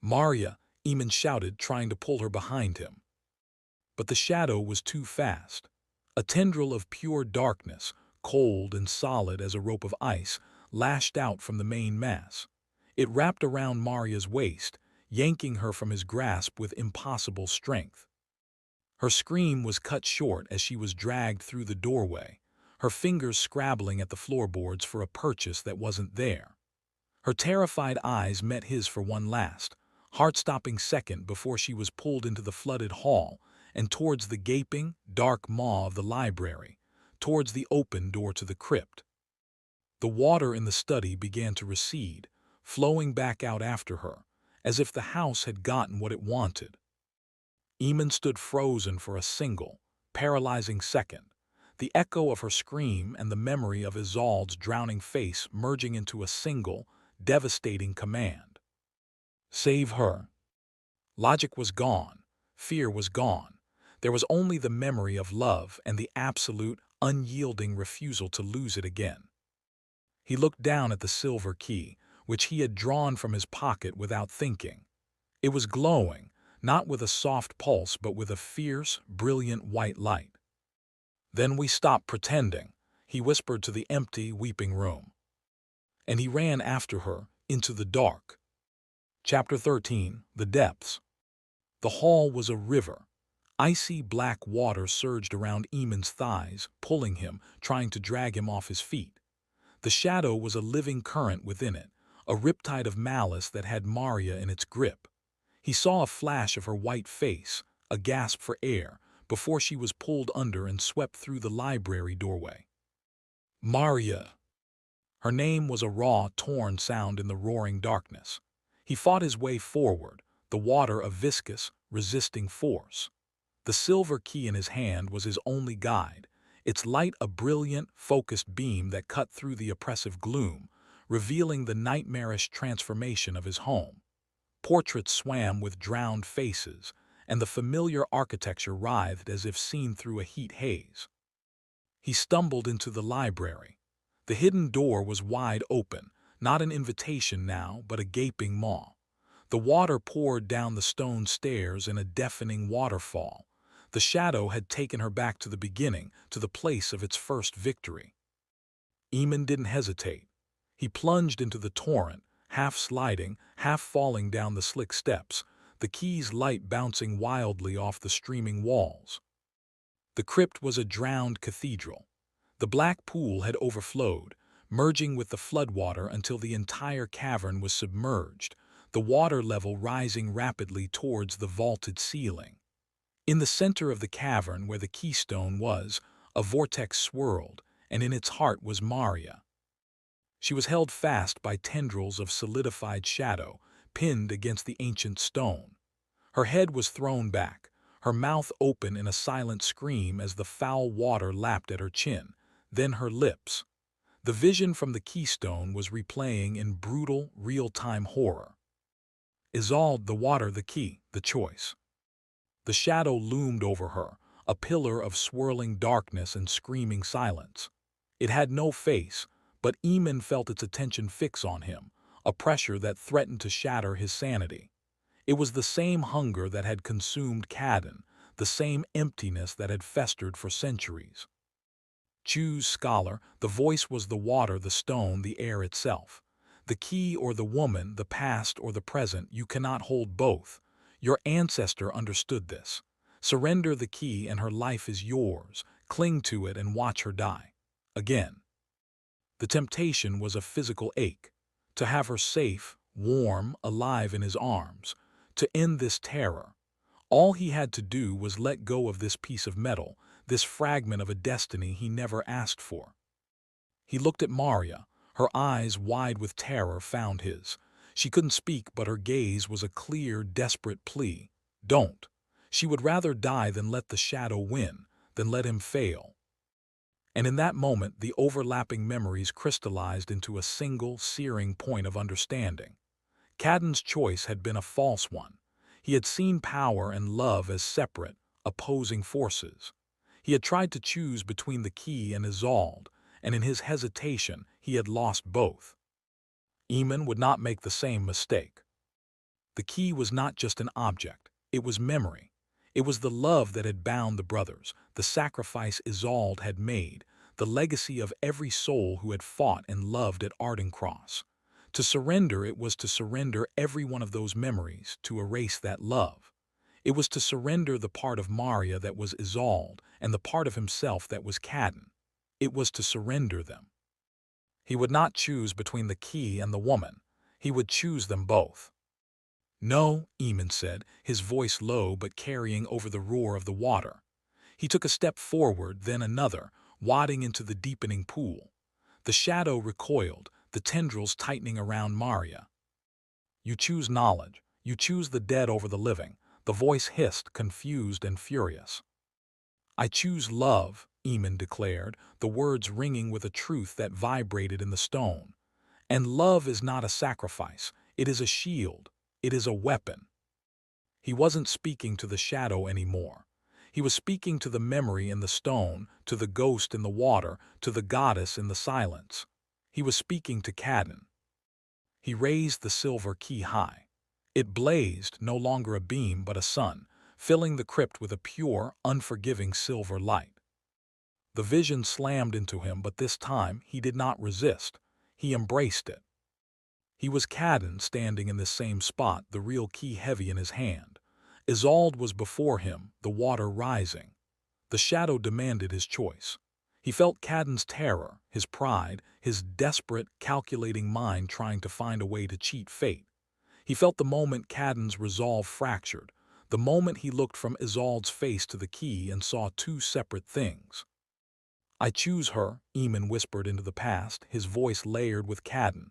"Maria," Eamon shouted, trying to pull her behind him. But the shadow was too fast. A tendril of pure darkness, cold and solid as a rope of ice, lashed out from the main mass. It wrapped around Maria's waist, yanking her from his grasp with impossible strength. Her scream was cut short as she was dragged through the doorway, her fingers scrabbling at the floorboards for a purchase that wasn't there. Her terrified eyes met his for one last, heart-stopping second before she was pulled into the flooded hall and towards the gaping, dark maw of the library, towards the open door to the crypt. The water in the study began to recede, flowing back out after her, as if the house had gotten what it wanted. Eamon stood frozen for a single, paralyzing second, the echo of her scream and the memory of Isolde's drowning face merging into a single, devastating command. Save her. Logic was gone. Fear was gone. There was only the memory of love and the absolute, unyielding refusal to lose it again. He looked down at the silver key, which he had drawn from his pocket without thinking. It was glowing, not with a soft pulse but with a fierce, brilliant white light. "Then we stop pretending," he whispered to the empty, weeping room. And he ran after her, into the dark. Chapter 13. The Depths. The hall was a river. Icy black water surged around Eamon's thighs, pulling him, trying to drag him off his feet. The shadow was a living current within it, a riptide of malice that had Maria in its grip. He saw a flash of her white face, a gasp for air, before she was pulled under and swept through the library doorway. Maria! Her name was a raw, torn sound in the roaring darkness. He fought his way forward, the water a viscous, resisting force. The silver key in his hand was his only guide, its light a brilliant, focused beam that cut through the oppressive gloom, revealing the nightmarish transformation of his home. Portraits swam with drowned faces, and the familiar architecture writhed as if seen through a heat haze. He stumbled into the library. The hidden door was wide open, not an invitation now, but a gaping maw. The water poured down the stone stairs in a deafening waterfall. The shadow had taken her back to the beginning, to the place of its first victory. Eamon didn't hesitate. He plunged into the torrent, half sliding, half falling down the slick steps, the key's light bouncing wildly off the streaming walls. The crypt was a drowned cathedral. The black pool had overflowed, merging with the floodwater until the entire cavern was submerged, the water level rising rapidly towards the vaulted ceiling. In the center of the cavern, where the keystone was, a vortex swirled, and in its heart was Maria. She was held fast by tendrils of solidified shadow, pinned against the ancient stone. Her head was thrown back, her mouth open in a silent scream as the foul water lapped at her chin, then her lips. The vision from the keystone was replaying in brutal, real-time horror. Isolde, the water, the key, the choice. The shadow loomed over her, a pillar of swirling darkness and screaming silence. It had no face, but Eamon felt its attention fix on him, a pressure that threatened to shatter his sanity. It was the same hunger that had consumed Cadden, the same emptiness that had festered for centuries. Choose, scholar. The voice was the water, the stone, the air itself. The key or the woman, the past or the present, you cannot hold both. Your ancestor understood this. Surrender the key and her life is yours. Cling to it and watch her die. Again. The temptation was a physical ache. To have her safe, warm, alive in his arms. To end this terror. All he had to do was let go of this piece of metal, this fragment of a destiny he never asked for. He looked at Maria. Her eyes, wide with terror, found his. She couldn't speak, but her gaze was a clear, desperate plea. Don't. She would rather die than let the shadow win, than let him fail. And in that moment, the overlapping memories crystallized into a single, searing point of understanding. Cadden's choice had been a false one. He had seen power and love as separate, opposing forces. He had tried to choose between the key and Isolde, and in his hesitation, he had lost both. Eamon would not make the same mistake. The key was not just an object, it was memory. It was the love that had bound the brothers, the sacrifice Isolde had made, the legacy of every soul who had fought and loved at Ardencross. To surrender it was to surrender every one of those memories, to erase that love. It was to surrender the part of Maria that was Isolde and the part of himself that was Cadden. It was to surrender them. He would not choose between the key and the woman. He would choose them both. "No," Eamon said, his voice low but carrying over the roar of the water. He took a step forward, then another, wading into the deepening pool. The shadow recoiled, the tendrils tightening around Maria. "You choose knowledge. You choose the dead over the living," the voice hissed, confused and furious. "I choose love," Eamon declared, the words ringing with a truth that vibrated in the stone. "And love is not a sacrifice. It is a shield. It is a weapon." He wasn't speaking to the shadow anymore. He was speaking to the memory in the stone, to the ghost in the water, to the goddess in the silence. He was speaking to Cadden. He raised the silver key high. It blazed, no longer a beam but a sun, filling the crypt with a pure, unforgiving silver light. The vision slammed into him, but this time he did not resist. He embraced it. He was Cadden standing in this same spot, the real key heavy in his hand. Isolde was before him, the water rising. The shadow demanded his choice. He felt Cadden's terror, his pride, his desperate, calculating mind trying to find a way to cheat fate. He felt the moment Cadden's resolve fractured, the moment he looked from Isolde's face to the key and saw two separate things. "I choose her," Eamon whispered into the past, his voice layered with Cadden.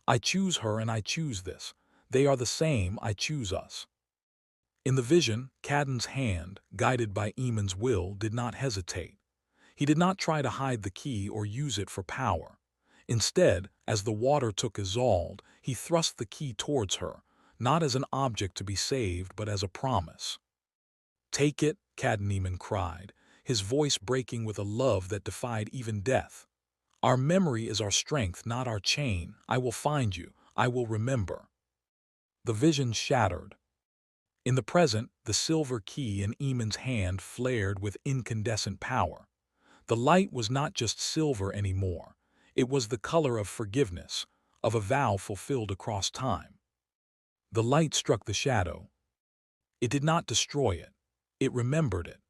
"I choose her and I choose this. They are the same, I choose us." In the vision, Cadden's hand, guided by Eamon's will, did not hesitate. He did not try to hide the key or use it for power. Instead, as the water took Isolde, he thrust the key towards her, not as an object to be saved but as a promise. "Take it," Cadden cried, his voice breaking with a love that defied even death. "Our memory is our strength, not our chain. I will find you. I will remember." The vision shattered. In the present, the silver key in Eamon's hand flared with incandescent power. The light was not just silver anymore. It was the color of forgiveness, of a vow fulfilled across time. The light struck the shadow. It did not destroy it. It remembered it.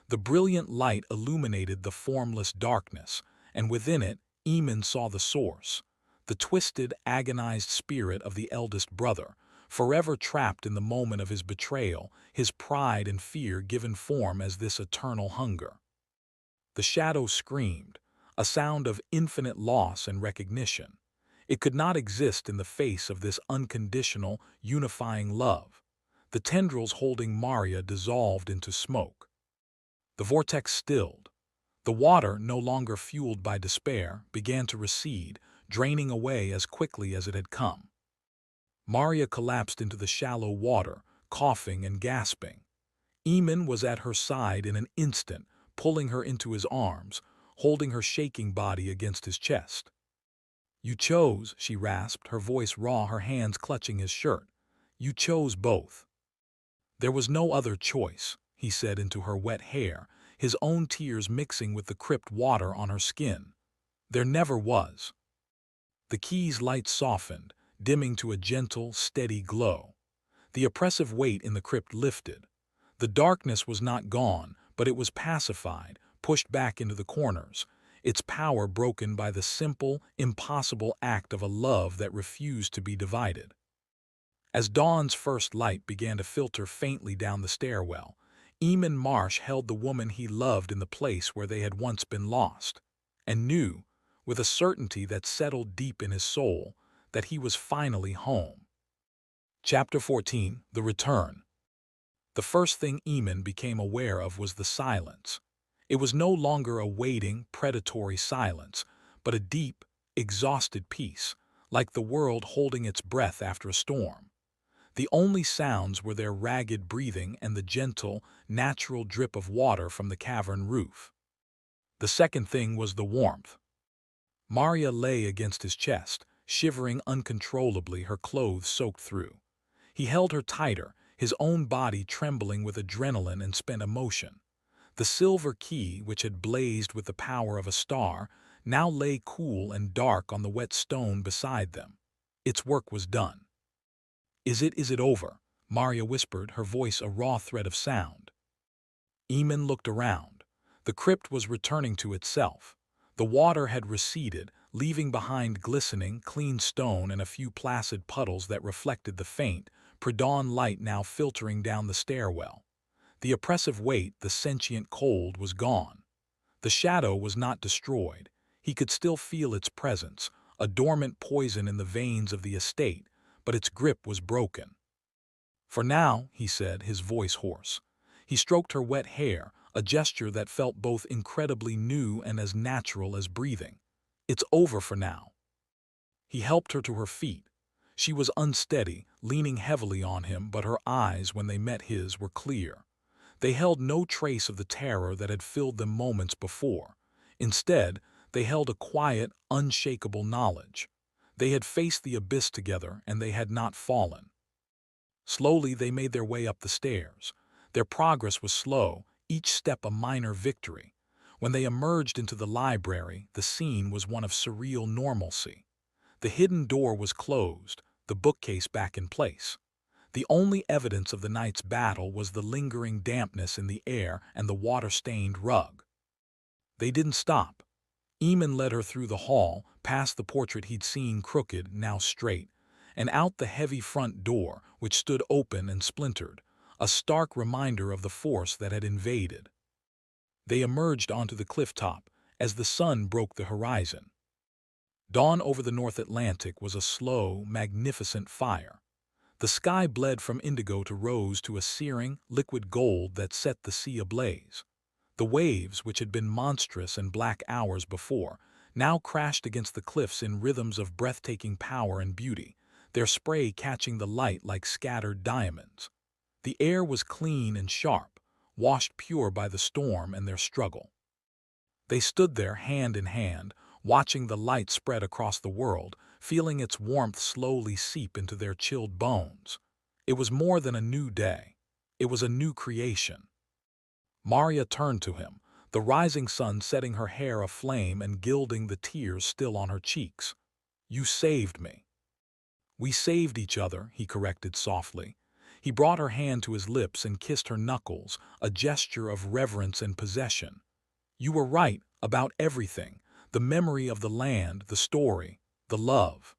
The brilliant light illuminated the formless darkness, and within it, Eamon saw the source, the twisted, agonized spirit of the eldest brother, forever trapped in the moment of his betrayal, his pride and fear given form as this eternal hunger. The shadow screamed, a sound of infinite loss and recognition. It could not exist in the face of this unconditional, unifying love. The tendrils holding Maria dissolved into smoke. The vortex stilled. The water, no longer fueled by despair, began to recede, draining away as quickly as it had come. Maria collapsed into the shallow water, coughing and gasping. Eamon was at her side in an instant, pulling her into his arms, holding her shaking body against his chest. "You chose," she rasped, her voice raw, her hands clutching his shirt. "You chose both." "There was no other choice," he said into her wet hair, his own tears mixing with the crypt water on her skin. "There never was." The key's light softened, dimming to a gentle, steady glow. The oppressive weight in the crypt lifted. The darkness was not gone, but it was pacified, pushed back into the corners, its power broken by the simple, impossible act of a love that refused to be divided. As dawn's first light began to filter faintly down the stairwell, Eamon Marsh held the woman he loved in the place where they had once been lost, and knew, with a certainty that settled deep in his soul, that he was finally home. Chapter 14: The Return. The first thing Eamon became aware of was the silence. It was no longer a waiting, predatory silence, but a deep, exhausted peace, like the world holding its breath after a storm. The only sounds were their ragged breathing and the gentle, natural drip of water from the cavern roof. The second thing was the warmth. Maria lay against his chest, shivering uncontrollably, her clothes soaked through. He held her tighter, his own body trembling with adrenaline and spent emotion. The silver key, which had blazed with the power of a star, now lay cool and dark on the wet stone beside them. Its work was done. Is it over?" Maria whispered, her voice a raw thread of sound. Eamon looked around. The crypt was returning to itself. The water had receded, leaving behind glistening, clean stone and a few placid puddles that reflected the faint, pre-dawn light now filtering down the stairwell. The oppressive weight, the sentient cold, was gone. The shadow was not destroyed. He could still feel its presence, a dormant poison in the veins of the estate, but its grip was broken. "For now," he said, his voice hoarse. He stroked her wet hair, a gesture that felt both incredibly new and as natural as breathing. "It's over for now." He helped her to her feet. She was unsteady, leaning heavily on him, but her eyes, when they met his, were clear. They held no trace of the terror that had filled them moments before. Instead, they held a quiet, unshakable knowledge. They had faced the abyss together, and they had not fallen. Slowly they made their way up the stairs. Their progress was slow, each step a minor victory. When they emerged into the library, the scene was one of surreal normalcy. The hidden door was closed, the bookcase back in place. The only evidence of the night's battle was the lingering dampness in the air and the water-stained rug. They didn't stop. Eamon led her through the hall, past the portrait he'd seen crooked, now straight, and out the heavy front door, which stood open and splintered, a stark reminder of the force that had invaded. They emerged onto the cliff top as the sun broke the horizon. Dawn over the North Atlantic was a slow, magnificent fire. The sky bled from indigo to rose to a searing, liquid gold that set the sea ablaze. The waves, which had been monstrous and black hours before, now crashed against the cliffs in rhythms of breathtaking power and beauty, their spray catching the light like scattered diamonds. The air was clean and sharp, washed pure by the storm and their struggle. They stood there hand in hand, watching the light spread across the world, feeling its warmth slowly seep into their chilled bones. It was more than a new day. It was a new creation. Maria turned to him, the rising sun setting her hair aflame and gilding the tears still on her cheeks. "You saved me." "We saved each other," he corrected softly. He brought her hand to his lips and kissed her knuckles, a gesture of reverence and possession. "You were right about everything, the memory of the land, the story, the love."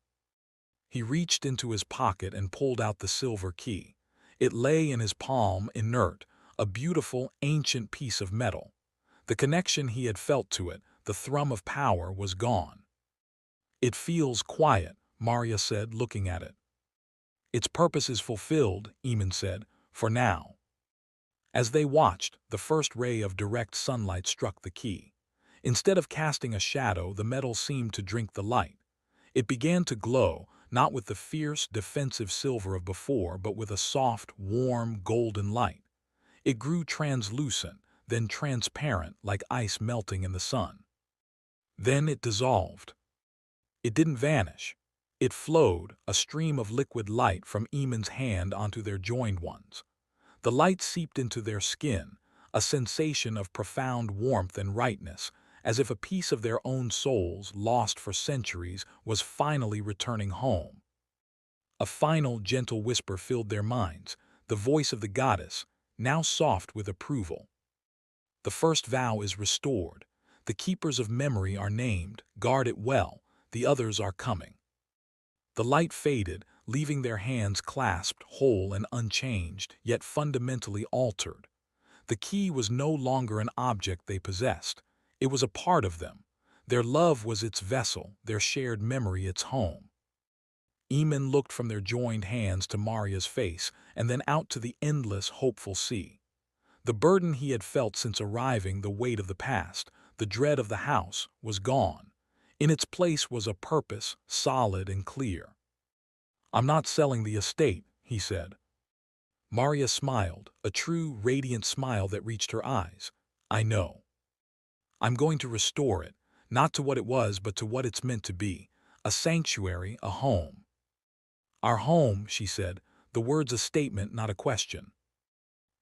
He reached into his pocket and pulled out the silver key. It lay in his palm, inert, a beautiful, ancient piece of metal. The connection he had felt to it, the thrum of power, was gone. "It feels quiet," Maria said, looking at it. "Its purpose is fulfilled," Eamon said, "for now." As they watched, the first ray of direct sunlight struck the key. Instead of casting a shadow, the metal seemed to drink the light. It began to glow, not with the fierce, defensive silver of before, but with a soft, warm, golden light. It grew translucent, then transparent, like ice melting in the sun. Then it dissolved. It didn't vanish. It flowed, a stream of liquid light from Eamon's hand onto their joined ones. The light seeped into their skin, a sensation of profound warmth and rightness, as if a piece of their own souls, lost for centuries, was finally returning home. A final, gentle whisper filled their minds, the voice of the goddess, now soft with approval. "The first vow is restored. The keepers of memory are named. Guard it well. The others are coming." The light faded, leaving their hands clasped, whole and unchanged, yet fundamentally altered. The key was no longer an object they possessed. It was a part of them. Their love was its vessel, their shared memory its home. Eamon looked from their joined hands to Maria's face, and then out to the endless, hopeful sea. The burden he had felt since arriving, the weight of the past, the dread of the house, was gone. In its place was a purpose, solid and clear. "I'm not selling the estate," he said. Maria smiled, a true, radiant smile that reached her eyes. "I know. I'm going to restore it, not to what it was, but to what it's meant to be, A sanctuary, a home. Our home, she said, the words a statement, not a question.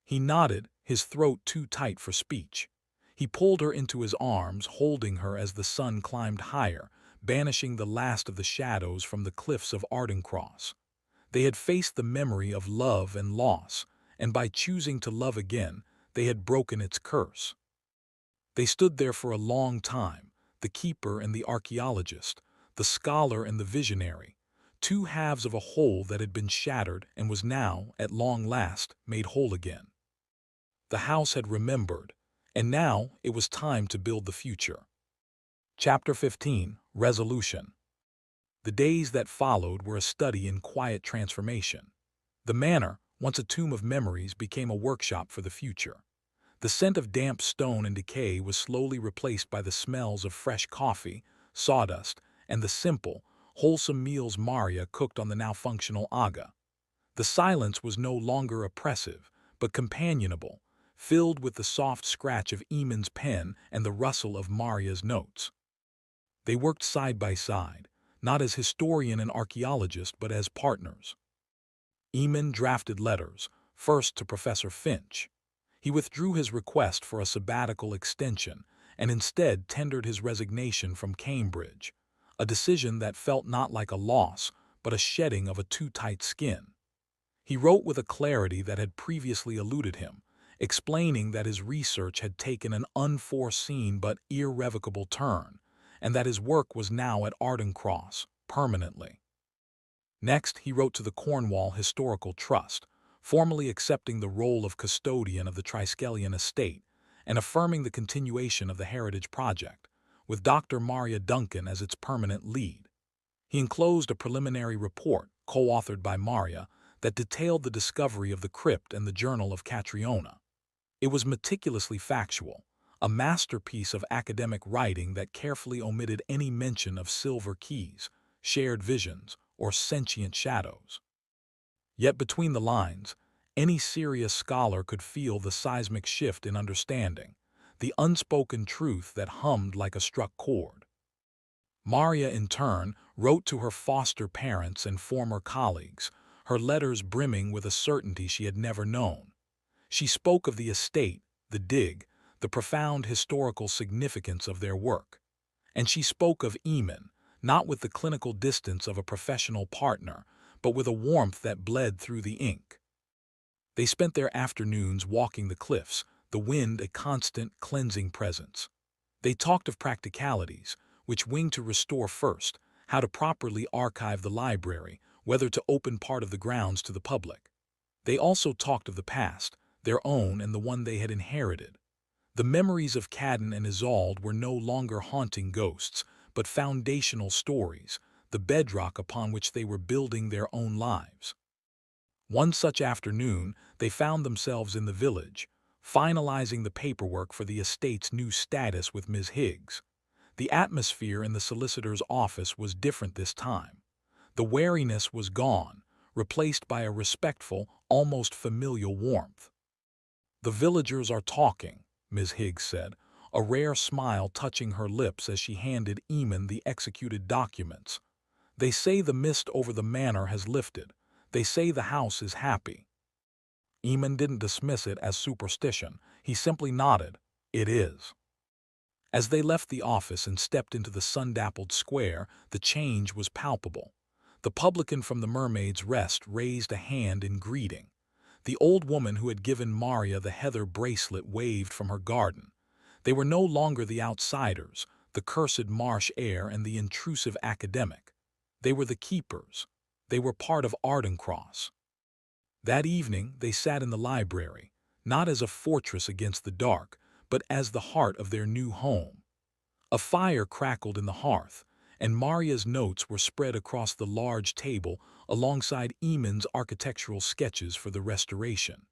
He nodded, his throat too tight for speech. He pulled her into his arms, holding her as the sun climbed higher, banishing the last of the shadows from the cliffs of Ardencross. They had faced the memory of love and loss, and by choosing to love again, they had broken its curse. They stood there for a long time, the keeper and the archaeologist, the scholar and the visionary, two halves of a whole that had been shattered and was now, at long last, made whole again. The house had remembered, and now it was time to build the future. Chapter 15, Resolution. The days that followed were a study in quiet transformation. The manor, once a tomb of memories, became a workshop for the future. The scent of damp stone and decay was slowly replaced by the smells of fresh coffee, sawdust, and the simple, wholesome meals Maria cooked on the now functional aga. The silence was no longer oppressive, but companionable, filled with the soft scratch of Eamon's pen and the rustle of Maria's notes. They worked side by side, not as historian and archaeologist, but as partners. Eamon drafted letters, first to Professor Finch. He withdrew his request for a sabbatical extension and instead tendered his resignation from Cambridge, a decision that felt not like a loss, but a shedding of a too tight skin. He wrote with a clarity that had previously eluded him, explaining that his research had taken an unforeseen but irrevocable turn, and that his work was now at Ardencross, permanently. Next, he wrote to the Cornwall Historical Trust, formally accepting the role of custodian of the Triskelion Estate and affirming the continuation of the Heritage Project, with Dr. Maria Duncan as its permanent lead. He enclosed a preliminary report, co-authored by Maria, that detailed the discovery of the crypt and the Journal of Catriona. It was meticulously factual, a masterpiece of academic writing that carefully omitted any mention of silver keys, shared visions, or sentient shadows. Yet between the lines, any serious scholar could feel the seismic shift in understanding, the unspoken truth that hummed like a struck chord. Maria, in turn, wrote to her foster parents and former colleagues, her letters brimming with a certainty she had never known. She spoke of the estate, the dig, the profound historical significance of their work. And she spoke of Eamon, not with the clinical distance of a professional partner, but with a warmth that bled through the ink. They spent their afternoons walking the cliffs, the wind a constant, cleansing presence. They talked of practicalities, which wing to restore first, how to properly archive the library, whether to open part of the grounds to the public. They also talked of the past, their own and the one they had inherited. The memories of Cadden and Isolde were no longer haunting ghosts, but foundational stories, the bedrock upon which they were building their own lives. One such afternoon, they found themselves in the village, finalizing the paperwork for the estate's new status with Ms. Higgs. The atmosphere in the solicitor's office was different this time. The wariness was gone, replaced by a respectful, almost familial warmth. "The villagers are talking," Ms. Higgs said, a rare smile touching her lips as she handed Eamon the executed documents. "They say the mist over the manor has lifted. They say the house is happy." Eamon didn't dismiss it as superstition. He simply nodded. "It is." As they left the office and stepped into the sun-dappled square, the change was palpable. The publican from the Mermaid's Rest raised a hand in greeting. The old woman who had given Maria the heather bracelet waved from her garden. They were no longer the outsiders, the cursed marsh heir and the intrusive academic. They were the keepers. They were part of Ardencross. That evening they sat in the library, not as a fortress against the dark, but as the heart of their new home. A fire crackled in the hearth, and Maria's notes were spread across the large table alongside Eamon's architectural sketches for the restoration.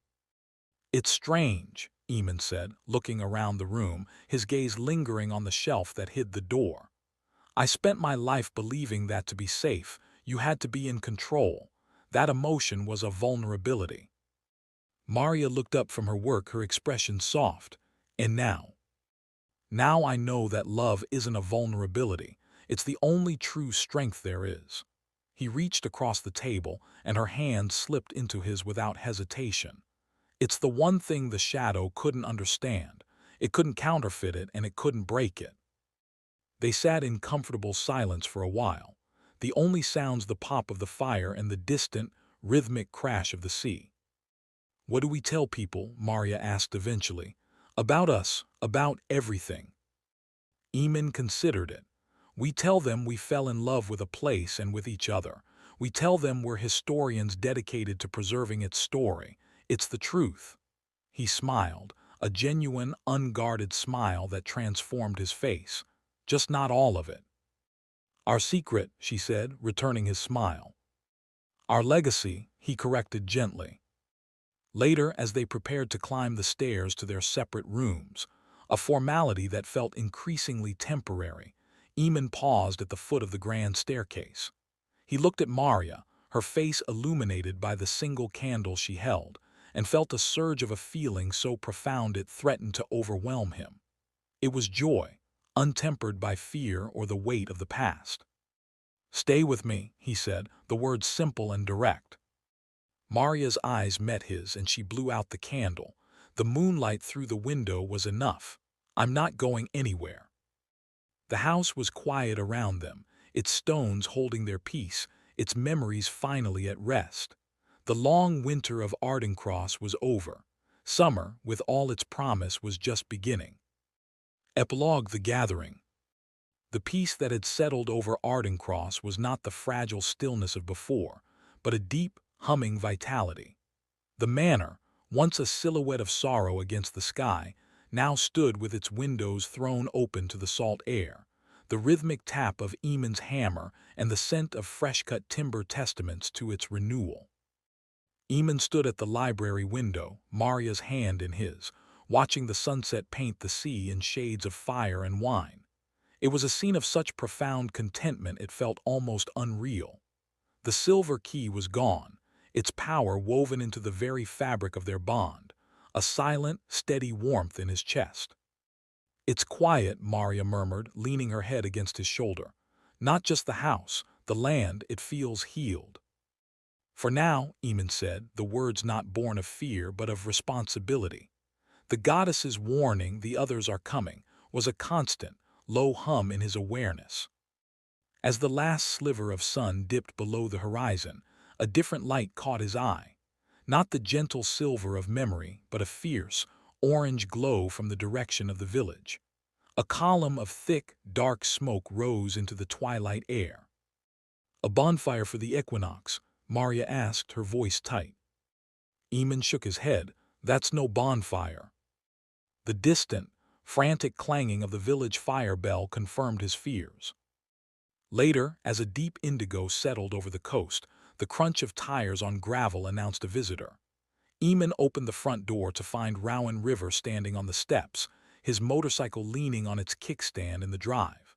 "It's strange," Eamon said, looking around the room, his gaze lingering on the shelf that hid the door. "I spent my life believing that to be safe, you had to be in control. That emotion was a vulnerability." Maria looked up from her work, her expression soft. "And now? Now I know that love isn't a vulnerability. It's the only true strength there is. He reached across the table, and her hand slipped into his without hesitation. It's the one thing the shadow couldn't understand. It couldn't counterfeit it, and it couldn't break it. They sat in comfortable silence for a while, the only sounds the pop of the fire and the distant, rhythmic crash of the sea. "What do we tell people?" Maria asked eventually. "About us, about everything." Eamon considered it. "We tell them we fell in love with a place and with each other. We tell them we're historians dedicated to preserving its story. It's the truth." He smiled, a genuine, unguarded smile that transformed his face. "Just not all of it." "Our secret," she said, returning his smile. "Our legacy," he corrected gently. Later, as they prepared to climb the stairs to their separate rooms, a formality that felt increasingly temporary, Eamon paused at the foot of the grand staircase. He looked at Maria, her face illuminated by the single candle she held, and felt a surge of a feeling so profound it threatened to overwhelm him. It was joy, untempered by fear or the weight of the past. "Stay with me," he said, the words simple and direct. Maria's eyes met his, and she blew out the candle. The moonlight through the window was enough. "I'm not going anywhere." The house was quiet around them, its stones holding their peace, its memories finally at rest. The long winter of Ardencross was over. Summer, with all its promise, was just beginning. Epilogue: The Gathering. The peace that had settled over Ardencross was not the fragile stillness of before, but a deep, humming vitality. The manor, once a silhouette of sorrow against the sky, now stood with its windows thrown open to the salt air, the rhythmic tap of Eamon's hammer and the scent of fresh-cut timber testaments to its renewal. Eamon stood at the library window, Maria's hand in his, watching the sunset paint the sea in shades of fire and wine. It was a scene of such profound contentment it felt almost unreal. The silver key was gone, its power woven into the very fabric of their bond, a silent, steady warmth in his chest. "It's quiet," Maria murmured, leaning her head against his shoulder. "Not just the house, the land, it feels healed." "For now," Eamon said, the words not born of fear but of responsibility. The goddess's warning, "the others are coming," was a constant, low hum in his awareness. As the last sliver of sun dipped below the horizon, a different light caught his eye. Not the gentle silver of memory, but a fierce, orange glow from the direction of the village. A column of thick, dark smoke rose into the twilight air. "A bonfire for the equinox?" Maria asked, her voice tight. Eamon shook his head. "That's no bonfire." The distant, frantic clanging of the village fire bell confirmed his fears. Later, as a deep indigo settled over the coast, the crunch of tires on gravel announced a visitor. Eamon opened the front door to find Rowan River standing on the steps, his motorcycle leaning on its kickstand in the drive.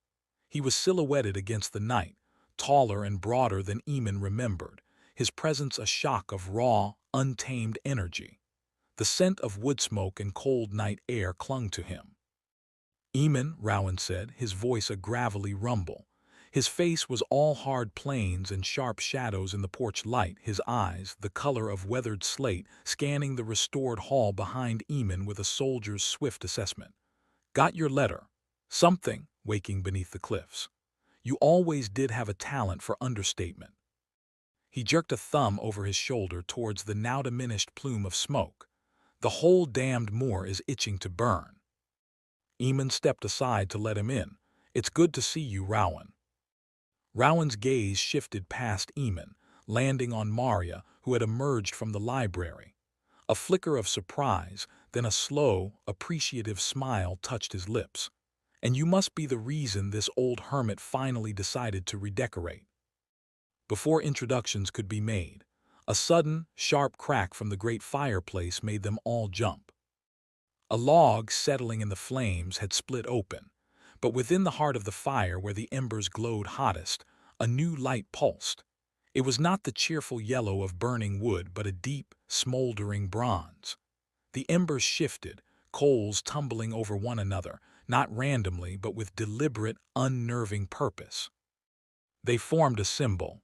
He was silhouetted against the night, taller and broader than Eamon remembered, his presence a shock of raw, untamed energy. The scent of wood smoke and cold night air clung to him. "Eamon," Rowan said, his voice a gravelly rumble. His face was all hard plains and sharp shadows in the porch light, his eyes, the color of weathered slate, scanning the restored hall behind Eamon with a soldier's swift assessment. "Got your letter. Something, waking beneath the cliffs. You always did have a talent for understatement." He jerked a thumb over his shoulder towards the now diminished plume of smoke. "The whole damned moor is itching to burn." Eamon stepped aside to let him in. "It's good to see you, Rowan." Rowan's gaze shifted past Eamon, landing on Maria, who had emerged from the library. A flicker of surprise, then a slow, appreciative smile touched his lips. "And you must be the reason this old hermit finally decided to redecorate." Before introductions could be made, a sudden, sharp crack from the great fireplace made them all jump. A log settling in the flames had split open, but within the heart of the fire where the embers glowed hottest, a new light pulsed. It was not the cheerful yellow of burning wood but a deep, smoldering bronze. The embers shifted, coals tumbling over one another, not randomly but with deliberate, unnerving purpose. They formed a symbol.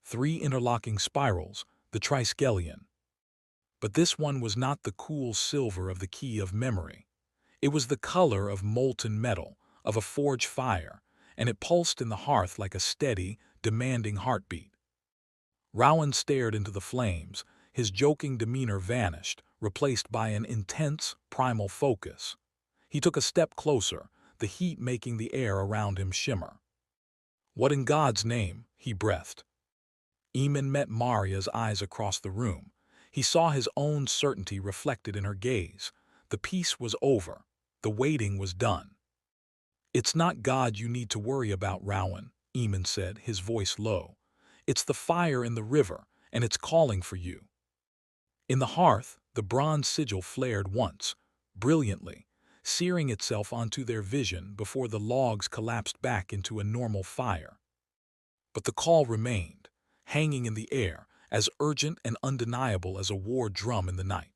3 interlocking spirals, the Triskelion. But this one was not the cool silver of the key of memory. It was the color of molten metal, of a forge fire, and it pulsed in the hearth like a steady, demanding heartbeat. Rowan stared into the flames, his joking demeanor vanished, replaced by an intense, primal focus. He took a step closer, the heat making the air around him shimmer. "What in God's name?" he breathed. Eamon met Maria's eyes across the room. He saw his own certainty reflected in her gaze. The peace was over. The waiting was done. "It's not God you need to worry about, Rowan," Eamon said, his voice low. "It's the fire in the river, and it's calling for you." In the hearth, the bronze sigil flared once, brilliantly, searing itself onto their vision before the logs collapsed back into a normal fire. But the call remained, hanging in the air, as urgent and undeniable as a war drum in the night.